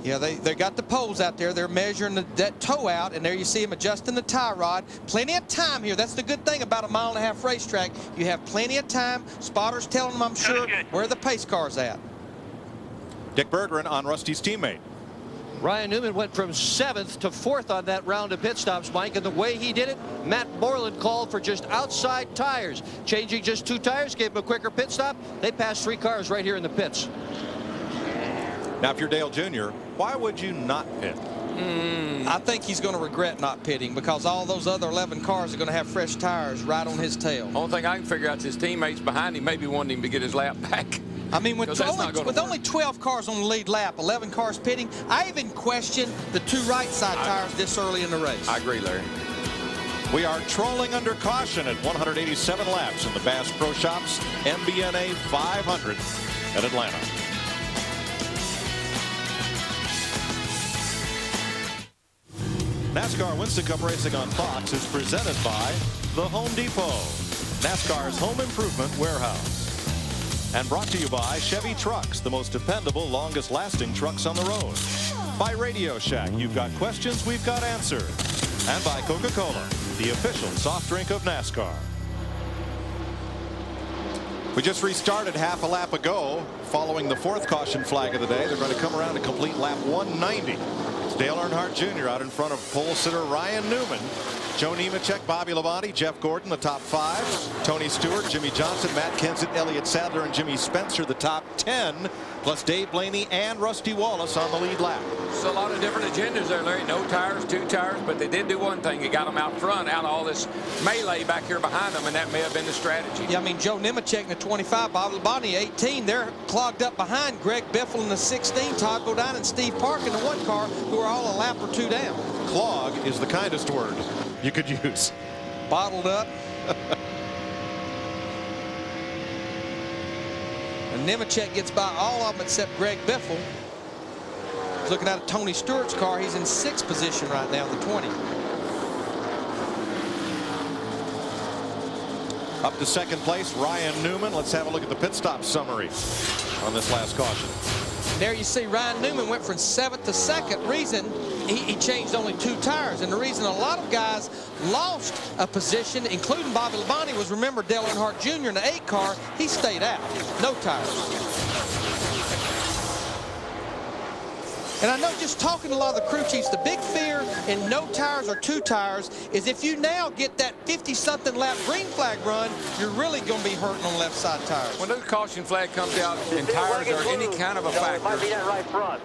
Yeah, they got the poles out there. They're measuring that toe out, and there you see him adjusting the tie rod. Plenty of time here. That's the good thing about a 1.5 mile racetrack. You have plenty of time. Spotters telling them, I'm sure, where the pace car's at. Dick Bergeron on Rusty's teammate. Ryan Newman went from 7th to 4th on that round of pit stops, Mike, and the way he did it, Matt Borland called for just outside tires. Changing just 2 tires, gave him a quicker pit stop. They passed 3 cars right here in the pits. Now, if you're Dale Jr., why would you not pit? I think he's going to regret not pitting, because all those other 11 cars are going to have fresh tires right on his tail. Only thing I can figure out is his teammates behind him maybe wanted him to get his lap back. I mean, with only 12 cars on the lead lap, 11 cars pitting, I even question the 2 right side tires this early in the race. I agree, Larry. We are trolling under caution at 187 laps in the Bass Pro Shops MBNA 500 at Atlanta. NASCAR Winston Cup Racing on Fox is presented by The Home Depot, NASCAR's home improvement warehouse. And brought to you by Chevy Trucks, the most dependable, longest-lasting trucks on the road. By Radio Shack, you've got questions, we've got answers. And by Coca-Cola, the official soft drink of NASCAR. We just restarted half a lap ago. Following the 4th caution flag of the day, they're going to come around and complete lap 190. Dale Earnhardt Jr. out in front of pole sitter Ryan Newman. Joe Nemechek, Bobby Labonte, Jeff Gordon, the top 5. Tony Stewart, Jimmy Johnson, Matt Kenseth, Elliott Sadler, and Jimmy Spencer, the top 10. Plus Dave Blaney and Rusty Wallace on the lead lap. So a lot of different agendas there, Larry. No tires, 2 tires, but they did do one thing. It got them out front, out of all this melee back here behind them, and that may have been the strategy. Yeah, I mean, Joe Nemechek in the 25, Bobby Labonte 18. They're clogged up behind Greg Biffle in the 16, Todd Bodine and Steve Park in the 1 car, who are all a lap or 2 down. Clog is the kindest word you could use. Bottled up. And Nemechek gets by all of them except Greg Biffle. He's looking at Tony Stewart's car. He's in 6th position right now, the 20. Up to second place, Ryan Newman. Let's have a look at the pit stop summary on this last caution. There you see Ryan Newman went from 7th to 2nd. Reason he changed only 2 tires. And the reason a lot of guys lost a position, including Bobby Labonte, was, remember, Dale Earnhardt Jr. in the 8 car. He stayed out. No tires. And I know, just talking to a lot of the crew chiefs, the big fear in no tires or 2 tires is if you now get that 50-something lap green flag run, you're really going to be hurting on left side tires. When the caution flag comes out and tires are any kind of a factor. Might be that right front.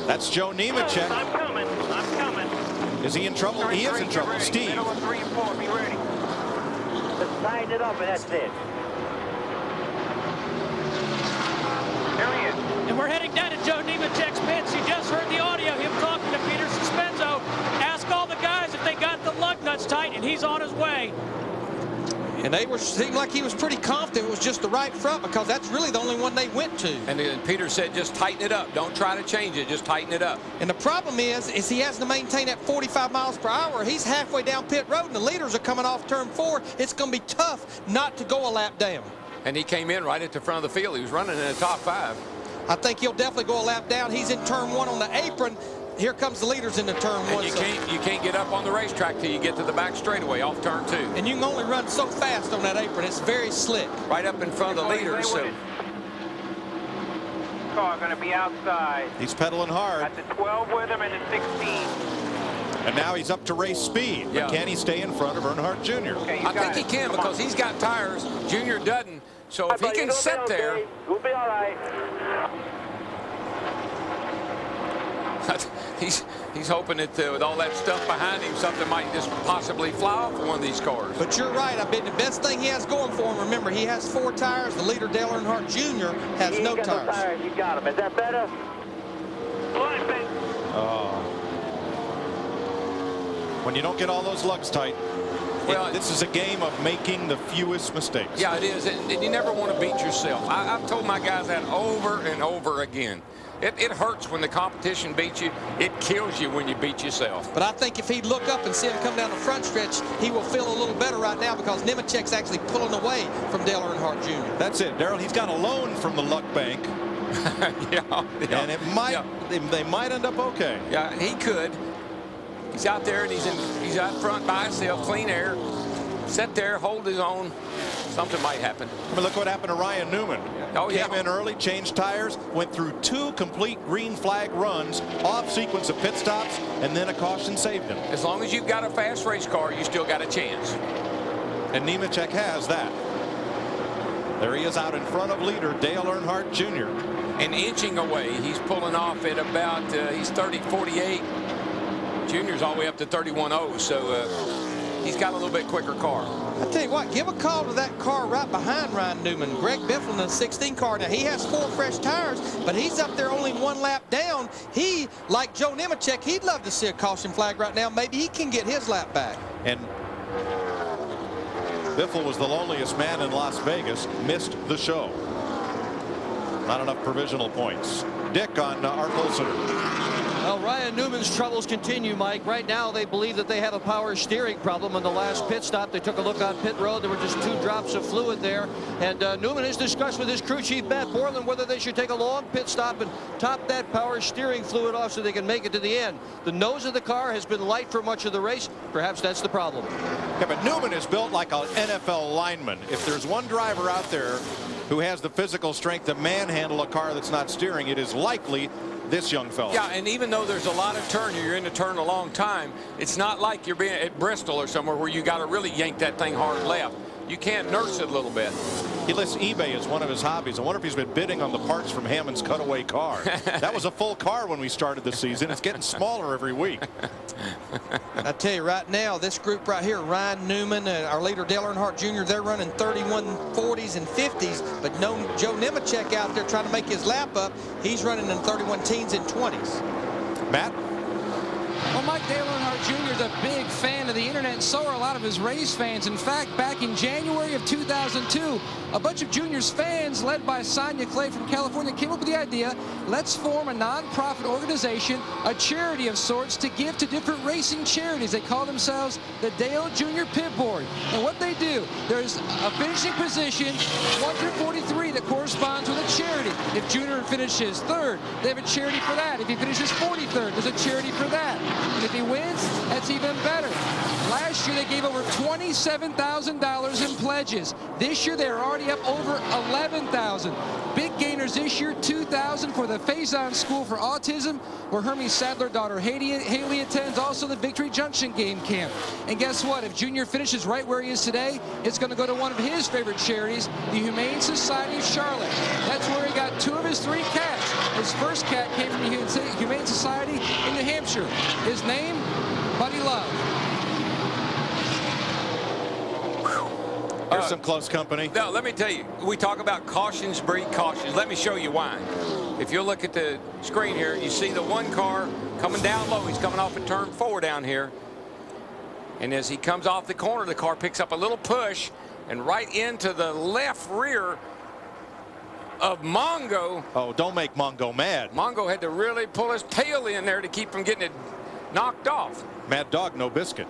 That's Joe Nemechek. I'm coming. Is he in trouble? He is in trouble. Steve. Middle of 3 and 4, be ready. Just tighten it up and that's it. There he is. And we're heading down to Joe Nemechek's pits. You just heard the audio, him talking to Peter Suspenzo. Ask all the guys if they got the lug nuts tight, and he's on his way. And they seemed like he was pretty confident it was just the right front, because that's really the only one they went to. And Peter said, just tighten it up. Don't try to change it. Just tighten it up. And the problem is he has to maintain that 45 miles per hour. He's halfway down pit road, and the leaders are coming off turn 4. It's going to be tough not to go a lap down. And he came in right at the front of the field. He was running in the top 5. I think he'll definitely go a lap down. He's in turn 1 on the apron. Here comes the leaders into turn 1. And you can't get up on the racetrack till you get to the back straightaway off turn 2. And you can only run so fast on that apron. It's very slick. Right up in front of the leaders. So Car going to be outside. He's pedaling hard. Got the 12 with him and the 16. And now he's up to race speed. Yeah. But can he stay in front of Earnhardt Jr.? Okay, I think he can, because he's got tires. Junior doesn't. So if he can sit there. We'll be all right. He's hoping that with all that stuff behind him, something might just possibly fly off of one of these cars. But you're right. I bet the best thing he has going for him, remember, he has 4 tires. The leader, Dale Earnhardt Jr., has no tires. No tires. You got him. Is that better? When you don't get all those lugs tight, well, this is a game of making the fewest mistakes. Yeah, it is. And you never want to beat yourself. I've told my guys that over and over again. It hurts when the competition beats you. It kills you when you beat yourself. But I think if he'd look up and see him come down the front stretch, he will feel a little better right now, because Nemechek's actually pulling away from Dale Earnhardt Jr. That's it, Darrell. He's got a loan from the luck bank. yeah. And it might, they might end up okay. Yeah, he could. He's out there, and he's out front by himself, clean air. Sit there, hold his own. Something might happen. I mean, look what happened to Ryan Newman. Oh, Came in early, changed tires, went through 2 complete green flag runs, off sequence of pit stops, and then a caution saved him. As long as you've got a fast race car, you still got a chance. And Nemechek has that. There he is out in front of leader Dale Earnhardt Jr. And inching away, he's pulling off at about, he's 30.48. Junior's all the way up to 31.0, so he's got a little bit quicker car. I tell you what, give a call to that car right behind Ryan Newman, Greg Biffle in the 16 car. Now, he has 4 fresh tires, but he's up there only 1 lap down. He, like Joe Nemechek, he'd love to see a caution flag right now. Maybe he can get his lap back. And Biffle was the loneliest man in Las Vegas, missed the show. Not enough provisional points. Dick on Art Olson. Well, Ryan Newman's troubles continue, Mike. Right now, they believe that they have a power steering problem. On the last pit stop, they took a look on pit road. There were just 2 drops of fluid there. And Newman has discussed with his crew chief, Matt Borland, whether they should take a long pit stop and top that power steering fluid off so they can make it to the end. The nose of the car has been light for much of the race. Perhaps that's the problem. Yeah, but Newman is built like an NFL lineman. If there's one driver out there who has the physical strength to manhandle a car that's not steering, it is likely this young fella. Yeah, and even though there's a lot of turn, you're in the turn a long time, it's not like you're being at Bristol or somewhere where you got to really yank that thing hard left. You can't nurse it a little bit. He lists eBay as one of his hobbies. I wonder if he's been bidding on the parts from Hammond's cutaway car. That was a full car when we started the season. It's getting smaller every week. I tell you right now, this group right here, Ryan Newman and our leader Dale Earnhardt Jr., they're running 31.40s and 50s, but no Joe Nemechek out there trying to make his lap up. He's running in 31 teens and 20s. Matt? Well, Mike, Dale Earnhardt Jr. is a big fan of the internet, and so are a lot of his race fans. In fact, back in January of 2002, a bunch of Junior's fans, led by Sonia Clay from California, came up with the idea, let's form a non-profit organization, a charity of sorts, to give to different racing charities. They call themselves the Dale Junior Pit Board. And what they do, there's a finishing position, 1 through 43, that corresponds with a charity. If Junior finishes third, they have a charity for that. If he finishes 43rd, there's a charity for that. And if he wins, that's even better. Last year, they gave over $27,000 in pledges. This year, they're already up over $11,000. Big gainers this year, $2,000 for the Faison School for Autism, where Hermie Sadler's daughter Haley attends, also the Victory Junction game camp. And guess what? If Junior finishes right where he is today, it's going to go to one of his favorite charities, the Humane Society of Charlotte. That's where he got 2 of his 3 cats. His first cat came from the Humane Society in New Hampshire. His name, Buddy Love. Here's some close company. Now, let me tell you, we talk about cautions breed cautions. Let me show you why. If you look at the screen here, you see the one car coming down low. He's coming off at turn 4 down here. And as he comes off the corner, the car picks up a little push and right into the left rear of Mongo. Oh, don't make Mongo mad. Mongo had to really pull his tail in there to keep from getting it knocked off. Mad Dog, no biscuit.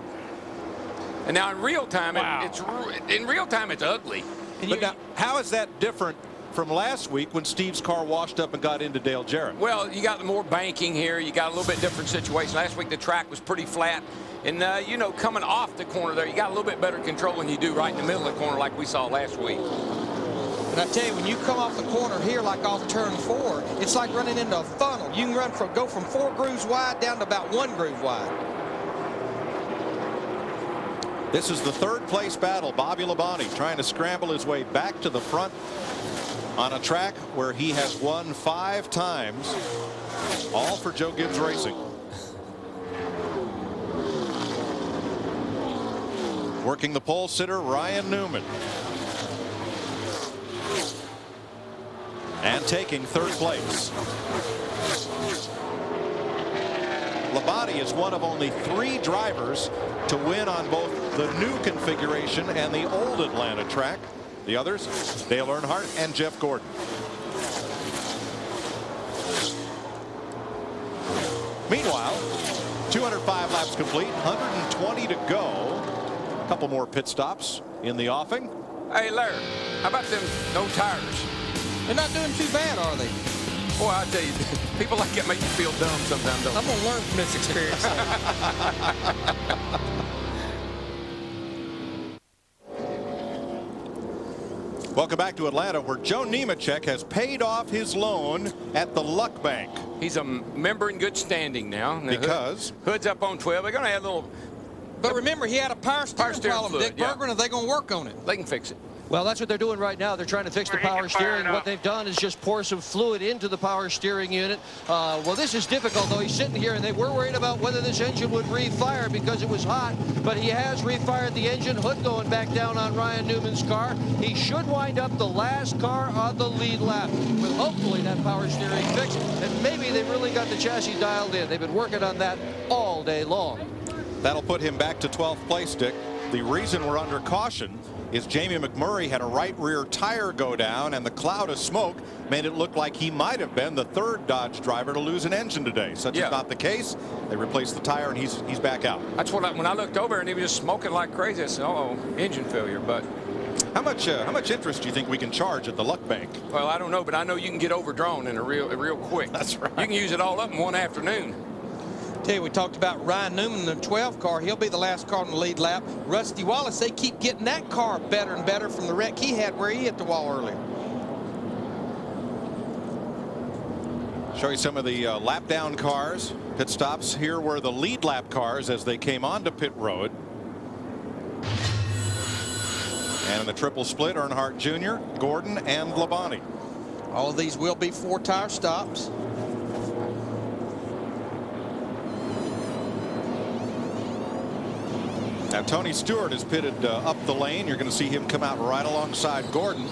And now in real time, wow. it's ugly. But now, how is that different from last week when Steve's car washed up and got into Dale Jarrett? Well, you got more banking here. You got a little bit different situation. Last week the track was pretty flat. And, you know, coming off the corner there, you got a little bit better control than you do right in the middle of the corner like we saw last week. And I tell you, when you come off the corner here, like off turn 4, it's like running into a funnel. You can go from 4 grooves wide down to about 1 groove wide. This is the 3rd place battle. Bobby Labonte trying to scramble his way back to the front on a track where he has won 5 times, all for Joe Gibbs Racing. Working the pole sitter, Ryan Newman. And taking 3rd place. Labonte is one of only 3 drivers to win on both the new configuration and the old Atlanta track. The others, Dale Earnhardt and Jeff Gordon. Meanwhile, 205 laps complete, 120 to go. A couple more pit stops in the offing. Hey, Larry, how about them no tires? They're not doing too bad, are they? Boy, I tell you, people like that make you feel dumb sometimes, don't I'm going to learn from this experience. Welcome back to Atlanta, where Joe Nemechek has paid off his loan at the Luck Bank. He's a member in good standing now. Because? Hood's up on 12. They're going to add a little... But remember, he had a power steering problem, fluid, Dick Berggren. Are they going to work on it? They can fix it. Well, that's what they're doing right now. They're trying to fix the power steering. What they've done is just pour some fluid into the power steering unit. Well, this is difficult, though. He's sitting here, and they were worried about whether this engine would refire because it was hot. But he has refired the engine. Hood going back down on Ryan Newman's car. He should wind up the last car on the lead lap with hopefully that power steering fixed. And maybe they really got the chassis dialed in. They've been working on that all day long. That'll put him back to 12th place, Dick. The reason we're under caution is Jamie McMurray had a right rear tire go down, and the cloud of smoke made it look like he might have been the 3rd Dodge driver to lose an engine today. Such is not the case. They replaced the tire, and he's back out. That's what when I looked over and he was just smoking like crazy, I said, "Uh-oh, engine failure." But how much interest do you think we can charge at the Luck Bank? Well, I don't know, but I know you can get overdrawn in a real quick. That's right. You can use it all up in one afternoon. Tell you, we talked about Ryan Newman in the 12 car. He'll be the last car on the lead lap. Rusty Wallace, they keep getting that car better and better from the wreck he had where he hit the wall earlier. Show you some of the lap down cars. Pit stops here were the lead lap cars as they came onto pit road. And in the triple split, Earnhardt Jr., Gordon, and Labonte. All of these will be 4-tire stops. Now Tony Stewart is pitted up the lane. You're going to see him come out right alongside Gordon.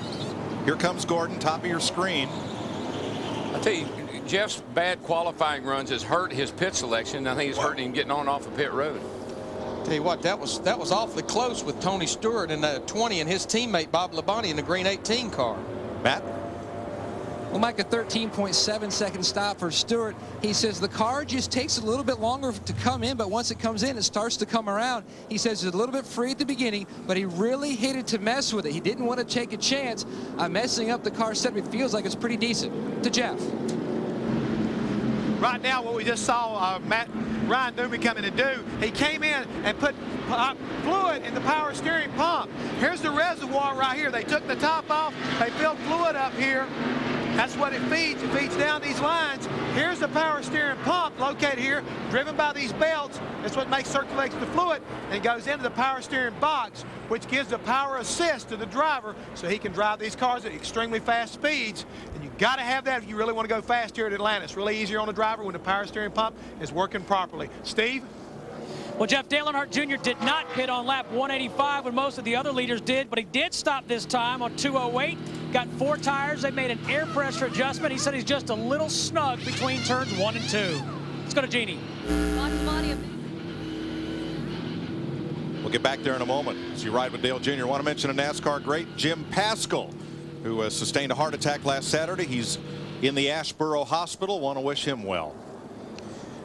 Here comes Gordon, top of your screen. I tell you, Jeff's bad qualifying runs has hurt his pit selection. I think it's hurting him getting on off of pit road. Tell you what, that was awfully close with Tony Stewart in the 20 and his teammate Bob Labonte in the green 18 car. Matt? Well, Mike, a 13.7-second stop for Stewart. He says the car just takes a little bit longer to come in, but once it comes in, it starts to come around. He says it's a little bit free at the beginning, but he really hated to mess with it. He didn't want to take a chance on messing up the car set. It feels like it's pretty decent. To Jeff. Right now, what we just saw Ryan Newman come in to do, he came in and put fluid in the power steering pump. Here's the reservoir right here. They took the top off. They filled fluid up here. That's what it feeds. It feeds down these lines. Here's the power steering pump located here, driven by these belts. That's what circulates the fluid and goes into the power steering box, which gives the power assist to the driver so he can drive these cars at extremely fast speeds. And you got to have that if you really want to go fast here at Atlanta. It's really easier on the driver when the power steering pump is working properly. Steve? Well, Jeff, Dale Earnhardt Jr. did not pit on lap 185 when most of the other leaders did, but he did stop this time on 208. Got 4 tires. They made an air pressure adjustment. He said he's just a little snug between turns 1 and 2. Let's go to Jeannie. We'll get back there in a moment as you ride with Dale Jr. I want to mention a NASCAR great, Jim Paschal, who sustained a heart attack last Saturday. He's in the Ashboro Hospital. Want to wish him well.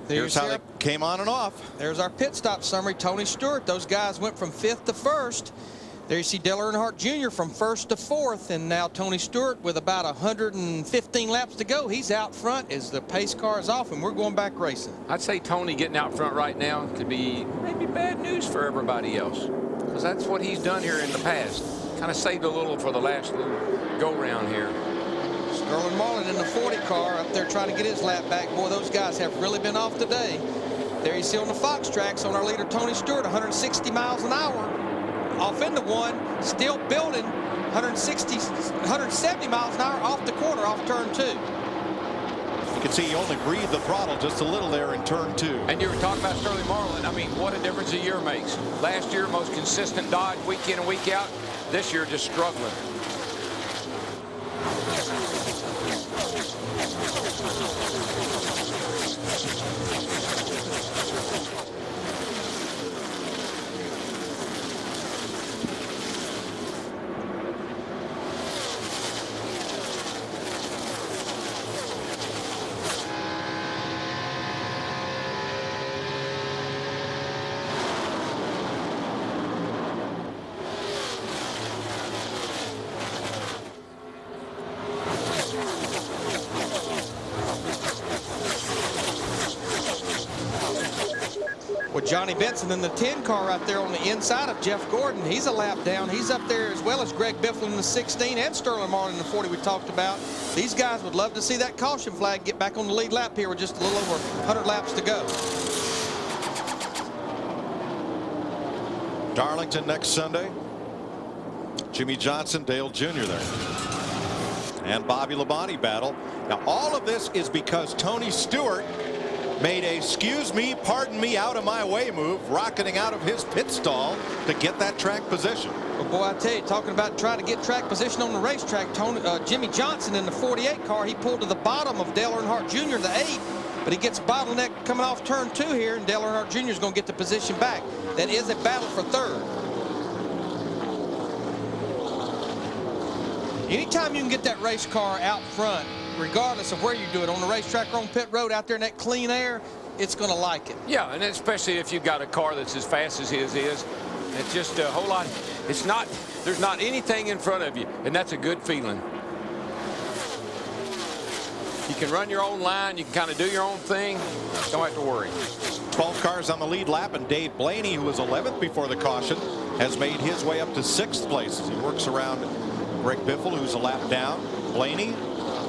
Here's how they came on and off. There's our pit stop summary. Tony Stewart. Those guys went from 5th to 1st. There you see Dale Earnhardt Jr. from 1st to 4th, and now Tony Stewart with about 115 laps to go. He's out front as the pace car is off, and we're going back racing. I'd say Tony getting out front right now could be maybe bad news for everybody else, because that's what he's done here in the past. Kind of saved a little for the last go-round here. Sterling Marlin in the 40 car up there trying to get his lap back. Boy, those guys have really been off today. There you see on the Fox tracks on our leader Tony Stewart, 160 miles an hour. Off into one, still building 170 miles an hour off the corner, off turn 2. You can see he only breathed the throttle just a little there in turn 2. And you were talking about Sterling Marlin. I mean, what a difference a year makes. Last year, most consistent Dodge week in and week out. This year, just struggling. With Johnny Benson in the 10 car out there on the inside of Jeff Gordon. He's a lap down. He's up there as well as Greg Biffle in the 16 and Sterling Marlin in the 40 we talked about. These guys would love to see that caution flag get back on the lead lap here with just a little over 100 laps to go. Darlington next Sunday. Jimmy Johnson, Dale Jr. there. And Bobby Labonte battle. Now all of this is because Tony Stewart made a excuse me, pardon me, out of my way move, rocketing out of his pit stall to get that track position. Well, boy, I tell you, talking about trying to get track position on the racetrack, Jimmy Johnson in the 48 car, he pulled to the bottom of Dale Earnhardt Jr. the 8, but he gets bottleneck coming off turn 2 here, and Dale Earnhardt Jr. is going to get the position back. That is a battle for 3rd. Anytime you can get that race car out front, regardless of where you do it, on the racetrack or on pit road out there in that clean air, it's going to like it. Yeah, and especially if you've got a car that's as fast as his is. It's just a whole lot. It's not, there's not anything in front of you, and that's a good feeling. You can run your own line. You can kind of do your own thing. Don't have to worry. 12 cars on the lead lap, and Dave Blaney, who was 11th before the caution, has made his way up to 6th place as he works around Greg Biffle, who's a lap down. Blaney,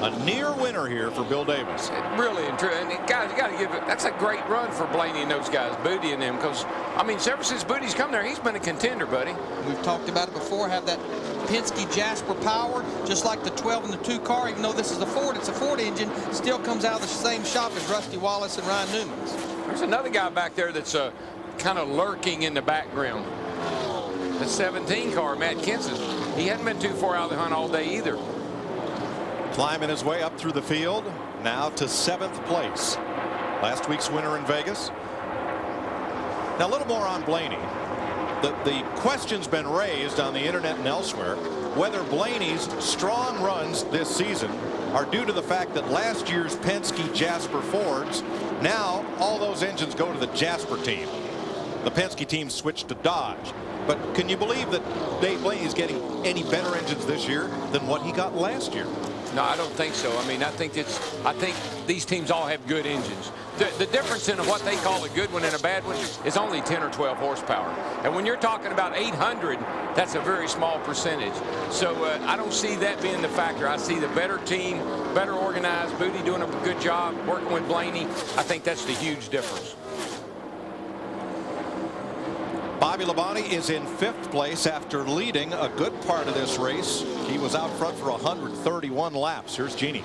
a near winner here for Bill Davis. Really and true. And guys, you got to give it. That's a great run for Blaney and those guys, Booty and them, because I mean, ever since Booty's come there, he's been a contender, buddy. We've talked about it before. Have that Penske Jasper power, just like the 12 and the 2 car. Even though this is a Ford, it's a Ford engine. Still comes out of the same shop as Rusty Wallace and Ryan Newman's. There's another guy back there that's kind of lurking in the background. The 17 car, Matt Kenseth. He hadn't been too far out of the hunt all day either. Climbing his way up through the field, now to 7th place. Last week's winner in Vegas. Now, a little more on Blaney. The question's been raised on the internet and elsewhere whether Blaney's strong runs this season are due to the fact that last year's Penske Jasper Fords, now all those engines go to the Jasper team. The Penske team switched to Dodge. But can you believe that Dave Blaney's getting any better engines this year than what he got last year? No, I don't think so. I mean, I think these teams all have good engines. The difference in what they call a good one and a bad one is only 10 or 12 horsepower. And when you're talking about 800, that's a very small percentage. So I don't see that being the factor. I see the better team, better organized, Booty doing a good job, working with Blaney. I think that's the huge difference. Bobby Labonte is in 5th place after leading a good part of this race. He was out front for 131 laps. Here's Jeannie.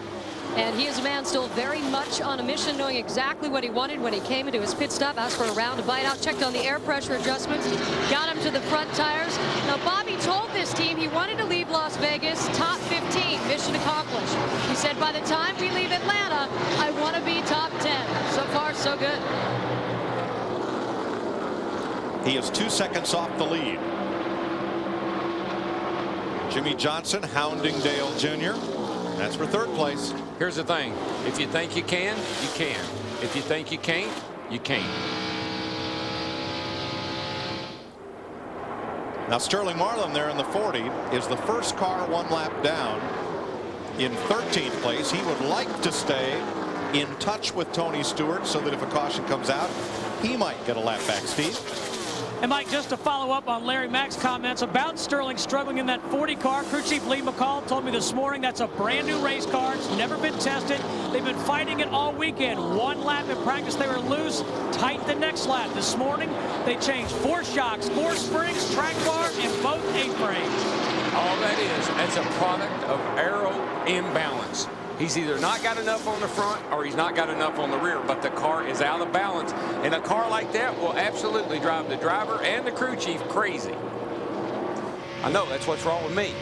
And he is a man still very much on a mission, knowing exactly what he wanted when he came into his pit stop, asked for a round to bite out, checked on the air pressure adjustments, got him to the front tires. Now, Bobby told this team he wanted to leave Las Vegas top 15, mission accomplished. He said, by the time we leave Atlanta, I want to be top 10. So far, so good. He is 2 seconds off the lead. Jimmy Johnson hounding Dale Jr. That's for 3rd place. Here's the thing. If you think you can, you can. If you think you can't, you can't. Now Sterling Marlin there in the 40 is the first car 1 lap down. In 13th place, he would like to stay in touch with Tony Stewart so that if a caution comes out, he might get a lap back. Steve? And Mike, just to follow up on Larry Mack's comments about Sterling struggling in that 40 car, crew chief Lee McCall told me this morning that's a brand new race car. It's never been tested. They've been fighting it all weekend. 1 lap in practice they were loose, tight the next lap. This morning they changed 4 shocks, 4 springs, track bar, and both A-frames. All that is, that's a product of aero imbalance. He's either not got enough on the front or he's not got enough on the rear, but the car is out of balance. And a car like that will absolutely drive the driver and the crew chief crazy. I know, that's what's wrong with me.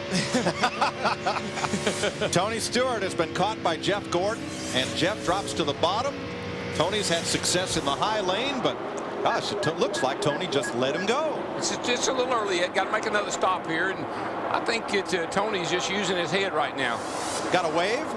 Tony Stewart has been caught by Jeff Gordon, and Jeff drops to the bottom. Tony's had success in the high lane, but gosh, it looks like Tony just let him go. It's just a little early yet. Got to make another stop here, and I think Tony's just using his head right now. Got a wave?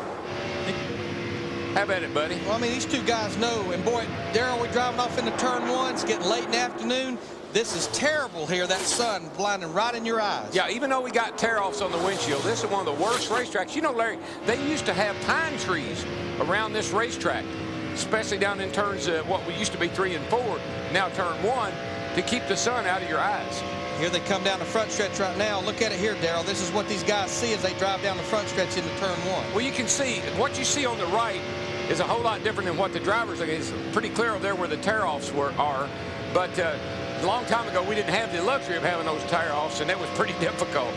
How about it, buddy? Well, I mean, these two guys know, and boy, Darrell, we're driving off into turn 1. It's getting late in the afternoon. This is terrible here, that sun blinding right in your eyes. Yeah, even though we got tear-offs on the windshield, this is one of the worst racetracks. You know, Larry, they used to have pine trees around this racetrack, especially down in turns what we used to be 3 and 4, now turn 1, to keep the sun out of your eyes. Here they come down the front stretch right now. Look at it here, Darrell. This is what these guys see as they drive down the front stretch into turn 1. Well, you can see what you see on the right is a whole lot different than what the drivers are. It's pretty clear over there where the tear-offs are. But a long time ago, we didn't have the luxury of having those tear-offs, and that was pretty difficult.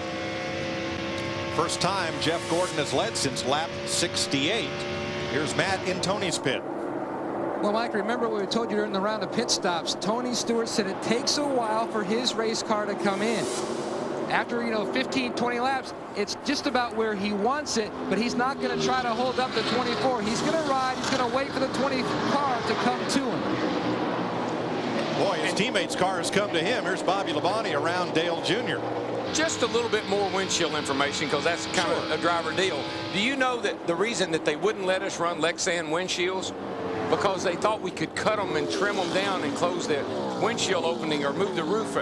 First time Jeff Gordon has led since lap 68. Here's Matt in Tony's pit. Well, Mike, remember what we told you during the round of pit stops. Tony Stewart said it takes a while for his race car to come in. After, 15, 20 laps, it's just about where he wants it, but he's not going to try to hold up the 24. He's going to ride. He's going to wait for the 20 car to come to him. Boy, his teammates' cars come to him. Here's Bobby Labonte around Dale Jr. Just a little bit more windshield information, because that's kind of a driver deal. Do you know that the reason that they wouldn't let us run Lexan windshields? Because they thought we could cut them and trim them down and close the windshield opening or move the roof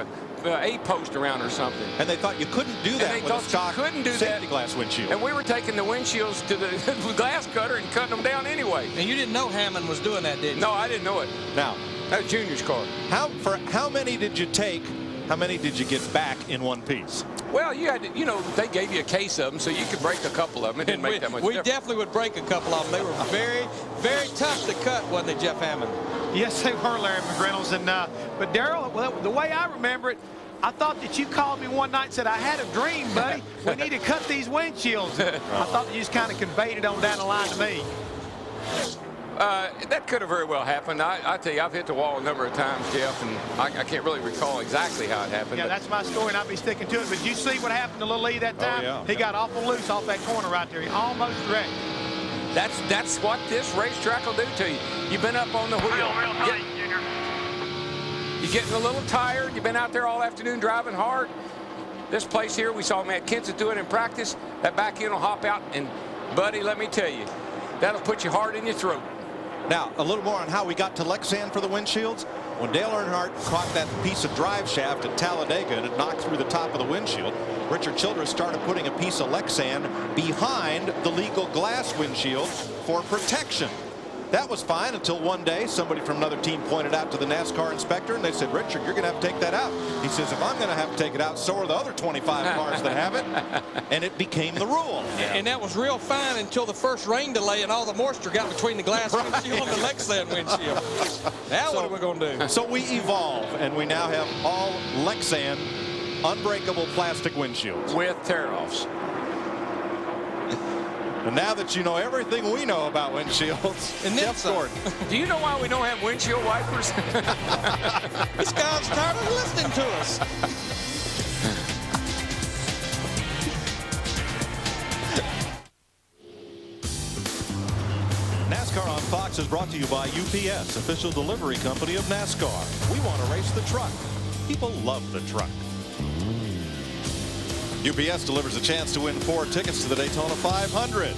A-post around or something. And they thought you couldn't do that with a stock safety glass windshield. And we were taking the windshields to the glass cutter and cutting them down anyway. And you didn't know Hammond was doing that, did you? No, I didn't know it. Now, that was Junior's car. How many did you take? How many did you get back in one piece? Well, you had to, they gave you a case of them, so you could break a couple of them. It didn't make that much difference. We definitely would break a couple of them. They were very, very tough to cut, wasn't they, Jeff Hammond? Yes, they were, Larry McReynolds. And but Darrell, well, the way I remember it, I thought that you called me one night and said, I had a dream, buddy. We need to cut these windshields. I thought that you just kind of conveyed it on down the line to me. That could have very well happened. I tell you, I've hit the wall a number of times, Jeff, and I can't really recall exactly how it happened. Yeah, that's my story, and I'll be sticking to it. But you see what happened to Little Lee that time? Oh, yeah. He got awful loose off that corner right there. He almost wrecked. That's what this racetrack will do to you. You've been up on the wheel. Real tight, Junior. You're getting a little tired. You've been out there all afternoon driving hard. This place here, we saw Matt Kenseth do it in practice. That back end will hop out, and buddy, let me tell you, that'll put you hard in your throat. Now, a little more on how we got to Lexan for the windshields. When Dale Earnhardt caught that piece of drive shaft at Talladega and it knocked through the top of the windshield, Richard Childress started putting a piece of Lexan behind the legal glass windshield for protection. That was fine until one day somebody from another team pointed out to the NASCAR inspector, and they said, Richard, you're going to have to take that out. He says, if I'm going to have to take it out, so are the other 25 cars that have it. And it became the rule. And that was real fine until the first rain delay and all the moisture got between the glass windshield and the Lexan windshield. Now what are we going to do? So we evolve, and we now have all Lexan unbreakable plastic windshields. With tear-offs. And now that you know everything we know about windshields, and Jeff Gordon. Do you know why we don't have windshield wipers? This guy's tired of listening to us. NASCAR on Fox is brought to you by UPS, official delivery company of NASCAR. We want to race the truck. People love the truck. UPS delivers a chance to win 4 tickets to the Daytona 500.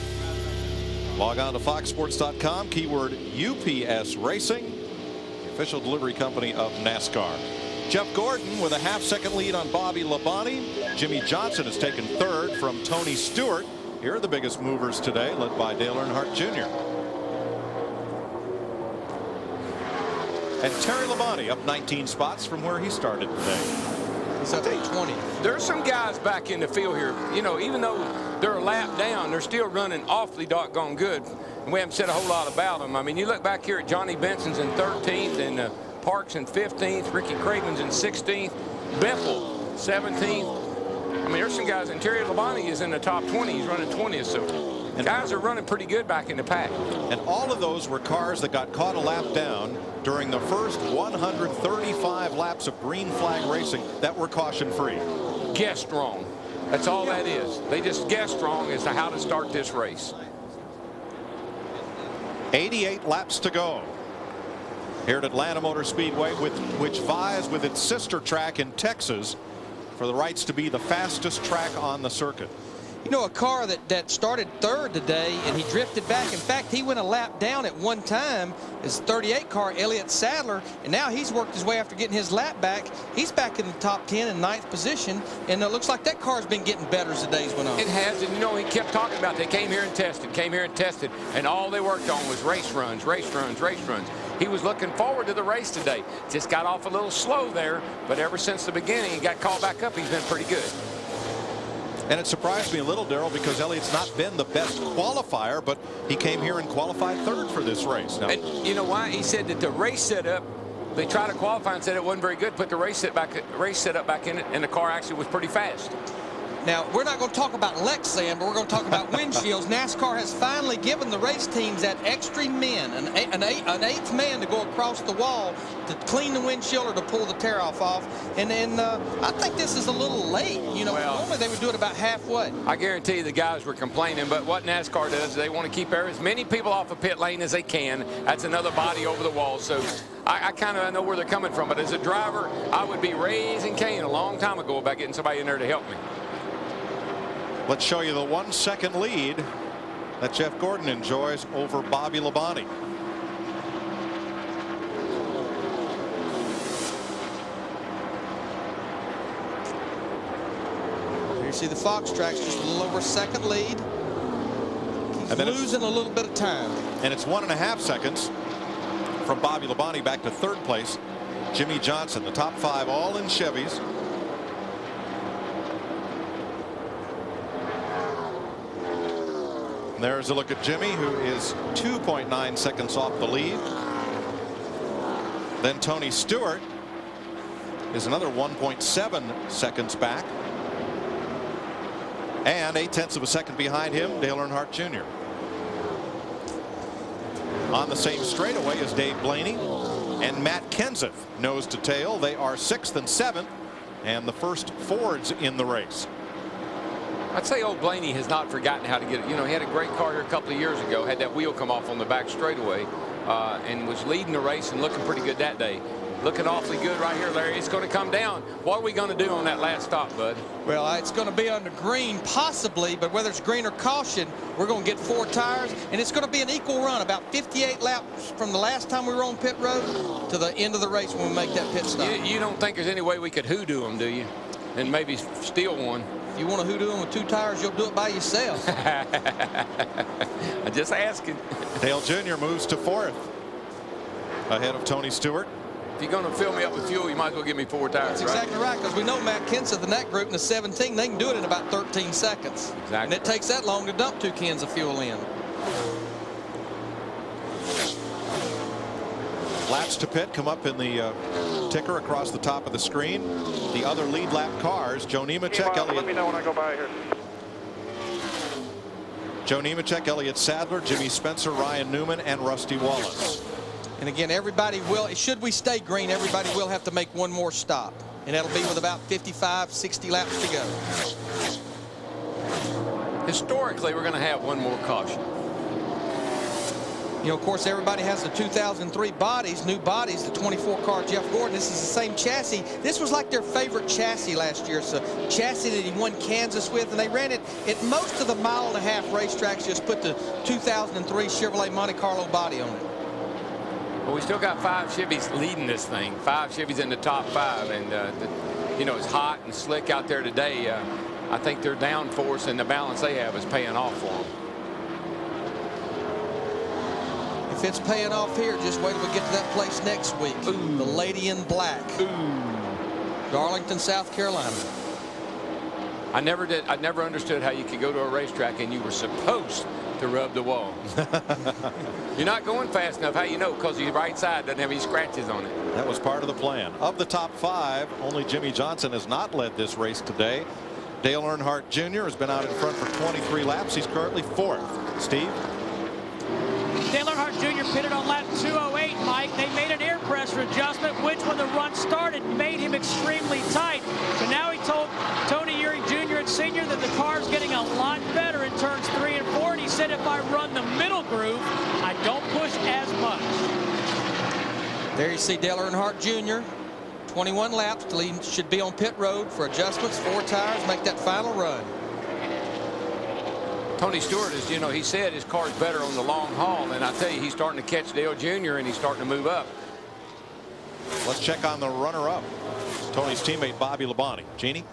Log on to foxsports.com, keyword UPS Racing, the official delivery company of NASCAR. Jeff Gordon with a half-second lead on Bobby Labonte. Jimmy Johnson has taken third from Tony Stewart. Here are the biggest movers today, led by Dale Earnhardt Jr. And Terry Labonte up 19 spots from where he started today. He's up 20. There's some guys back in the field here. You know, even though they're a lap down, they're still running awfully doggone good. And we haven't said a whole lot about them. I mean, you look back here at Johnny Benson's in 13th and Parks in 15th, Ricky Craven's in 16th, Bethel 17th. I mean, there's some guys, and Terry Labonte is in the top 20. He's running 20th, so guys are running pretty good back in the pack. And all of those were cars that got caught a lap down during the first 135 laps of green flag racing that were caution-free. Guessed wrong. That's all that is. They just guessed wrong as to how to start this race. 88 laps to go here at Atlanta Motor Speedway, which vies with its sister track in Texas for the rights to be the fastest track on the circuit. You know, a car that started third today and he drifted back. In fact, he went a lap down at one time. His 38 car, Elliott Sadler, and now he's worked his way after getting his lap back. He's back in the top 10 in 9th position, and it looks like that car's been getting better as the days went on. It has, and you know, he kept talking about they came here and tested, and all they worked on was race runs, race runs, race runs. He was looking forward to the race today. Just got off a little slow there, but ever since the beginning, he got called back up. He's been pretty good. And it surprised me a little, Darrell, because Elliott's not been the best qualifier, but he came here and qualified third for this race. Now, and you know why? He said that the race setup, they tried to qualify and said it wasn't very good, put the race setup back in it, and the car actually was pretty fast. Now, we're not going to talk about Lexan, but we're going to talk about windshields. NASCAR has finally given the race teams that extra man, an eighth man to go across the wall to clean the windshield or to pull the tear-off off. And I think this is a little late. You know, normally they would do it about halfway. I guarantee you the guys were complaining, but what NASCAR does is they want to keep as many people off the pit lane as they can. That's another body over the wall. So I kind of know where they're coming from. But as a driver, I would be raising Cain a long time ago about getting somebody in there to help me. let's show you the 1 second lead that Jeff Gordon enjoys over Bobby Labonte. You see the Fox tracks just a little over second lead. He's losing a little bit of time. And it's 1.5 seconds from Bobby Labonte back to third place. Jimmy Johnson, the top 5 all in Chevys. And there's a look at Jimmy, who is 2.9 seconds off the lead. Then Tony Stewart is another 1.7 seconds back. And 0.8 of a second behind him, Dale Earnhardt Jr. On the same straightaway is Dave Blaney and Matt Kenseth, nose to tail. They are 6th and 7th, and the first Fords in the race. I'd say old Blaney has not forgotten how to get it. You know, he had a great car here a couple of years ago, had that wheel come off on the back straightaway, and was leading the race and looking pretty good that day. looking awfully good right here, Larry. It's going to come down. What are we going to do on that last stop, bud? Well, it's going to be under green, possibly, but whether it's green or caution, we're going to get 4 tires, and it's going to be an equal run, about 58 laps from the last time we were on pit road to the end of the race when we make that pit stop. You don't think there's any way we could hoodoo them, do you? And maybe steal one? If you want to hoodoo them with 2 tires, you'll do it by yourself. I'm just asking. Dale Jr. moves to 4th ahead of Tony Stewart. If you're going to fill me up with fuel, you might as well give me 4 tires. That's exactly right, because we know Matt Kenseth in that group in the 17, they can do it in about 13 seconds. Exactly. And it takes that long to dump 2 cans of fuel in. Laps to pit come up in the ticker across the top of the screen. The other lead lap cars, Joe Nemechek, Let me know when I go by here. Joe Nemechek, Elliott Sadler, Jimmy Spencer, Ryan Newman, and Rusty Wallace. And again, everybody will, should we stay green, everybody will have to make one more stop. And that'll be with about 55, 60 laps to go. Historically, we're going to have one more caution. You know, of course, everybody has the 2003 bodies, new bodies, the 24-car Jeff Gordon. This is the same chassis. This was like their favorite chassis last year. It's a chassis that he won Kansas with, and they ran it at most of the 1.5-mile racetracks, just put the 2003 Chevrolet Monte Carlo body on it. Well, we still got 5 Chevys leading this thing. 5 Chevys in the top 5, and you know, it's hot and slick out there today. I think their downforce and the balance they have is paying off for them. If it's paying off here, just wait till we get to that place next week. Ooh. The Lady in Black. Ooh. Darlington, South Carolina. I never understood how you could go to a racetrack and you were supposed to rub the wall. You're not going fast enough. How you know? Because your right side doesn't have any scratches on it. That was part of the plan. Of the top 5, only Jimmy Johnson has not led this race today. Dale Earnhardt Jr. has been out in front for 23 laps. He's currently 4th. Steve? Dale Earnhardt Jr. pitted on lap 208, Mike. They made an air pressure adjustment, which when the run started made him extremely tight. But now he told Tony Eury Jr. and Sr. that the car's getting a lot better in turns 3 and 4. And he said if I run the middle groove, I don't push as much. There you see Dale Earnhardt Jr. 21 laps till he should be on pit road for adjustments, 4 tires, make that final run. Tony Stewart, as you know, he said his car's better on the long haul, and I tell you, he's starting to catch Dale Jr. and he's starting to move up. Let's check on the runner-up. Tony's teammate Bobby Labonte. Jeannie?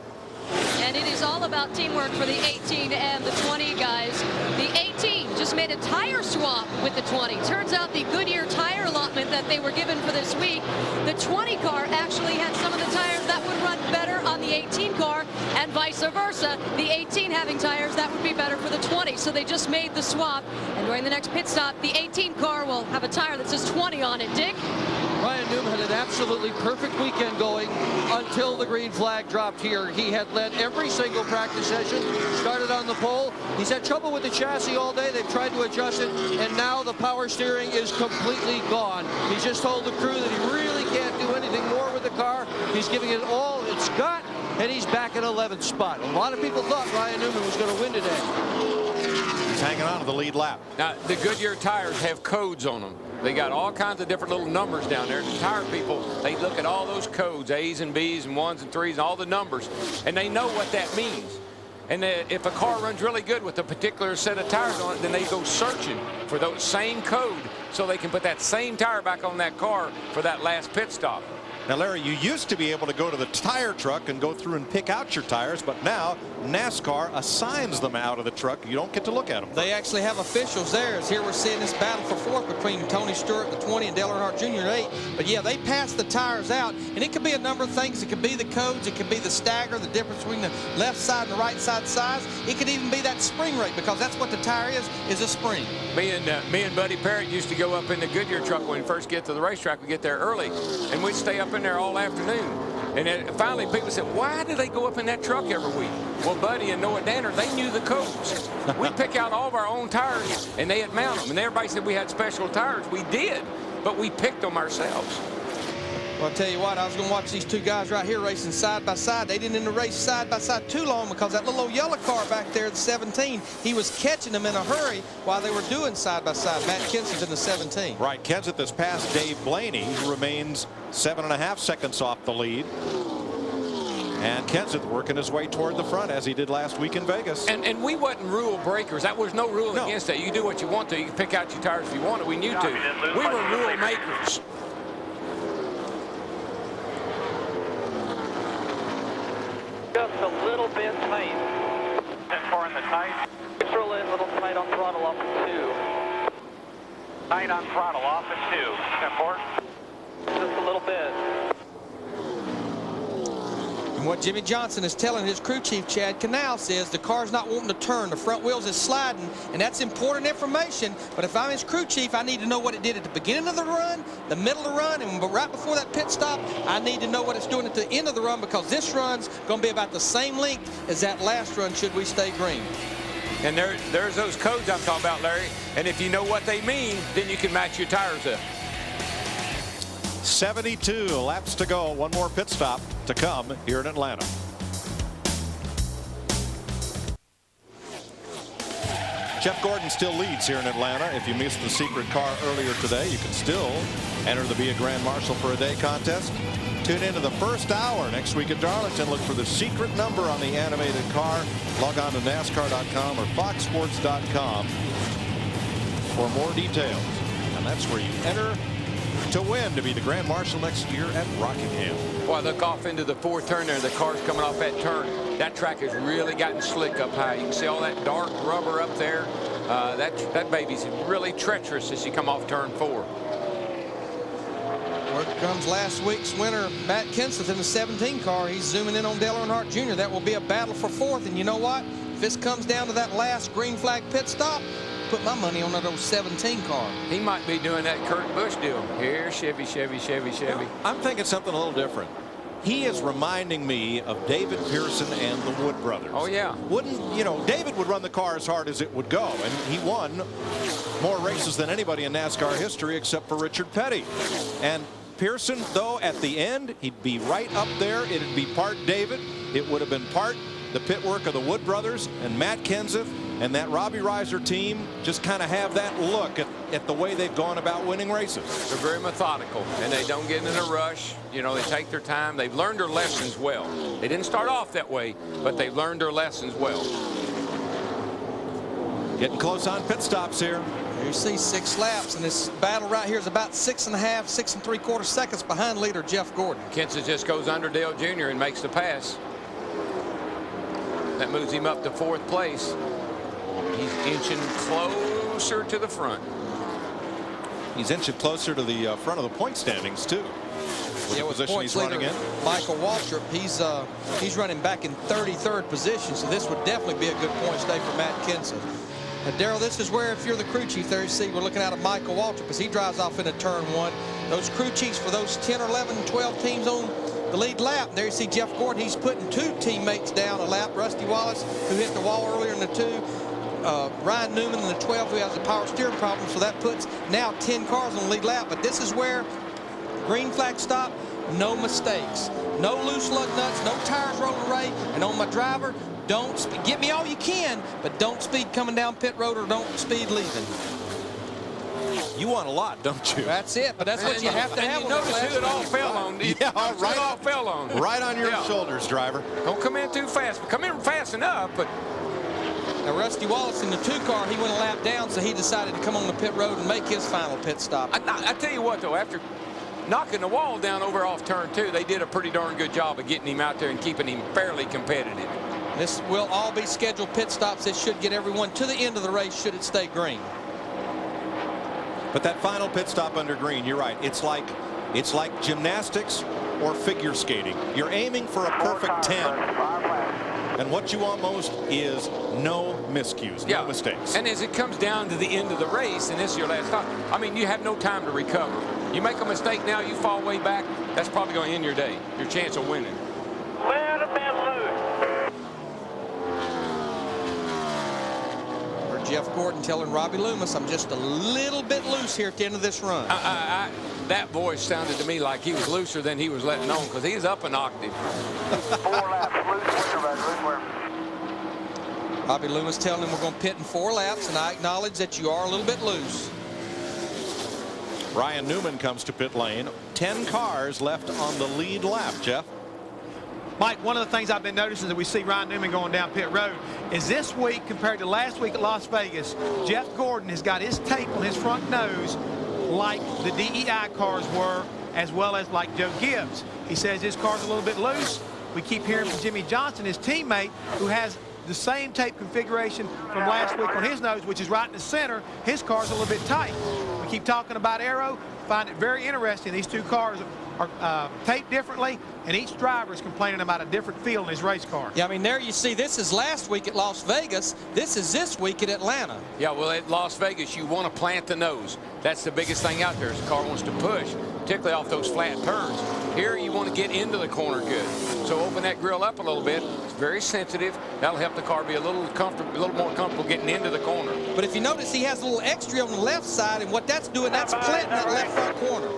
And it is all about teamwork for the 18 and the 20 guys. The 18 just made a tire swap with the 20. Turns out the Goodyear tire allotment that they were given for this week, the 20 car actually had some of the tires that would run better on the 18 car, and vice versa. The 18 having tires that would be better for the 20. So they just made the swap. And during the next pit stop, the 18 car will have a tire that says 20 on it. Dick? Ryan Newman had an absolutely perfect weekend going until the green flag dropped here. He had led every single practice session, started on the pole. He's had trouble with the chassis all day. They've tried to adjust it, and now the power steering is completely gone. He's just told the crew that he really can't do anything more with the car. He's giving it all it's got, and he's back in 11th spot. A lot of people thought Ryan Newman was going to win today. He's hanging on to the lead lap. Now, the Goodyear tires have codes on them. They got all kinds of different little numbers down there. The tire people, they look at all those codes, A's and B's and 1s and 3s and all the numbers, and they know what that means. And if a car runs really good with a particular set of tires on it, then they go searching for those same code so they can put that same tire back on that car for that last pit stop. Now, Larry, you used to be able to go to the tire truck and go through and pick out your tires, but now NASCAR assigns them out of the truck. You don't get to look at them. They actually have officials there. As here we're seeing this battle for 4th between Tony Stewart, the 20, and Dale Earnhardt Jr. at 8. But yeah, they pass the tires out, and it could be a number of things. It could be the codes. It could be the stagger, the difference between the left side and the right side size. It could even be that spring rate, because that's what the tire is a spring. Me and Buddy Parrott used to go up in the Goodyear truck when we first get to the racetrack. We get there early, and we'd stay up in there all afternoon. And then finally people said, why do they go up in that truck every week? Well, Buddy and Noah Danner, they knew the codes. We'd pick out all of our own tires, and they'd mount them. And everybody said we had special tires. We did, but we picked them ourselves. Well, I'll tell you what, I was going to watch these 2 guys right here racing side by side. They didn't race side by side too long, because that little old yellow car back there, the 17, he was catching them in a hurry while they were doing side by side. Matt Kenseth in the 17. Right, Kenseth has passed Dave Blaney, who remains 7.5 seconds off the lead. And Kenseth working his way toward the front as he did last week in Vegas. And we wasn't rule breakers. That was no rule against that. You can do what you want to. You can pick out your tires if you want to. We knew to. We were rule makers. Just a little bit tight. That's far in the tight. Just roll in a little tight on throttle off at 2. Tight on throttle off at 2. Step forward. Just a little bit. And what Jimmy Johnson is telling his crew chief, Chad Canals, is the car's not wanting to turn. The front wheels is sliding, and that's important information. But if I'm his crew chief, I need to know what it did at the beginning of the run, the middle of the run, and right before that pit stop, I need to know what it's doing at the end of the run, because this run's going to be about the same length as that last run should we stay green. And there's those codes I'm talking about, Larry. And if you know what they mean, then you can match your tires up. 72 laps to go. One more pit stop to come here in Atlanta. Jeff Gordon still leads here in Atlanta. If you missed the secret car earlier today, you can still enter the Be a Grand Marshal for a Day contest. Tune into the first hour next week at Darlington. Look for the secret number on the animated car. Log on to NASCAR.com or FoxSports.com for more details. And that's where you enter to win to be the Grand Marshal next year at Rockingham. Boy, look off into the fourth turn there. The car's coming off that turn. That track has really gotten slick up high. You can see all that dark rubber up there. That baby's really treacherous as you come off turn 4. Here comes last week's winner, Matt Kenseth, in the 17 car. He's zooming in on Dale Earnhardt Jr. That will be a battle for 4th. And you know what? If this comes down to that last green flag pit stop, put my money on that old 17 car. He might be doing that Kurt Busch deal. Here, Chevy, Chevy, Chevy, Chevy. No, I'm thinking something a little different. He is reminding me of David Pearson and the Wood brothers. Oh, yeah. David would run the car as hard as it would go, and he won more races than anybody in NASCAR history except for Richard Petty. And Pearson, though, at the end, he'd be right up there. It'd be part David. It would have been part the pit work of the Wood brothers, and Matt Kenseth and that Robbie Reiser team just kind of have that look at the way they've gone about winning races. They're very methodical, and they don't get in a rush. They take their time. They've learned their lessons well. They didn't start off that way, but they've learned their lessons well. Getting close on pit stops here. You see 6 laps, and this battle right here is about 6.5, 6 3/4 seconds behind leader Jeff Gordon. Kenseth just goes under Dale Jr. and makes the pass. That moves him up to 4th place. He's inching closer to the front. He's inching closer to the front of the point standings, too. Yeah, with points leader Michael Waltrip, he's running back in 33rd position, so this would definitely be a good point stay for Matt Kenseth. Now, Darrell, this is where, if you're the crew chief there, you see we're looking at Michael Waltrip as he drives off into turn 1. Those crew chiefs for those 10 or 11, 12 teams on the lead lap. There you see Jeff Gordon. He's putting 2 teammates down a lap. Rusty Wallace, who hit the wall earlier in the 2. Ryan Newman in the 12, who has a power steering problem. So that puts now 10 cars on the lead lap. But this is where green flag stop, no mistakes. No loose lug nuts, no tires rolling away. And on my driver, don't speed. Get me all you can, but don't speed coming down pit road or don't speed leaving. You want a lot, don't you? That's it, but that's what you have to have. You notice who it all fell on. Yeah, right. It all fell on. Right on your shoulders, driver. Don't come in too fast. Come in fast enough, but... Now, Rusty Wallace in the 2 car, he went a lap down, so he decided to come on the pit road and make his final pit stop. I tell you what, though, after knocking the wall down over off turn 2, they did a pretty darn good job of getting him out there and keeping him fairly competitive. This will all be scheduled pit stops. This should get everyone to the end of the race should it stay green. But that final pit stop under green, you're right. It's like gymnastics or figure skating. You're aiming for a perfect 10. And what you want most is no miscues, no mistakes. And as it comes down to the end of the race, and this is your last stop, I mean, you have no time to recover. You make a mistake now, you fall way back, that's probably going to end your day, your chance of winning. Let him be loose. Or Jeff Gordon telling Robbie Loomis, I'm just a little bit loose here at the end of this run. That voice sounded to me like he was looser than he was letting on, because he's up an octave. 4 laps, loose. Robbie Loomis telling him we're going to pit in 4 laps, and I acknowledge that you are a little bit loose. Ryan Newman comes to pit lane. 10 cars left on the lead lap, Jeff. Mike, one of the things I've been noticing that we see Ryan Newman going down pit road is this week compared to last week at Las Vegas, Jeff Gordon has got his tape on his front nose like the DEI cars were, as well as like Joe Gibbs. He says his car's a little bit loose. We keep hearing from Jimmy Johnson, his teammate, who has the same tape configuration from last week on his nose, which is right in the center. His car's a little bit tight. We keep talking about aero. Find it very interesting. These two cars are taped differently, and each driver is complaining about a different feel in his race car. Yeah, I mean, there you see, this is last week at Las Vegas. This is this week at Atlanta. Yeah, well, at Las Vegas, you want to plant the nose. That's the biggest thing out there is the car wants to push, particularly off those flat turns. Here, you want to get into the corner good. So open that grill up a little bit. It's very sensitive. That'll help the car be a little more comfortable getting into the corner. But if you notice, he has a little extra on the left side, and what that's doing, that's planting that left front corner.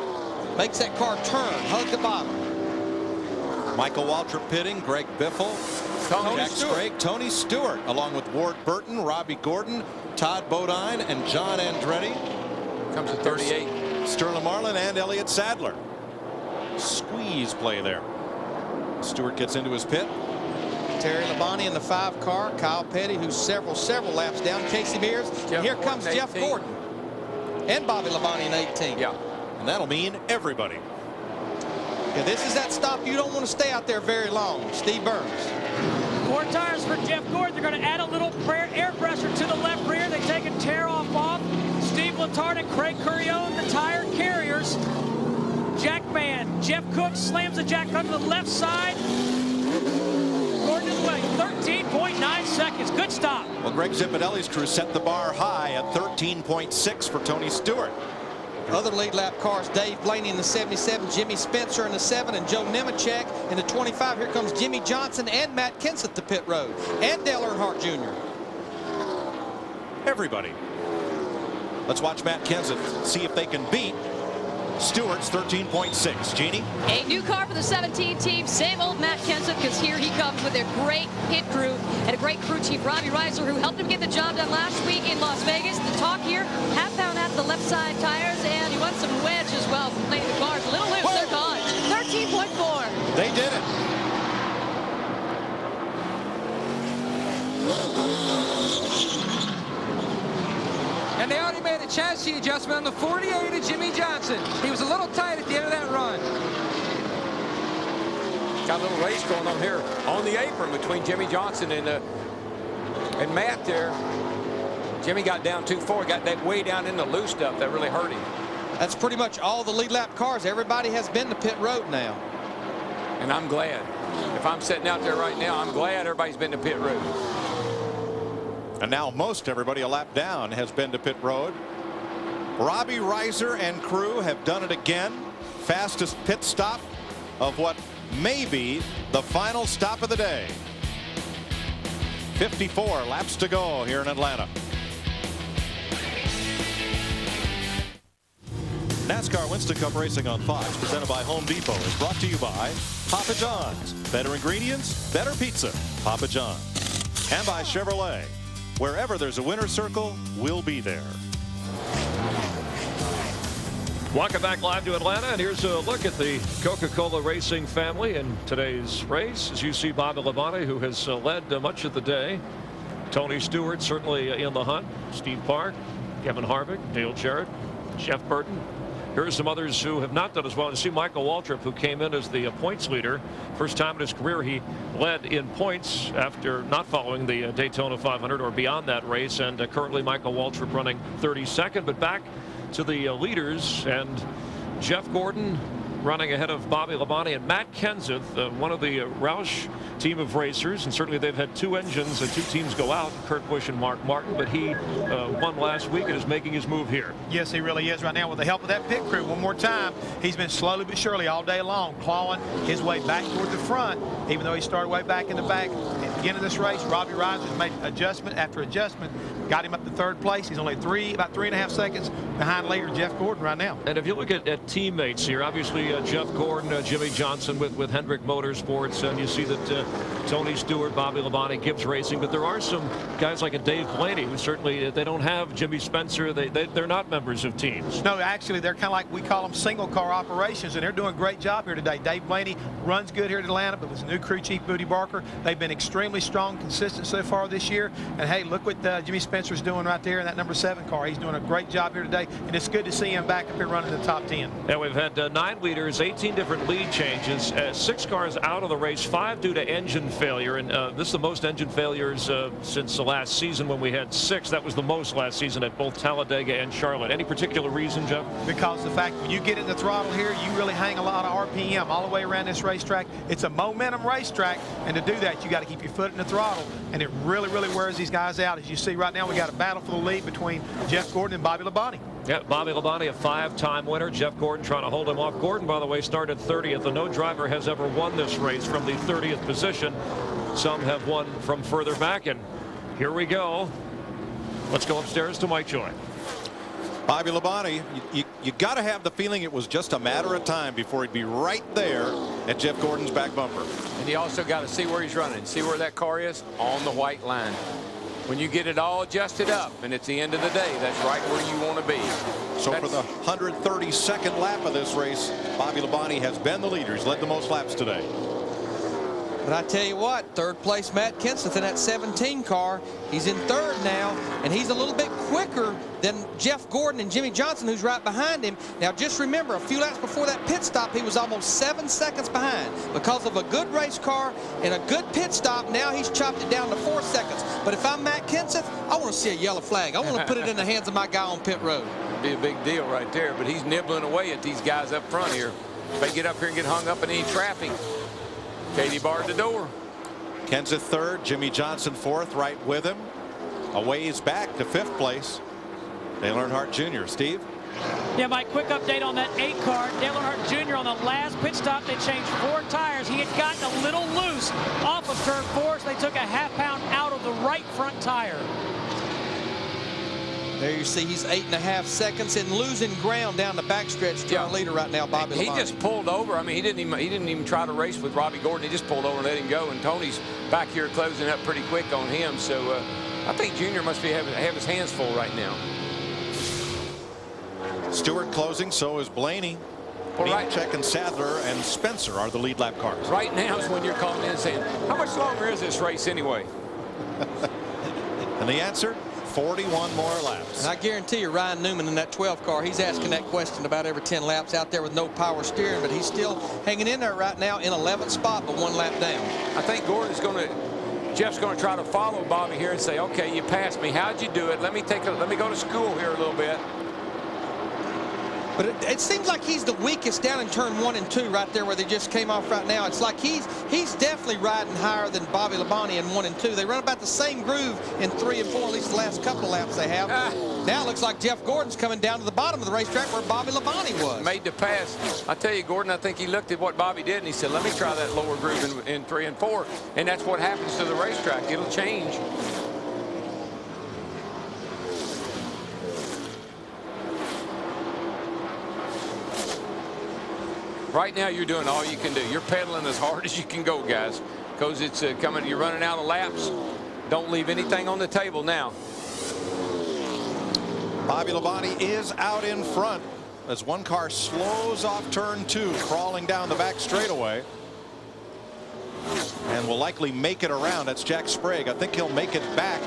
Makes that car turn, hug the bottom. Michael Waltrip pitting, Greg Biffle, Jack Sprague, Tony Stewart, along with Ward Burton, Robbie Gordon, Todd Bodine, and John Andretti. Comes at 38. Sterling Marlin and Elliott Sadler. Squeeze play there. Stewart gets into his pit. Terry Labonte in the 5 car. Kyle Petty, who's several laps down. Casey Mears. And here comes Jeff Gordon. And Bobby Labonte in 18. Yeah. And that'll mean everybody. Yeah, this is that stop you don't want to stay out there very long. Steve Burns. 4 tires for Jeff Gordon. They're going to add a little air pressure to the left rear. They take a tear off. Steve Letarte and Craig Currione, the tire carriers. Jack Mann. Jeff Cook slams the jack up to the left side. Gordon is away. 13.9 seconds. Good stop. Well, Greg Zipadelli's crew set the bar high at 13.6 for Tony Stewart. Other lead lap cars, Dave Blaney in the 77, Jimmy Spencer in the 7, and Joe Nemechek in the 25. Here comes Jimmy Johnson and Matt Kenseth to pit road, and Dale Earnhardt Jr. Everybody. Let's watch Matt Kenseth see if they can beat Stewart's 13.6. Jeannie? A new car for the 17 team. Same old Matt Kenseth, because here he comes with a great pit crew and a great crew chief, Robbie Reiser, who helped him get the job done last week in Las Vegas. The talk here, half-pound out the left side tires, and he won some wedge as well from playing the cars. A little loose, they're gone. 13.4. They did it. And they already made a chassis adjustment on the 48 of Jimmy Johnson. He was a little tight at the end of that run. Got a little race going on here on the apron between Jimmy Johnson and Matt there. Jimmy got down too far, got that way down in the loose stuff. That really hurt him. That's pretty much all the lead lap cars. Everybody has been to pit road now. And I'm glad. If I'm sitting out there right now, I'm glad everybody's been to pit road. And now most everybody a lap down has been to pit road. Robbie Reiser and crew have done it again. Fastest pit stop of what may be the final stop of the day. 54 laps to go here in Atlanta. NASCAR Winston Cup Racing on Fox, presented by Home Depot, is brought to you by Papa John's. Better ingredients, better pizza. Papa John's. And by Chevrolet. Wherever there's a winner's circle, we'll be there. Welcome back live to Atlanta, and here's a look at the Coca-Cola Racing family in today's race. As you see, Bobby Labonte, who has led much of the day. Tony Stewart certainly in the hunt. Steve Park, Kevin Harvick, Dale Jarrett, Jeff Burton. Here's some others who have not done as well. You see Michael Waltrip, who came in as the points leader. First time in his career he led in points after not following the Daytona 500 or beyond that race. And currently Michael Waltrip running 32nd. But back to the leaders, and Jeff Gordon running ahead of Bobby Labonte and Matt Kenseth, one of the Roush team of racers, and certainly they've had 2 engines and 2 teams go out, Kurt Busch and Mark Martin, but he won last week and is making his move here. Yes, he really is right now with the help of that pit crew. One more time, he's been slowly but surely all day long clawing his way back toward the front, even though he started way back in the back at the beginning of this race. Robbie Reiser's made adjustment after adjustment. got him up to third place. He's only about 3.5 seconds behind leader Jeff Gordon right now. And if you look at teammates here, obviously Jeff Gordon, Jimmy Johnson with Hendrick Motorsports, and you see that Tony Stewart, Bobby Labonte, Gibbs Racing, but there are some guys like a Dave Blaney who certainly, they don't have Jimmy Spencer. They're not members of teams. No, actually, they're kind of like, we call them single car operations, and they're doing a great job here today. Dave Blaney runs good here in Atlanta, but with his new crew chief, Booty Barker, they've been extremely strong, consistent so far this year. And hey, look what Jimmy Spencer's doing right there in that number 7 car. He's doing a great job here today, and it's good to see him back up here running the top 10. And we've had 9 leaders, 18 different lead changes, 6 cars out of the race, 5 due to engine failure. And this is the most engine failures since the last season when we had 6. That was the most last season at both Talladega and Charlotte. Any particular reason, Jeff? Because the fact when you get in the throttle here, you really hang a lot of RPM all the way around this racetrack. It's a momentum racetrack, and to do that, you got to keep your foot in the throttle, and it really, really wears these guys out. As you see right now, we got a battle for the lead between Jeff Gordon and Bobby Labonte. Yeah, Bobby Labonte, a 5-time winner. Jeff Gordon trying to hold him off. Gordon, by the way, started 30th, and no driver has ever won this race from the 30th position. Some have won from further back, and here we go. Let's go upstairs to Mike Joy. Bobby Labonte, you got to have the feeling it was just a matter of time before he'd be right there at Jeff Gordon's back bumper. And you also got to see where he's running. See where that car is? On the white line. When you get it all adjusted up, and it's the end of the day, that's right where you want to be. So for the 132nd lap of this race, Bobby Labonte has been the leader. He's led the most laps today. But I tell you what, third place Matt Kenseth in that 17 car. He's in third now, and he's a little bit quicker than Jeff Gordon and Jimmy Johnson, who's right behind him. Now, just remember, a few laps before that pit stop, he was almost 7 seconds behind. Because of a good race car and a good pit stop, now he's chopped it down to 4 seconds. But if I'm Matt Kenseth, I want to see a yellow flag. I want to put it in the hands of my guy on pit road. It'd be a big deal right there, but he's nibbling away at these guys up front here. If they get up here and get hung up in any traffic, Katie barred the door. Kenseth third, Jimmy Johnson fourth, right with him. A ways back to 5th place. Dale Earnhardt Jr. Steve? Yeah, Mike, quick update on that 8 car. Dale Earnhardt Jr. on the last pit stop, they changed 4 tires. He had gotten a little loose off of turn 4, so they took a ½ pound out of the right front tire. There you see he's 8.5 seconds and losing ground down the backstretch to our leader right now, Bobby Labonte. He just pulled over. I mean, he didn't even try to race with Robbie Gordon. He just pulled over and let him go. And Tony's back here closing up pretty quick on him. So I think Junior must have his hands full right now. Stewart closing, so is Blaney. Check and Sadler and Spencer are the lead lap cars. Right now is when you're calling in saying, how much longer is this race anyway? And the answer? 41 more laps. And I guarantee you Ryan Newman in that 12 car, he's asking that question about every 10 laps out there with no power steering, but he's still hanging in there right now in 11th spot, but 1 lap down. I think Jeff's going to try to follow Bobby here and say, okay, you passed me. How'd you do it? Let me go to school here a little bit. But it seems like he's the weakest down in turn 1 and 2 right there where they just came off right now. It's like he's definitely riding higher than Bobby Labonte in 1 and 2. They run about the same groove in 3 and 4, at least the last couple of laps they have. Now it looks like Jeff Gordon's coming down to the bottom of the racetrack where Bobby Labonte was. Made the pass. I tell you, Gordon, I think he looked at what Bobby did and he said, let me try that lower groove in 3 and 4. And that's what happens to the racetrack. It'll change. Right now, you're doing all you can do. You're pedaling as hard as you can go, guys, because it's coming. You're running out of laps. Don't leave anything on the table now. Bobby Labonte is out in front as one car slows off turn 2, crawling down the back straightaway, and will likely make it around. That's Jack Sprague. I think he'll make it back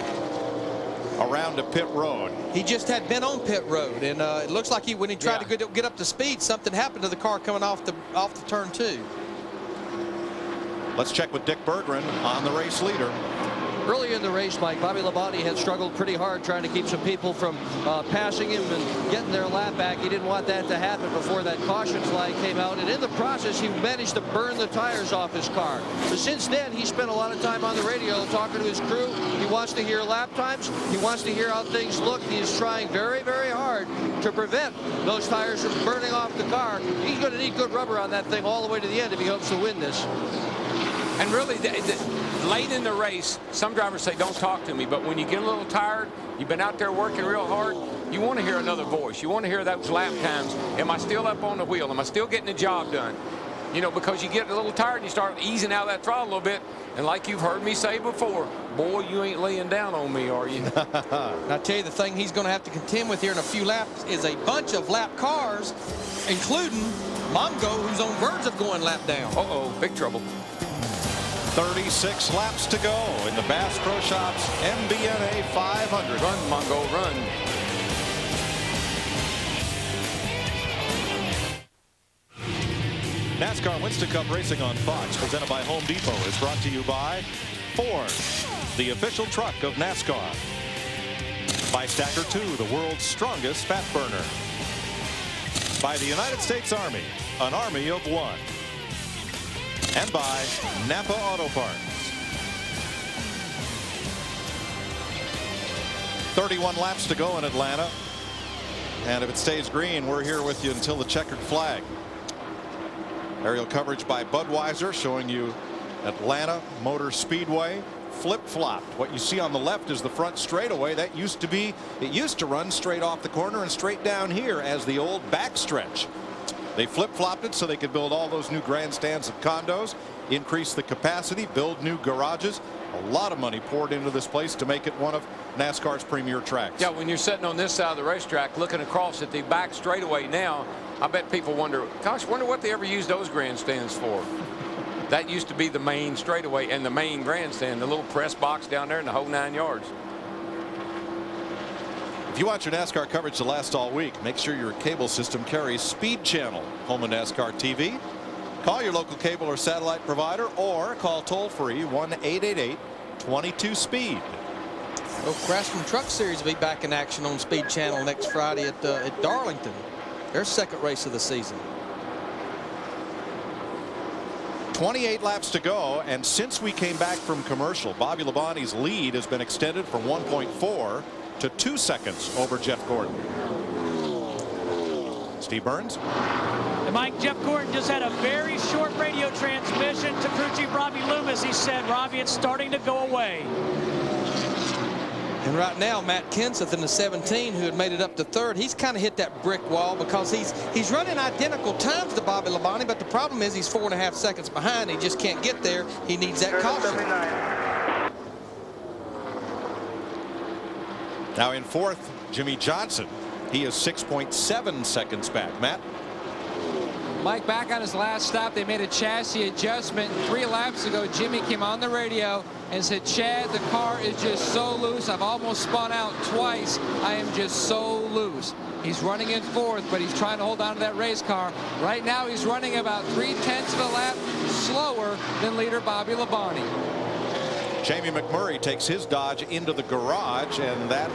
around to pit road. He just had been on pit road, and it looks like when he tried to get up to speed, something happened to the car coming off the turn 2. Let's check with Dick Berggren on the race leader. Early in the race, Mike, Bobby Labonte had struggled pretty hard trying to keep some people from passing him and getting their lap back. He didn't want that to happen before that caution flag came out, and in the process, he managed to burn the tires off his car. But since then, he spent a lot of time on the radio talking to his crew. He wants to hear lap times. He wants to hear how things look. He is trying very, very hard to prevent those tires from burning off the car. He's going to need good rubber on that thing all the way to the end if he hopes to win this. And really, late in the race, some drivers say, don't talk to me. But when you get a little tired, you've been out there working real hard, you want to hear another voice. You want to hear those lap times. Am I still up on the wheel? Am I still getting the job done? You know, because you get a little tired and you start easing out that throttle a little bit. And like you've heard me say before, boy, you ain't laying down on me, are you? I tell you, the thing he's going to have to contend with here in a few laps is a bunch of lap cars, including Mongo, who's on verge of going lap down. Uh-oh, big trouble. 36 laps to go in the Bass Pro Shops MBNA 500. Run, Mongo, run. NASCAR Winston Cup Racing on Fox, presented by Home Depot, is brought to you by Ford, the official truck of NASCAR. By Stacker 2, the world's strongest fat burner. By the United States Army, an army of one. And by Napa Auto Parts. 31 laps to go in Atlanta. And if it stays green, we're here with you until the checkered flag. Aerial coverage by Budweiser showing you Atlanta Motor Speedway flip-flopped. What you see on the left is the front straightaway. That used to run straight off the corner and straight down here as the old backstretch. They flip-flopped it so they could build all those new grandstands and condos, increase the capacity, build new garages. A lot of money poured into this place to make it one of NASCAR's premier tracks. Yeah, when you're sitting on this side of the racetrack looking across at the back straightaway now, I bet people wonder, gosh, wonder what they ever used those grandstands for. That used to be the main straightaway and the main grandstand, the little press box down there and the whole 9 yards. If you want your NASCAR coverage to last all week, make sure your cable system carries Speed Channel, home of NASCAR TV. Call your local cable or satellite provider or call toll-free 1-888-22-SPEED. Well, Craftsman Truck Series will be back in action on Speed Channel next Friday at Darlington. Their second race of the season. 28 laps to go, and since we came back from commercial, Bobby Labonte's lead has been extended from 1.4 to 2 seconds over Jeff Gordon. Steve Burns. And Mike, Jeff Gordon just had a very short radio transmission to crew chief Robbie Loomis. He said, Robbie, it's starting to go away. And right now, Matt Kenseth in the 17, who had made it up to third, he's kind of hit that brick wall because he's running identical times to Bobby Labonte, but the problem is he's 4.5 seconds behind. He just can't get there. He needs that caution. Now in fourth, Jimmy Johnson. He is 6.7 seconds back. Matt. Mike, back on his last stop, they made a chassis adjustment. 3 laps ago, Jimmy came on the radio and said, Chad, the car is just so loose. I've almost spun out twice. I am just so loose. He's running in fourth, but he's trying to hold on to that race car. Right now, he's running about 3/10 of a lap slower than leader Bobby Labonte. Jamie McMurray takes his Dodge into the garage, and that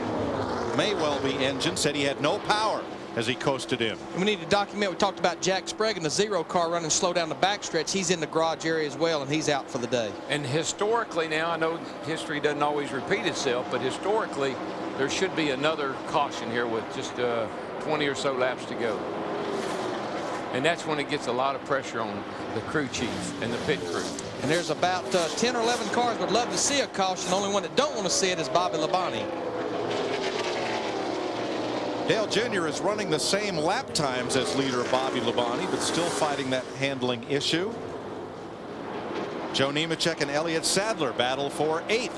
may well be engine. Said he had no power as he coasted in. We need to document. We talked about Jack Sprague in the 0 car running slow down the backstretch. He's in the garage area as well, and he's out for the day. And historically now, I know history doesn't always repeat itself, but historically there should be another caution here with just 20 or so laps to go. And that's when it gets a lot of pressure on the crew chief and the pit crew. And there's about 10 or 11 cars would love to see a caution. The only one that don't want to see it is Bobby Labonte. Dale Jr. is running the same lap times as leader Bobby Labonte, but still fighting that handling issue. Joe Nemechek and Elliott Sadler battle for 8th.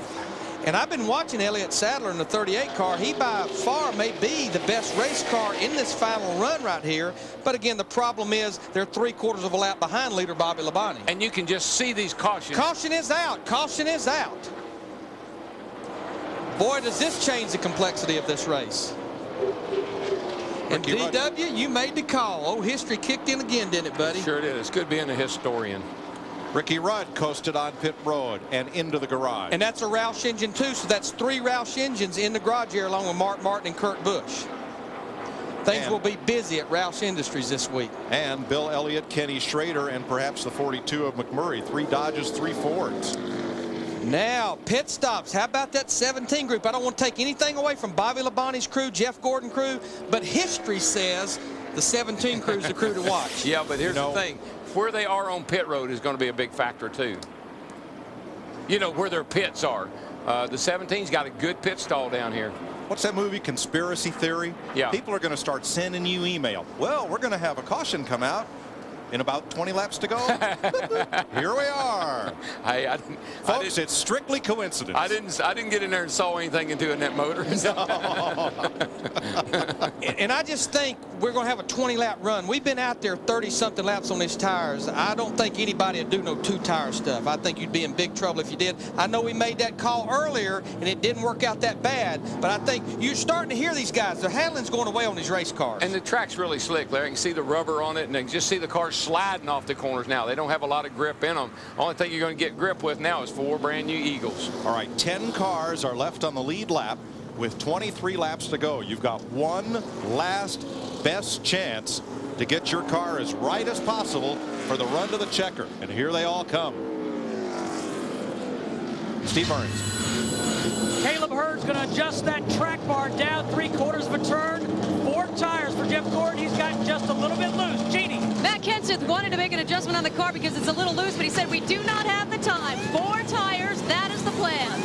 And I've been watching Elliott Sadler in the 38 car. He by far may be the best race car in this final run right here. But again, the problem is they're 3/4 of a lap behind leader Bobby Labonte. And you can just see these cautions. Caution is out. Caution is out. Boy, does this change the complexity of this race. And DW, you made the call. Oh, history kicked in again, didn't it, buddy? Sure it is. It's good being a historian. Ricky Rudd coasted on pit road and into the garage. And that's a Roush engine too, so that's 3 Roush engines in the garage here along with Mark Martin and Kurt Busch. Things will be busy at Roush Industries this week. And Bill Elliott, Kenny Schrader, and perhaps the 42 of McMurray. 3 Dodges, 3 Fords. Now, pit stops. How about that 17 group? I don't want to take anything away from Bobby Labonte's crew, Jeff Gordon crew, but history says the 17 crew is the crew to watch. Yeah, but here's the thing. Where they are on pit road is going to be a big factor, too. you know, where their pits are. The 17's got a good pit stall down here. What's that movie, Conspiracy Theory? Yeah. People are going to start sending you email. Well, we're going to have a caution come out in about 20 laps to go. Here we are. Hey, folks, it's strictly coincidence. I didn't get in there and saw anything into in that motor. And I just think we're going to have a 20-lap run. We've been out there 30-something laps on these tires. I don't think anybody would do no two-tire stuff. I think you'd be in big trouble if you did. I know we made that call earlier, and it didn't work out that bad. But I think you're starting to hear these guys. Their handling's going away on these race cars. And the track's really slick, Larry. You can see the rubber on it, and you can just see the cars sliding off the corners now. They don't have a lot of grip in them. Only thing you're going to get grip with now is 4 brand new Eagles. All right, 10 cars are left on the lead lap with 23 laps to go. You've got one last best chance to get your car as right as possible for the run to the checker. And here they all come. Steve Burns. Caleb Hurd's going to adjust that track bar down 3/4 of a turn. 4 tires for Jeff Gordon. He's gotten just a little bit loose. Jeannie. Matt Kenseth wanted to make an adjustment on the car because it's a little loose, but he said, we do not have the time. 4 tires, that is the plan.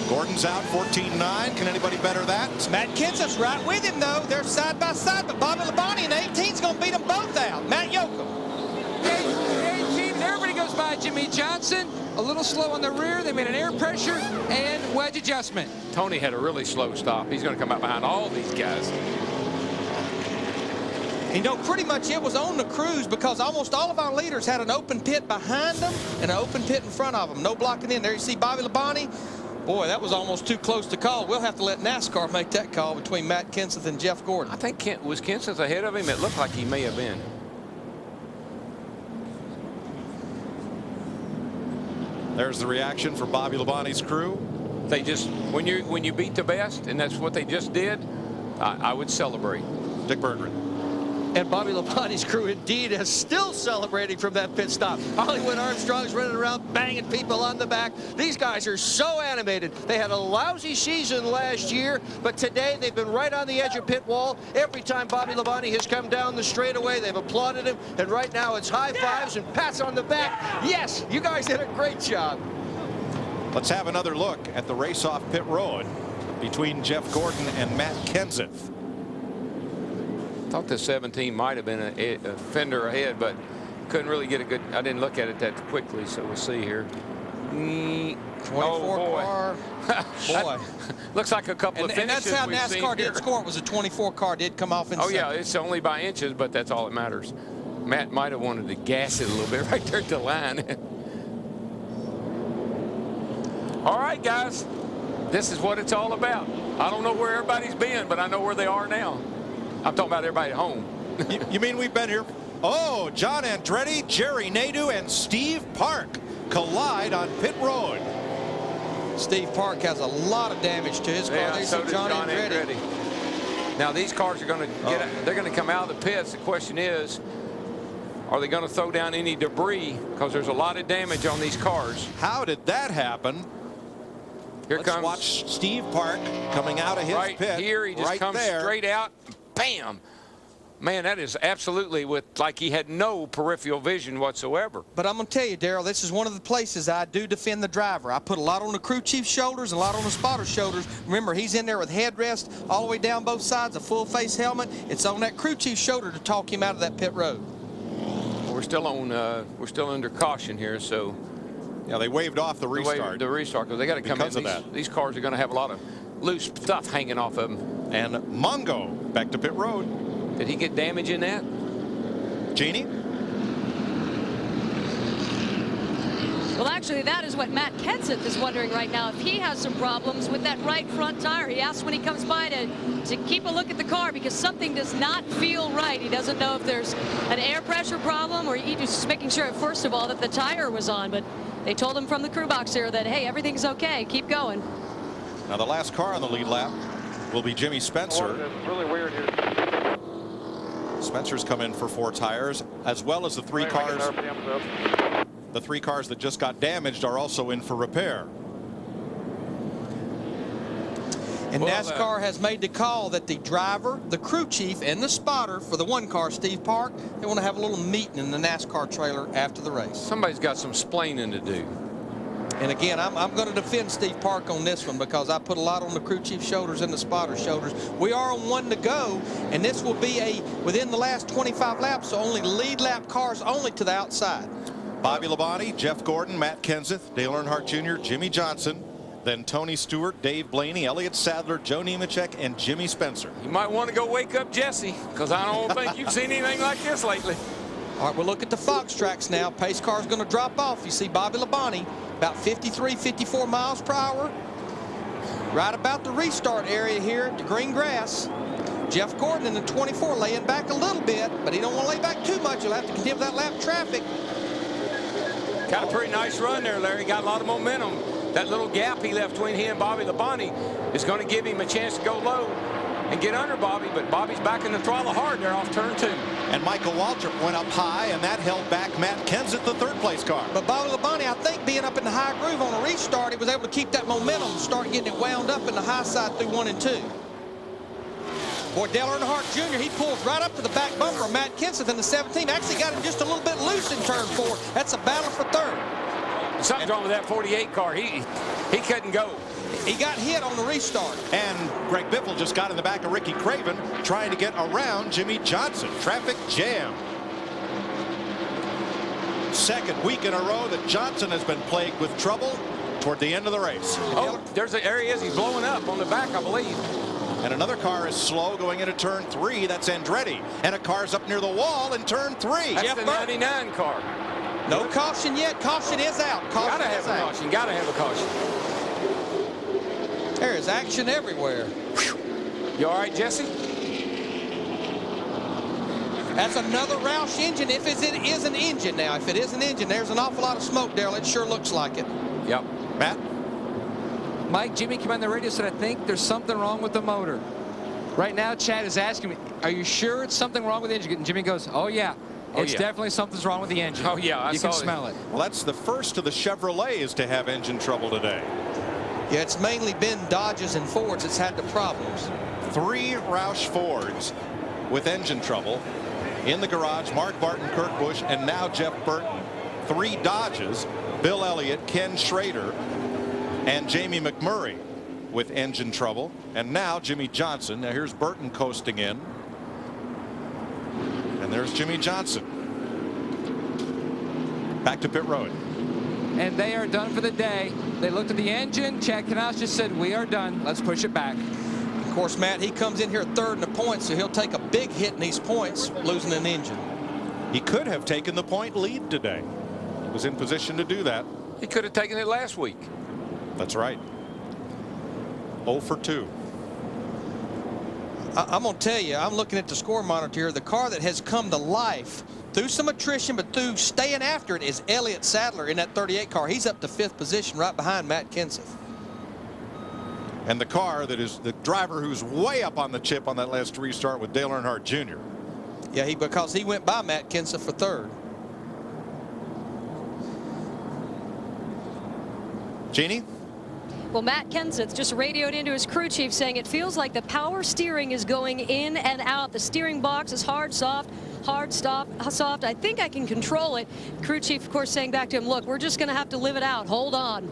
Gordon's out 14-9. Can anybody better that? Matt Kenseth's right with him, though. They're side by side, but Bobby Labonte in 18's going to beat them both out. Matt Yoakum. 18, everybody goes by Jimmy Johnson. A little slow on the rear. They made an air pressure and wedge adjustment. Tony had a really slow stop. He's going to come out behind all these guys. You know, pretty much it was on the cruise because almost all of our leaders had an open pit behind them and an open pit in front of them. No blocking in. There you see Bobby Labonte. Boy, that was almost too close to call. We'll have to let NASCAR make that call between Matt Kenseth and Jeff Gordon. I think was Kenseth ahead of him? It looked like he may have been. There's the reaction for Bobby Labonte's crew. They just, when you beat the best, and that's what they just did, I would celebrate. Dick Berggren. And Bobby Labonte's crew indeed is still celebrating from that pit stop. Hollywood Armstrong's running around banging people on the back. These guys are so animated. They had a lousy season last year, but today they've been right on the edge of pit wall. Every time Bobby Labonte has come down the straightaway, they've applauded him, and right now it's high fives and pats on the back. Yes, you guys did a great job. Let's have another look at the race off pit road between Jeff Gordon and Matt Kenseth. I thought the 17 might have been a fender ahead, but couldn't really get a good. I didn't look at it that quickly, so we'll see here. 24 car. Boy. Looks like a couple of finishes. And that's how we've seen NASCAR here. did score. It was a 24 car did come off in Oh yeah, second. it's only by inches, but that's all that matters. Matt might have wanted to gas it a little bit right there at the line. All right, guys, this is what it's all about. I don't know where everybody's been, but I know where they are now. I'm talking about everybody at home. You mean we've been here? Oh, John Andretti, Jerry Nadeau, and Steve Park collide on pit road. Steve Park has a lot of damage to his car. Yeah, There's so does John John Andretti. Now these cars are going to get. They're going to come out of the pits. The question is, are they going to throw down any debris? Because there's a lot of damage on these cars. How did that happen? Here Let's comes. Watch Steve Park coming out of his right pit. Here, he just right comes there. straight out. Bam. Man, that is absolutely like he had no peripheral vision whatsoever. But I'm going to tell you, Darrell, this is one of the places I do defend the driver. I put a lot on the crew chief's shoulders, a lot on the spotter's shoulders. Remember, he's in there with headrest all the way down both sides, a full face helmet. It's on that crew chief's shoulder to talk him out of that pit road. We're still on. We're still under caution here, so. Yeah, they waved off the restart. The restart, because they got to come in. These cars are going to have a lot of loose stuff hanging off of them. And Mongo back to pit road. Did he get damage in that? Jeannie? Well, actually, that is what Matt Kenseth is wondering right now, if he has some problems with that right front tire. He asked when he comes by to keep a look at the car because something does not feel right. He doesn't know if there's an air pressure problem or he's just making sure, first of all, that the tire was on. But they told him from the crew box here that, hey, everything's okay. Keep going. Now, the last car on the lead lap will be Jimmy Spencer. It's really weird here. Spencer's come in for 4 tires, as well as the 3 cars. The 3 cars that just got damaged are also in for repair. And NASCAR has made the call that the driver, the crew chief, and the spotter for the one car, Steve Park, they want to have a little meeting in the NASCAR trailer after the race. Somebody's got some splaining to do. And again, I'm going to defend Steve Park on this one because I put a lot on the crew chief's shoulders and the spotter's shoulders. We are on 1 to go, and this will be within the last 25 laps, so only lead lap cars only to the outside. Bobby Labonte, Jeff Gordon, Matt Kenseth, Dale Earnhardt Jr., Jimmy Johnson, then Tony Stewart, Dave Blaney, Elliott Sadler, Joe Nemechek, and Jimmy Spencer. You might want to go wake up Jesse, because I don't think you've seen anything like this lately. All right, we'll look at the Fox tracks now. Pace car is going to drop off. You see Bobby Labonte about 53, 54 miles per hour. Right about the restart area here at the green grass. Jeff Gordon in the 24 laying back a little bit, but he don't want to lay back too much. He'll have to contend with that lap traffic. Got a pretty nice run there, Larry. Got a lot of momentum. That little gap he left between him and Bobby Labonte is going to give him a chance to go low and get under Bobby, but Bobby's back in the throttle hard there off turn 2. And Michael Waltrip went up high, and that held back Matt Kenseth, the third-place car. But Bobby Labonte, I think, being up in the high groove on a restart, he was able to keep that momentum and start getting it wound up in the high side through 1 and 2. Boy, Dale Earnhardt Jr., he pulls right up to the back bumper of Matt Kenseth in the 17. Actually got him just a little bit loose in turn 4. That's a battle for third. Something's wrong with that 48 car. He couldn't go. He got hit on the restart. And Greg Biffle just got in the back of Ricky Craven trying to get around Jimmy Johnson. Traffic jam. Second week in a row that Johnson has been plagued with trouble toward the end of the race. Oh, there he is. He's blowing up on the back, I believe. And another car is slow going into turn 3. That's Andretti. And a car's up near the wall in turn 3. That's the 99 car. No caution yet. Caution is out. Caution Gotta have is a out. caution. Gotta have a caution. There is action everywhere. You all right, Jesse? That's another Roush engine. If it is an engine now, if it is an engine, there's an awful lot of smoke, Darrell. It sure looks like it. Yep. Matt? Mike, Jimmy came on the radio and said, I think there's something wrong with the motor. Right now, Chad is asking me, are you sure it's something wrong with the engine? And Jimmy goes, oh, yeah. It's definitely something's wrong with the engine. Oh, yeah. You can smell it. Well, that's the first of the Chevrolets to have engine trouble today. Yeah, it's mainly been Dodges and Fords that's had the problems. 3 Roush Fords with engine trouble in the garage. Mark Barton, Kurt Busch, and now Jeff Burton. 3 Dodges, Bill Elliott, Ken Schrader, and Jamie McMurray with engine trouble. And now Jimmy Johnson. Now here's Burton coasting in. And there's Jimmy Johnson. Back to pit road. And they are done for the day. They looked at the engine. Chad Knaus just said, we are done. Let's push it back. Of course, Matt, he comes in here third in the points, so he'll take a big hit in these points, losing an engine. He could have taken the point lead today. He was in position to do that. He could have taken it last week. That's right. 0 for 2. I'm going to tell you, I'm looking at the score monitor here. The car that has come to life through some attrition, but through staying after it, is Elliott Sadler in that 38 car. He's up to 5th position right behind Matt Kenseth. And the car that is the driver who's way up on the chip on that last restart with Dale Earnhardt Jr. Yeah, because he went by Matt Kenseth for 3rd. Jeannie? Well, Matt Kenseth just radioed into his crew chief saying it feels like the power steering is going in and out. The steering box is hard, soft, soft. I think I can control it. Crew chief, of course, saying back to him, look, we're just going to have to live it out. Hold on.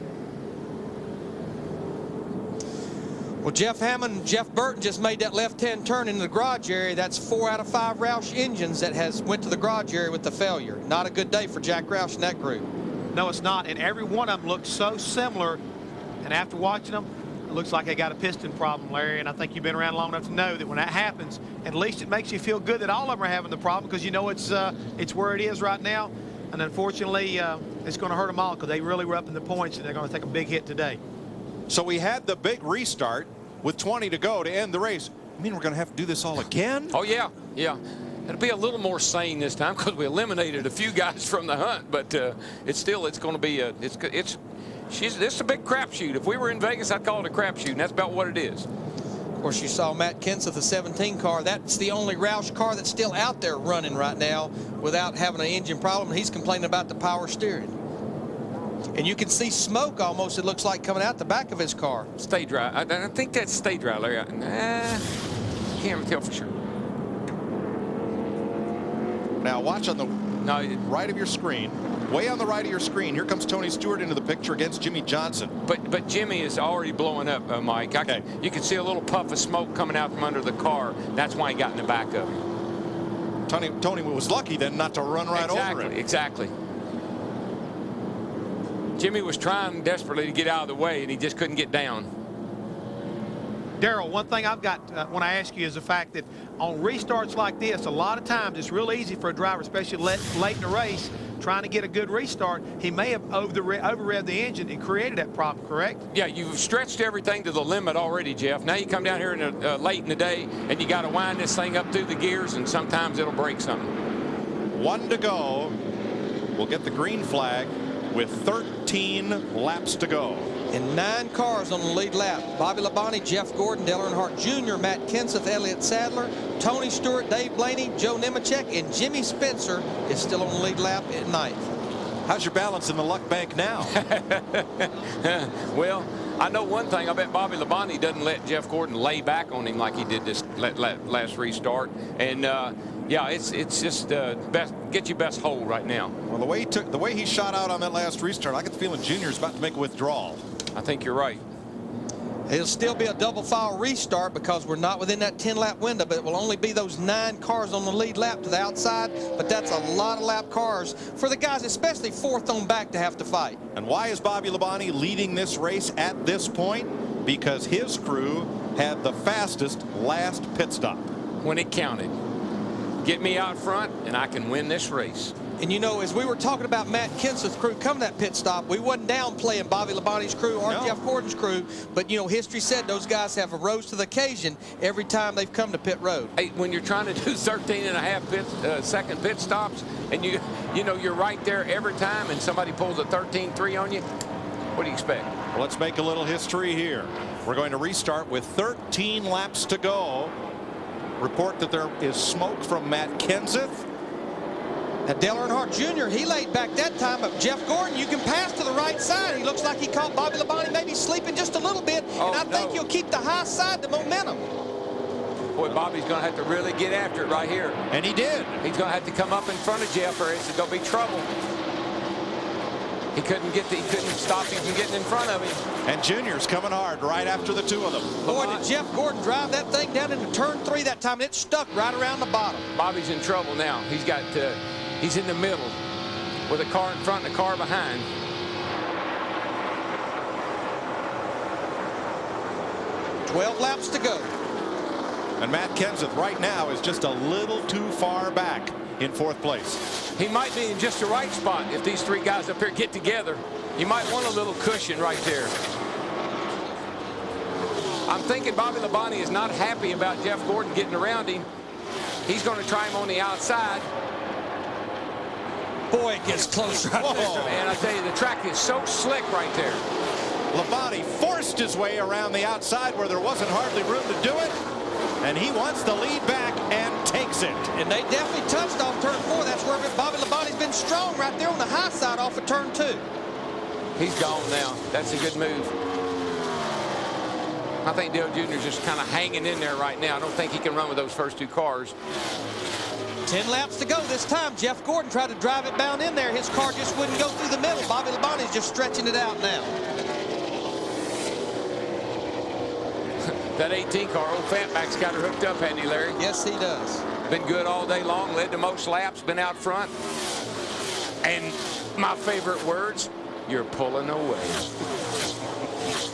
Well, Jeff Hammond and Jeff Burton just made that left-hand turn into the garage area. That's 4 out of 5 Roush engines that went to the garage area with the failure. Not a good day for Jack Roush in that group. No, it's not. And every one of them looked so similar. And after watching them, it looks like they got a piston problem, Larry. And I think you've been around long enough to know that when that happens, at least it makes you feel good that all of them are having the problem, because you know it's where it is right now. And unfortunately, it's going to hurt them all, because they really were up in the points, and they're going to take a big hit today. So we had the big restart with 20 to go to end the race. I mean, we're going to have to do this all again? Oh, yeah. Yeah. It'll be a little more sane this time, because we eliminated a few guys from the hunt. But it's going to be this is a big crapshoot. If we were in Vegas, I'd call it a crapshoot, and that's about what it is. Of course, you saw Matt Kenseth, the 17 car. That's the only Roush car that's still out there running right now without having an engine problem. He's complaining about the power steering. And you can see smoke almost, it looks like, coming out the back of his car. Stay dry. I think that's stay dry, Larry. Can't tell for sure. Now watch on the right of your screen. Way on the right of your screen, here comes Tony Stewart into the picture against Jimmy Johnson. But Jimmy is already blowing up, Mike. You can see a little puff of smoke coming out from under the car. That's why he got in the back of him. Tony was lucky then not to run right over him. Exactly. Jimmy was trying desperately to get out of the way, and he just couldn't get down. Darrell, one thing I've got when I ask you is the fact that on restarts like this, a lot of times it's real easy for a driver, especially late in the race, trying to get a good restart. He may have over-revved the engine and created that problem, correct? Yeah, you've stretched everything to the limit already, Jeff. Now you come down here late in the day, and you got to wind this thing up through the gears, and sometimes it'll break something. 1 to go. We'll get the green flag with 13 laps to go. And 9 cars on the lead lap. Bobby Labonte, Jeff Gordon, Dale Earnhardt Jr., Matt Kenseth, Elliott Sadler, Tony Stewart, Dave Blaney, Joe Nemechek, and Jimmy Spencer is still on the lead lap at 9th. How's your balance in the luck bank now? Well, I know one thing. I bet Bobby Labonte doesn't let Jeff Gordon lay back on him like he did this last restart. And yeah, it's just get your best hold right now. Well, the way he shot out on that last restart, I get the feeling Junior's about to make a withdrawal. I think you're right. It'll still be a double file restart because we're not within that 10-lap window, but it will only be those 9 cars on the lead lap to the outside. But that's a lot of lap cars for the guys, especially 4th on back, to have to fight. And why is Bobby Labonte leading this race at this point? Because his crew had the fastest last pit stop. When it counted. Get me out front, and I can win this race. And you know, as we were talking about Matt Kenseth's crew coming to that pit stop, we wasn't downplaying Bobby Labonte's crew or Jeff Gordon's crew, but you know, history said those guys have rose to the occasion every time they've come to pit road. Hey, when you're trying to do 13.5 second pit stops, and you know you're right there every time, and somebody pulls a 13.3 on you, what do you expect? Well, let's make a little history here. We're going to restart with 13 laps to go. Report that there is smoke from Matt Kenseth. And Dale Earnhardt Jr., he laid back that time, but Jeff Gordon, you can pass to the right side. He looks like he caught Bobby Labonte maybe sleeping just a little bit, and I think he'll keep the high side, the momentum. Boy, Bobby's going to have to really get after it right here. And he did. He's going to have to come up in front of Jeff, or it's going to be trouble. He couldn't stop him from getting in front of him. And Junior's coming hard right after the 2 of them. Boy, did Jeff Gordon drive that thing down into turn 3 that time. It stuck right around the bottom. Bobby's in trouble now. He's in the middle with a car in front and a car behind. $12 laps to go. And Matt Kenseth right now is just a little too far back in 4th place. He might be in just the right spot if these 3 guys up here get together. You might want a little cushion right there. I'm thinking Bobby Labonte is not happy about Jeff Gordon getting around him. He's going to try him on the outside. Boy, it gets close right there. And I tell you, the track is so slick right there. Labonte forced his way around the outside where there wasn't hardly room to do it. And he wants the lead back and takes it. And they definitely touched off turn 4. That's where Bobby Labonte's been strong right there on the high side off of turn 2. He's gone now. That's a good move. I think Dale Jr.'s just kind of hanging in there right now. I don't think he can run with those first 2 cars. 10 laps to go this time. Jeff Gordon tried to drive it down in there. His car just wouldn't go through the middle. Bobby Labonte's just stretching it out now. That 18 car, old Fatback's got her hooked up, hasn't he, Larry? Yes, he does. Been good all day long, led to most laps, been out front. And my favorite words, you're pulling away.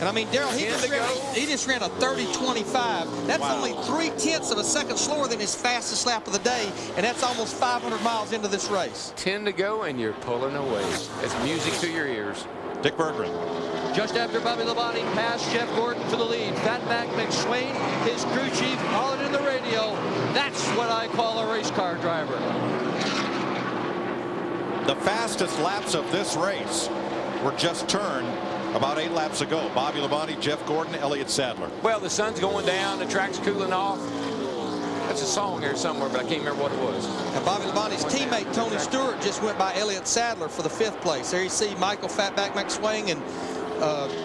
And I mean, Darrell, he just ran a 30.25. That's only 0.3 of a second slower than his fastest lap of the day, and that's almost 500 miles into this race. 10 to go, and you're pulling away. That's music to your ears. Dick Berggren. Just after Bobby Labonte passed Jeff Gordon for the lead, Fatback McSwain, his crew chief, calling in the radio. That's what I call a race car driver. The fastest laps of this race were just turned about 8 laps ago. Bobby Labonte, Jeff Gordon, Elliott Sadler. Well, the sun's going down, the track's cooling off. That's a song here somewhere, but I can't remember what it was. Now, Bobby Labonte's teammate, Tony Stewart, just just went by Elliott Sadler for the 5th place. There you see Michael Fatback McSwain and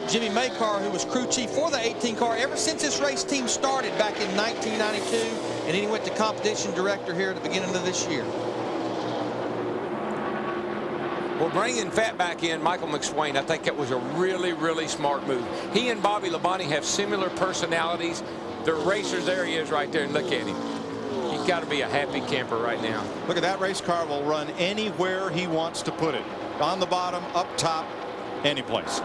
Jimmy Maycar, who was crew chief for the 18 car ever since this race team started back in 1992, and then he went to competition director here at the beginning of this year. Well, bringing Fatback in, Michael McSwain, I think it was a really, really smart move. He and Bobby Labonte have similar personalities. They're racers. There he is right there, and look at him. He's got to be a happy camper right now. Look at that race car will run anywhere he wants to put it. On the bottom, up top, any place.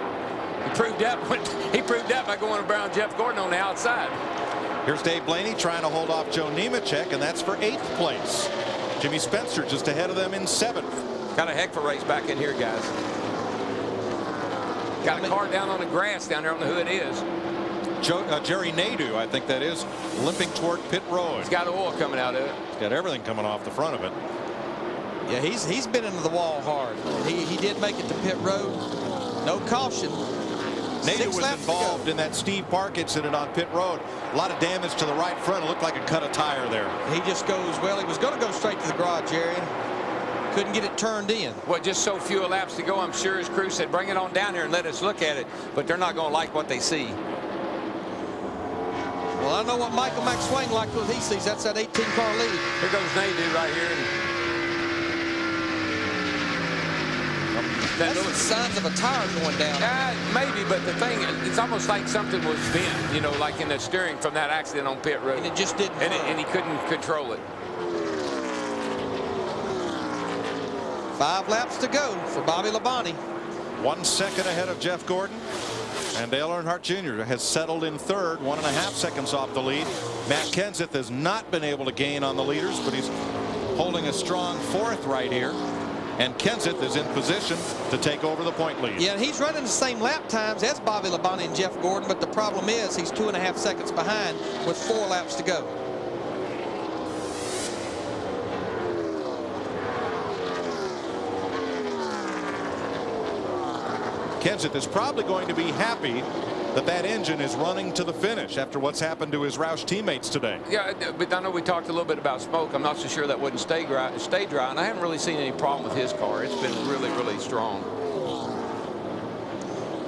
He proved that by going around Jeff Gordon on the outside. Here's Dave Blaney trying to hold off Joe Nemechek, and that's for 8th place. Jimmy Spencer just ahead of them in 7th. Got a heck of a race back in here, guys. Got a car down on the grass down there. I don't know who it is. Jerry Nadeau, I think that is, limping toward pit road. He's got oil coming out of it. He's got everything coming off the front of it. Yeah, he's been into the wall hard. He did make it to pit road. No caution. Nadeau was involved in that Steve Park incident on pit road. A lot of damage to the right front. It looked like it cut a tire there. He just goes, well, he was going to go straight to the garage area. Couldn't get it turned in. Well, just so few laps to go, I'm sure his crew said, bring it on down here and let us look at it. But they're not going to like what they see. Well, I know what Michael McSwain liked what he sees. That's that 18-car lead. Here goes Nadeau right here. That's the signs of a tire going down. Maybe, but the thing, it's almost like something was bent, you know, like in the steering from that accident on pit road. And it just didn't. And he couldn't control it. 5 laps to go for Bobby Labonte. 1 second ahead of Jeff Gordon. And Dale Earnhardt Jr. has settled in 3rd, 1.5 seconds off the lead. Matt Kenseth has not been able to gain on the leaders, but he's holding a strong 4th right here. And Kenseth is in position to take over the point lead. Yeah, he's running the same lap times as Bobby Labonte and Jeff Gordon, but the problem is he's 2.5 seconds behind with 4 laps to go. Kenseth is probably going to be happy that that engine is running to the finish after what's happened to his Roush teammates today. Yeah, but I know we talked a little bit about smoke. I'm not so sure that wouldn't stay dry, and I haven't really seen any problem with his car. It's been really, really strong.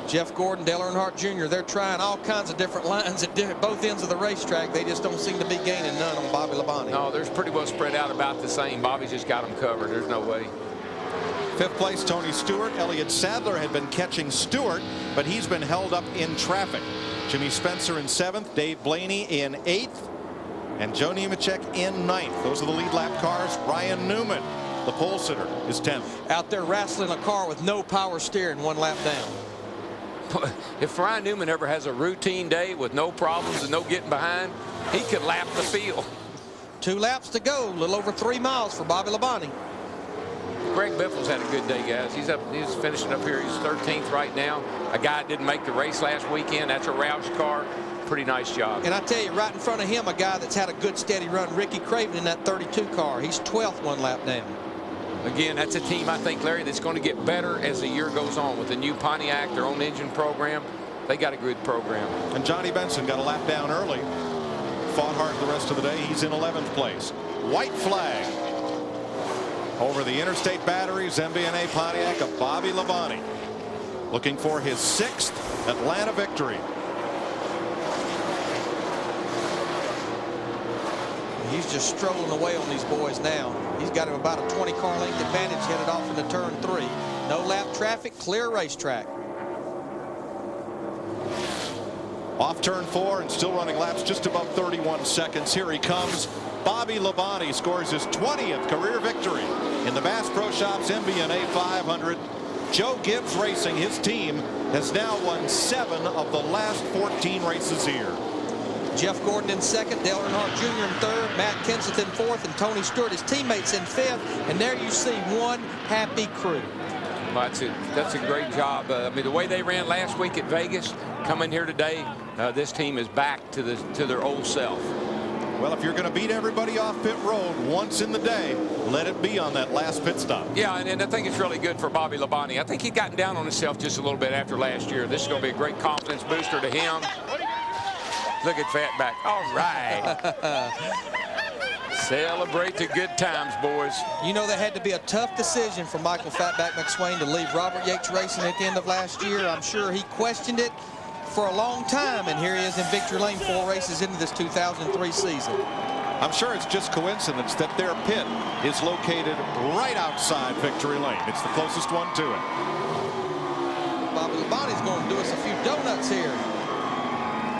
Jeff Gordon, Dale Earnhardt Jr., they're trying all kinds of different lines at both ends of the racetrack. They just don't seem to be gaining none on Bobby Labonte. No, they're pretty well spread out about the same. Bobby's just got them covered. There's no way. 5th place, Tony Stewart. Elliott Sadler had been catching Stewart, but he's been held up in traffic. Jimmy Spencer in 7th, Dave Blaney in 8th, and Joe Nemechek in 9th. Those are the lead lap cars. Ryan Newman, the pole sitter, is 10th. Out there wrestling a car with no power steering 1 lap down. If Ryan Newman ever has a routine day with no problems and no getting behind, he could lap the field. 2 laps to go, a little over 3 miles for Bobby Labonte. Greg Biffle's had a good day, guys. He's finishing up here. He's 13th right now. A guy that didn't make the race last weekend. That's a Roush car. Pretty nice job. And I tell you, right in front of him, a guy that's had a good steady run, Ricky Craven in that 32 car. He's 12th 1 lap down. Again, that's a team, I think, Larry, that's going to get better as the year goes on with the new Pontiac, their own engine program. They got a good program. And Johnny Benson got a lap down early. Fought hard the rest of the day. He's in 11th place. White flag over the Interstate Batteries MBNA Pontiac of Bobby Labonte, looking for his 6th Atlanta victory. He's just strolling away on these boys now. He's got him about a 20-car length advantage headed off into turn 3. No lap traffic, clear racetrack. Off turn 4 and still running laps just above 31 seconds. Here he comes. Bobby Labonte scores his 20th career victory in the Bass Pro Shops MBNA 500. Joe Gibbs Racing, his team, has now won 7 of the last 14 races here. Jeff Gordon in 2nd, Dale Earnhardt Jr. in 3rd, Matt Kenseth in 4th, and Tony Stewart, his teammates, in 5th. And there you see one happy crew. Well, that's a great job. I mean, the way they ran last week at Vegas, coming here today, this team is back to their old self. Well, if you're going to beat everybody off pit road once in the day, let it be on that last pit stop. Yeah, and I think it's really good for Bobby Labonte. I think he'd gotten down on himself just a little bit after last year. This is going to be a great confidence booster to him. Look at Fatback. All right. Celebrate the good times, boys. You know, that had to be a tough decision for Michael Fatback McSwain to leave Robert Yates Racing at the end of last year. I'm sure he questioned it for a long time, and here he is in victory lane 4 races into this 2003 season. I'm sure it's just coincidence that their pit is located right outside victory lane. It's the closest one to it. Bobby Labonte's going to do us a few donuts here.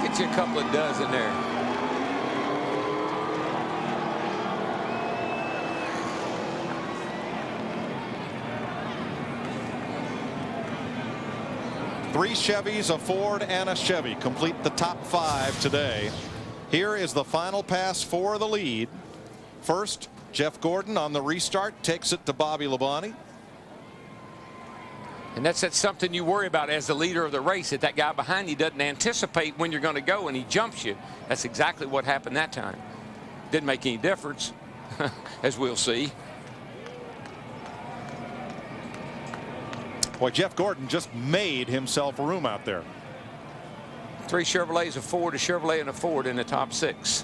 Get you a couple of dozen there. Three Chevys, a Ford, and a Chevy complete the top 5 today. Here is the final pass for the lead. First, Jeff Gordon on the restart takes it to Bobby Labonte. And that's something you worry about as the leader of the race, that guy behind you doesn't anticipate when you're going to go and he jumps you. That's exactly what happened that time. Didn't make any difference, as we'll see. Boy, Jeff Gordon just made himself room out there. 3 Chevrolets, a Ford, a Chevrolet, and a Ford in the top 6.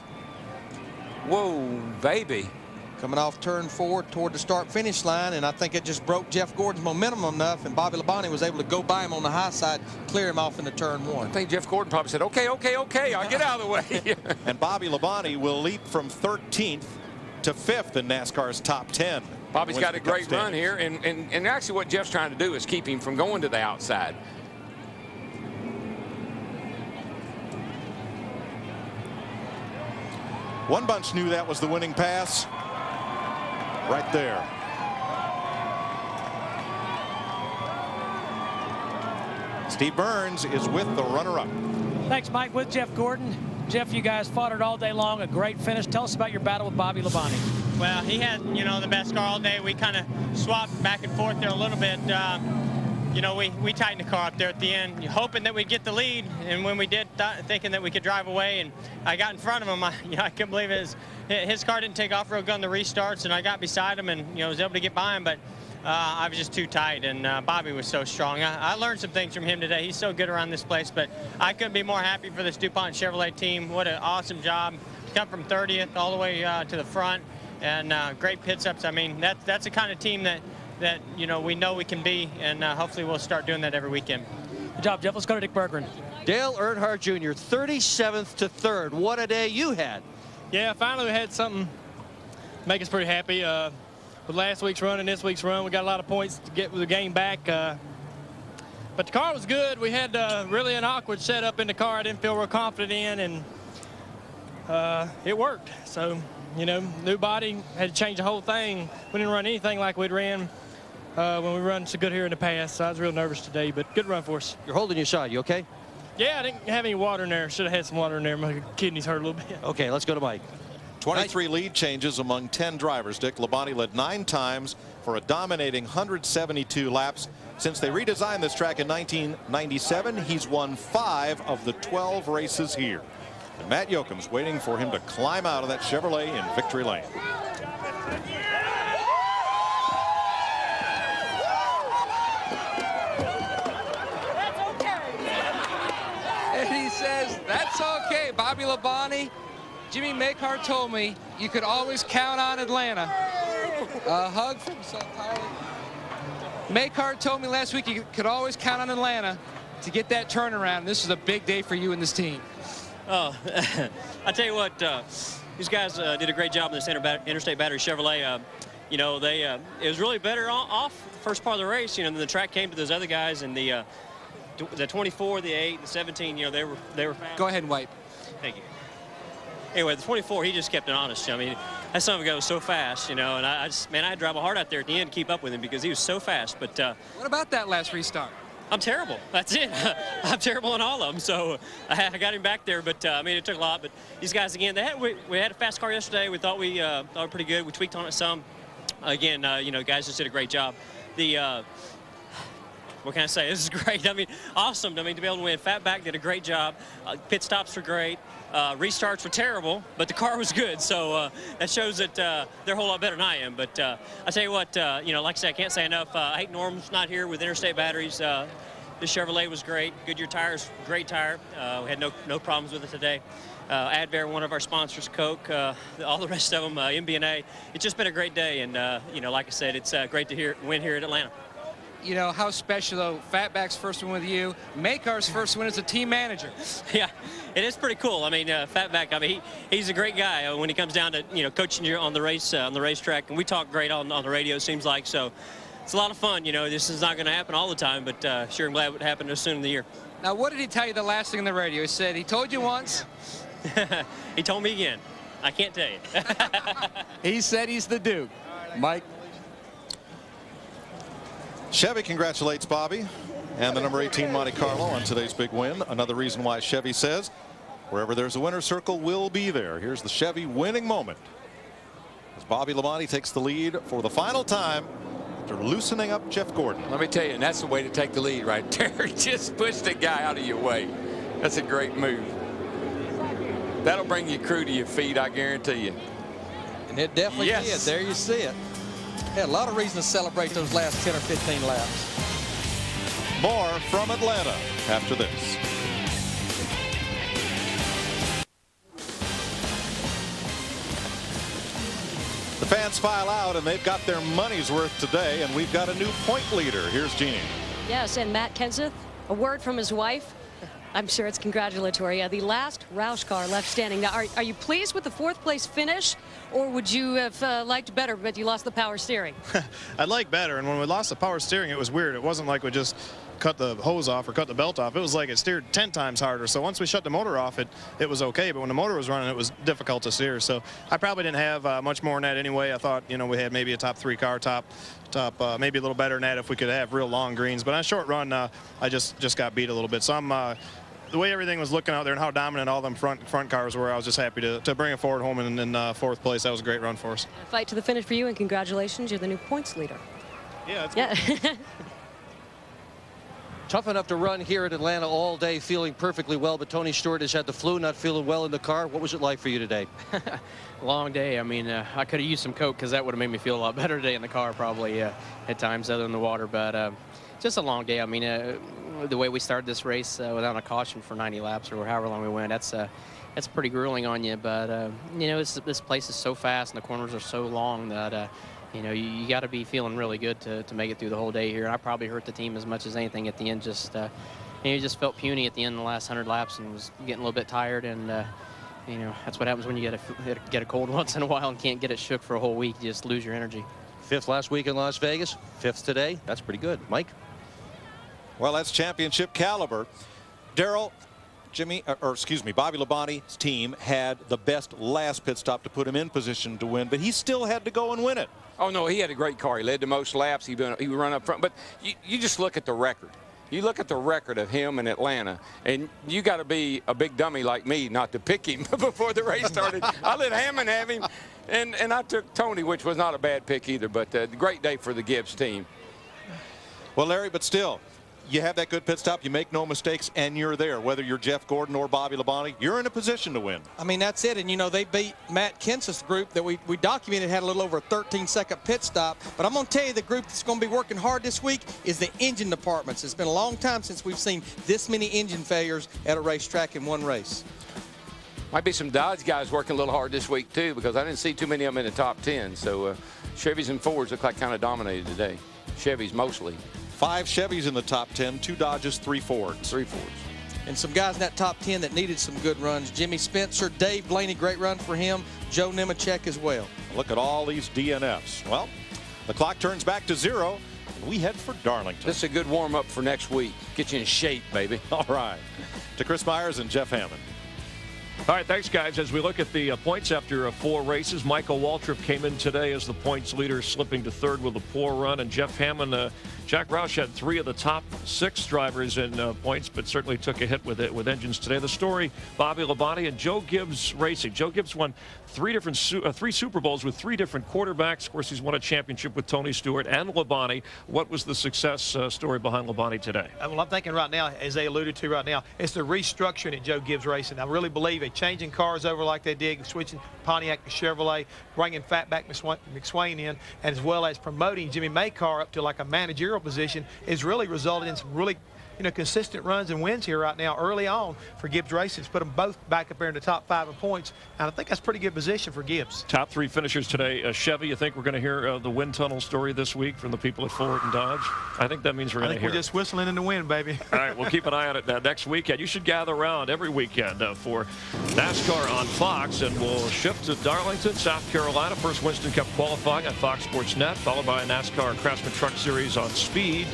Whoa, baby. Coming off turn 4 toward the start-finish line, and I think it just broke Jeff Gordon's momentum enough, and Bobby Labonte was able to go by him on the high side, clear him off into turn 1. I think Jeff Gordon probably said, okay, okay, okay, I'll get out of the way. And Bobby Labonte will leap from 13th to 5th in NASCAR's top 10. Bobby's got a great run here, and actually what Jeff's trying to do is keep him from going to the outside. One bunch knew that was the winning pass. Right there. Steve Burns is with the runner-up. Thanks, Mike. With Jeff Gordon. Jeff, you guys fought it all day long. A great finish. Tell us about your battle with Bobby Labonte. Well, he had, you know, the best car all day. We kind of swapped back and forth there a little bit. You know, we tightened the car up there at the end, hoping that we'd get the lead. And when we did, thinking that we could drive away, and I got in front of him. I couldn't believe his car didn't take off real good on the restarts, and I got beside him and, you know, was able to get by him. But I was just too tight, and Bobby was so strong. I learned some things from him today. He's so good around this place, but I couldn't be more happy for this DuPont Chevrolet team. What an awesome job. Come from 30th all the way to the front, and great pit stops. I mean, that's the kind of team that you know we can be, and hopefully we'll start doing that every weekend. Good job, Jeff. Let's go to Dick Berggren. Dale Earnhardt Jr., 37th to 3rd. What a day you had. Yeah, finally we had something make us pretty happy. With last week's run and this week's run, we got a lot of points to get the game back. But the car was good. We had really an awkward setup in the car I didn't feel real confident in, and it worked. So, you know, new body, had to change the whole thing. We didn't run anything like we'd ran when we run so good here in the past. So I was real nervous today, but good run for us. You're holding your side. You okay? Yeah, I didn't have any water in there. Should have had some water in there. My kidneys hurt a little bit. Okay, let's go to Mike. 23 lead changes among 10 drivers. Dick Labonte led 9 times for a dominating 172 laps. Since they redesigned this track in 1997, he's won 5 of the 12 races here. And Matt Yoakum's waiting for him to climb out of that Chevrolet in victory lane. And he says, that's okay, Bobby Labonte. Jimmy Makehart told me you could always count on Atlanta. A hug from Tyler. Makehart told me last week you could always count on Atlanta to get that turnaround. This is a big day for you and this team. Oh, I tell you what, these guys did a great job in this Interstate Battery Chevrolet. You know, it was really better off the first part of the race. You know, then the track came to those other guys, and the 24, the 8, the 17. You know, they were fast. Go ahead and wipe. Thank you. Anyway, the 24, he just kept it honest. I mean, that son of a guy was so fast, you know, and I had to drive hard out there at the end to keep up with him because he was so fast. But what about that last restart? I'm terrible. That's it. I'm terrible in all of them. So I got him back there, but I mean, it took a lot. But these guys, again, we had a fast car yesterday. We thought we were pretty good. We tweaked on it some. Again, you know, guys just did a great job. What can I say? This is great. I mean, awesome. I mean, to be able to win. Fatback did a great job. Pit stops were great. Restarts were terrible, but the car was good. So that shows that they're a whole lot better than I am. But I tell you what, you know, like I said, I can't say enough. I hate Norm's not here with Interstate Batteries. the Chevrolet was great. Goodyear tires, great tire. We had no problems with it today. Advair, one of our sponsors, Coke, all the rest of them, MBNA. It's just been a great day, and like I said, it's great to win here at Atlanta. You know, how special, though, Fatback's first win with you, Makar's first win as a team manager. Yeah, it is pretty cool. I mean, Fatback, I mean, he's a great guy when he comes down to, coaching you on the racetrack, and we talk great on the radio, it seems like, so it's a lot of fun. This is not going to happen all the time, but sure, I'm glad it would happen this soon in the year. Now, what did he tell you the last thing on the radio? He said he told you once. He told me again. I can't tell you. He said he's the Duke. Mike. Chevy congratulates Bobby and the number 18 Monte Carlo on today's big win. Another reason why Chevy says wherever there's a winner's circle, we'll be there. Here's the Chevy winning moment as Bobby Labonte takes the lead for the final time after loosening up Jeff Gordon. Let me tell you, and that's the way to take the lead right there. Just push the guy out of your way. That's a great move. That'll bring your crew to your feet, I guarantee you. And it definitely did. There you see it. Had a lot of reason to celebrate those last 10 or 15 laps. More from Atlanta after this. The fans file out, and they've got their money's worth today, and we've got a new point leader. Here's Jeannie. Yes, and Matt Kenseth, a word from his wife. I'm sure it's congratulatory. The last Roush car left standing. Now, are you pleased with the fourth place finish, or would you have liked better, but you lost the power steering? I'd like better, and when we lost the power steering, it was weird. It wasn't like we just cut the hose off or cut the belt off. It was like it steered 10 times harder. So once we shut the motor off, it was okay. But when the motor was running, it was difficult to steer. So I probably didn't have much more than that anyway. I thought, we had maybe a top 3 car, top maybe a little better than that if we could have real long greens. But on a short run, I just got beat a little bit. So I'm the way everything was looking out there and how dominant all them front cars were, I was just happy to bring it forward home in fourth place. That was a great run for us. A fight to the finish for you, and congratulations, you're the new points leader. Yeah, that's good. Tough enough to run here at Atlanta all day, feeling perfectly well, but Tony Stewart has had the flu, not feeling well in the car. What was it like for you today? Long day. I mean, I could have used some Coke because that would have made me feel a lot better today in the car probably at times other than the water, but just a long day. I mean, the way we started this race without a caution for 90 laps or however long we went, that's pretty grueling on you. But this place is so fast and the corners are so long that you got to be feeling really good to make it through the whole day here. And I probably hurt the team as much as anything at the end. Just you just felt puny at the end of the last 100 laps and was getting a little bit tired. And that's what happens when you get a cold once in a while and can't get it shook for a whole week. You just lose your energy. 5th last week in Las Vegas, 5th today. That's pretty good. Mike? Well, that's championship caliber. Darrell, Bobby Labonte's team had the best last pit stop to put him in position to win, but he still had to go and win it. Oh, no, he had a great car. He led the most laps. He would run up front. But you just look at the record. You look at the record of him in Atlanta, and you got to be a big dummy like me not to pick him before the race started. I let Hammond have him, and I took Tony, which was not a bad pick either, but great day for the Gibbs team. Well, Larry, but still, you have that good pit stop, you make no mistakes, and you're there. Whether you're Jeff Gordon or Bobby Labonte, you're in a position to win. I mean, that's it. And, they beat Matt Kenseth's group that we documented had a little over a 13-second pit stop. But I'm going to tell you, the group that's going to be working hard this week is the engine departments. It's been a long time since we've seen this many engine failures at a racetrack in one race. Might be some Dodge guys working a little hard this week, too, because I didn't see too many of them in the top 10. So Chevys and Fords look like kind of dominated today. Chevys mostly. 5 Chevys in the top 10, 2 Dodges, 3 Fords. 3 Fords. And some guys in that top 10 that needed some good runs. Jimmy Spencer, Dave Blaney, great run for him. Joe Nemechek as well. Look at all these DNFs. Well, the clock turns back to 0, and we head for Darlington. This is a good warm-up for next week. Get you in shape, baby. All right. To Chris Myers and Jeff Hammond. All right, thanks, guys. As we look at the points after 4 races, Michael Waltrip came in today as the points leader, slipping to 3rd with a poor run. And Jeff Hammond, Jack Roush had 3 of the top 6 drivers in points, but certainly took a hit with engines today. The story, Bobby Labonte and Joe Gibbs Racing. Joe Gibbs won 3 Super Bowls with 3 different quarterbacks. Of course, he's won a championship with Tony Stewart and Labonte. What was the success story behind Labonte today? Well, I'm thinking right now, as they alluded to right now, it's the restructuring at Joe Gibbs Racing. I really believe it. Changing cars over like they did, switching Pontiac to Chevrolet, bringing Fatback McSwain in, and as well as promoting Jimmy Macar up to like a managerial position, is really resulted in some really consistent runs and wins here right now early on for Gibbs Racing. Put them both back up there in the top 5 in points, and I think that's pretty good position for Gibbs. Top 3 finishers today. Chevy, you think we're going to hear the wind tunnel story this week from the people at Ford and Dodge? I think that means we're going to hear we're just whistling in the wind, baby. All right, we'll keep an eye on it next weekend. You should gather around every weekend for NASCAR on Fox, and we'll shift to Darlington, South Carolina. First Winston Cup qualifying on Fox Sports Net, followed by a NASCAR Craftsman Truck Series on Speed.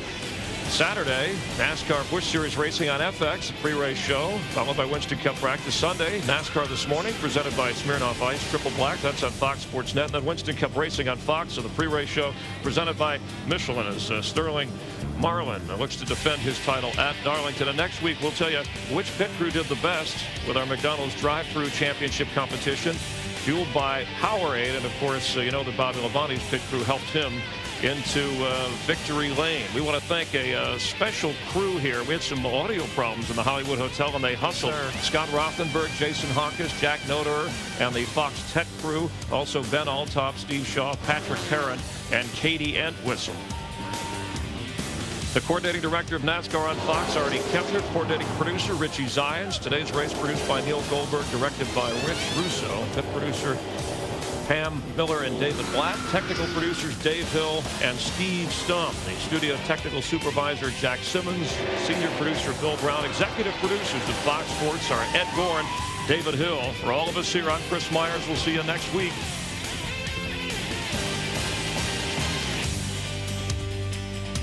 Saturday, NASCAR Busch Series racing on FX, a pre-race show, followed by Winston Cup practice. Sunday, NASCAR This Morning, presented by Smirnoff Ice, Triple Black. That's on Fox Sports Net. And then Winston Cup racing on Fox, so the pre-race show presented by Michelin as Sterling Marlin looks to defend his title at Darlington. And next week, we'll tell you which pit crew did the best with our McDonald's drive-through championship competition, fueled by Powerade. And, of course, you know that Bobby Labonte's pit crew helped him into victory lane. We want to thank a special crew here. We had some audio problems in the Hollywood Hotel, and they hustled. Scott Rothenberg, Jason Hawkins, Jack Noder, and the Fox Tech crew. Also Ben Altop, Steve Shaw, Patrick Perrin, and Katie Entwistle. The coordinating director of NASCAR on Fox, Artie Kempner. Coordinating producer, Richie Zions. Today's race produced by Neil Goldberg, directed by Rich Russo. Pit producer, Pam Miller and David Blatt. Technical producers Dave Hill and Steve Stump. The studio technical supervisor Jack Simmons. Senior producer Bill Brown. Executive producers of Fox Sports are Ed Gorn, David Hill. For all of us here, I'm Chris Myers. We'll see you next week.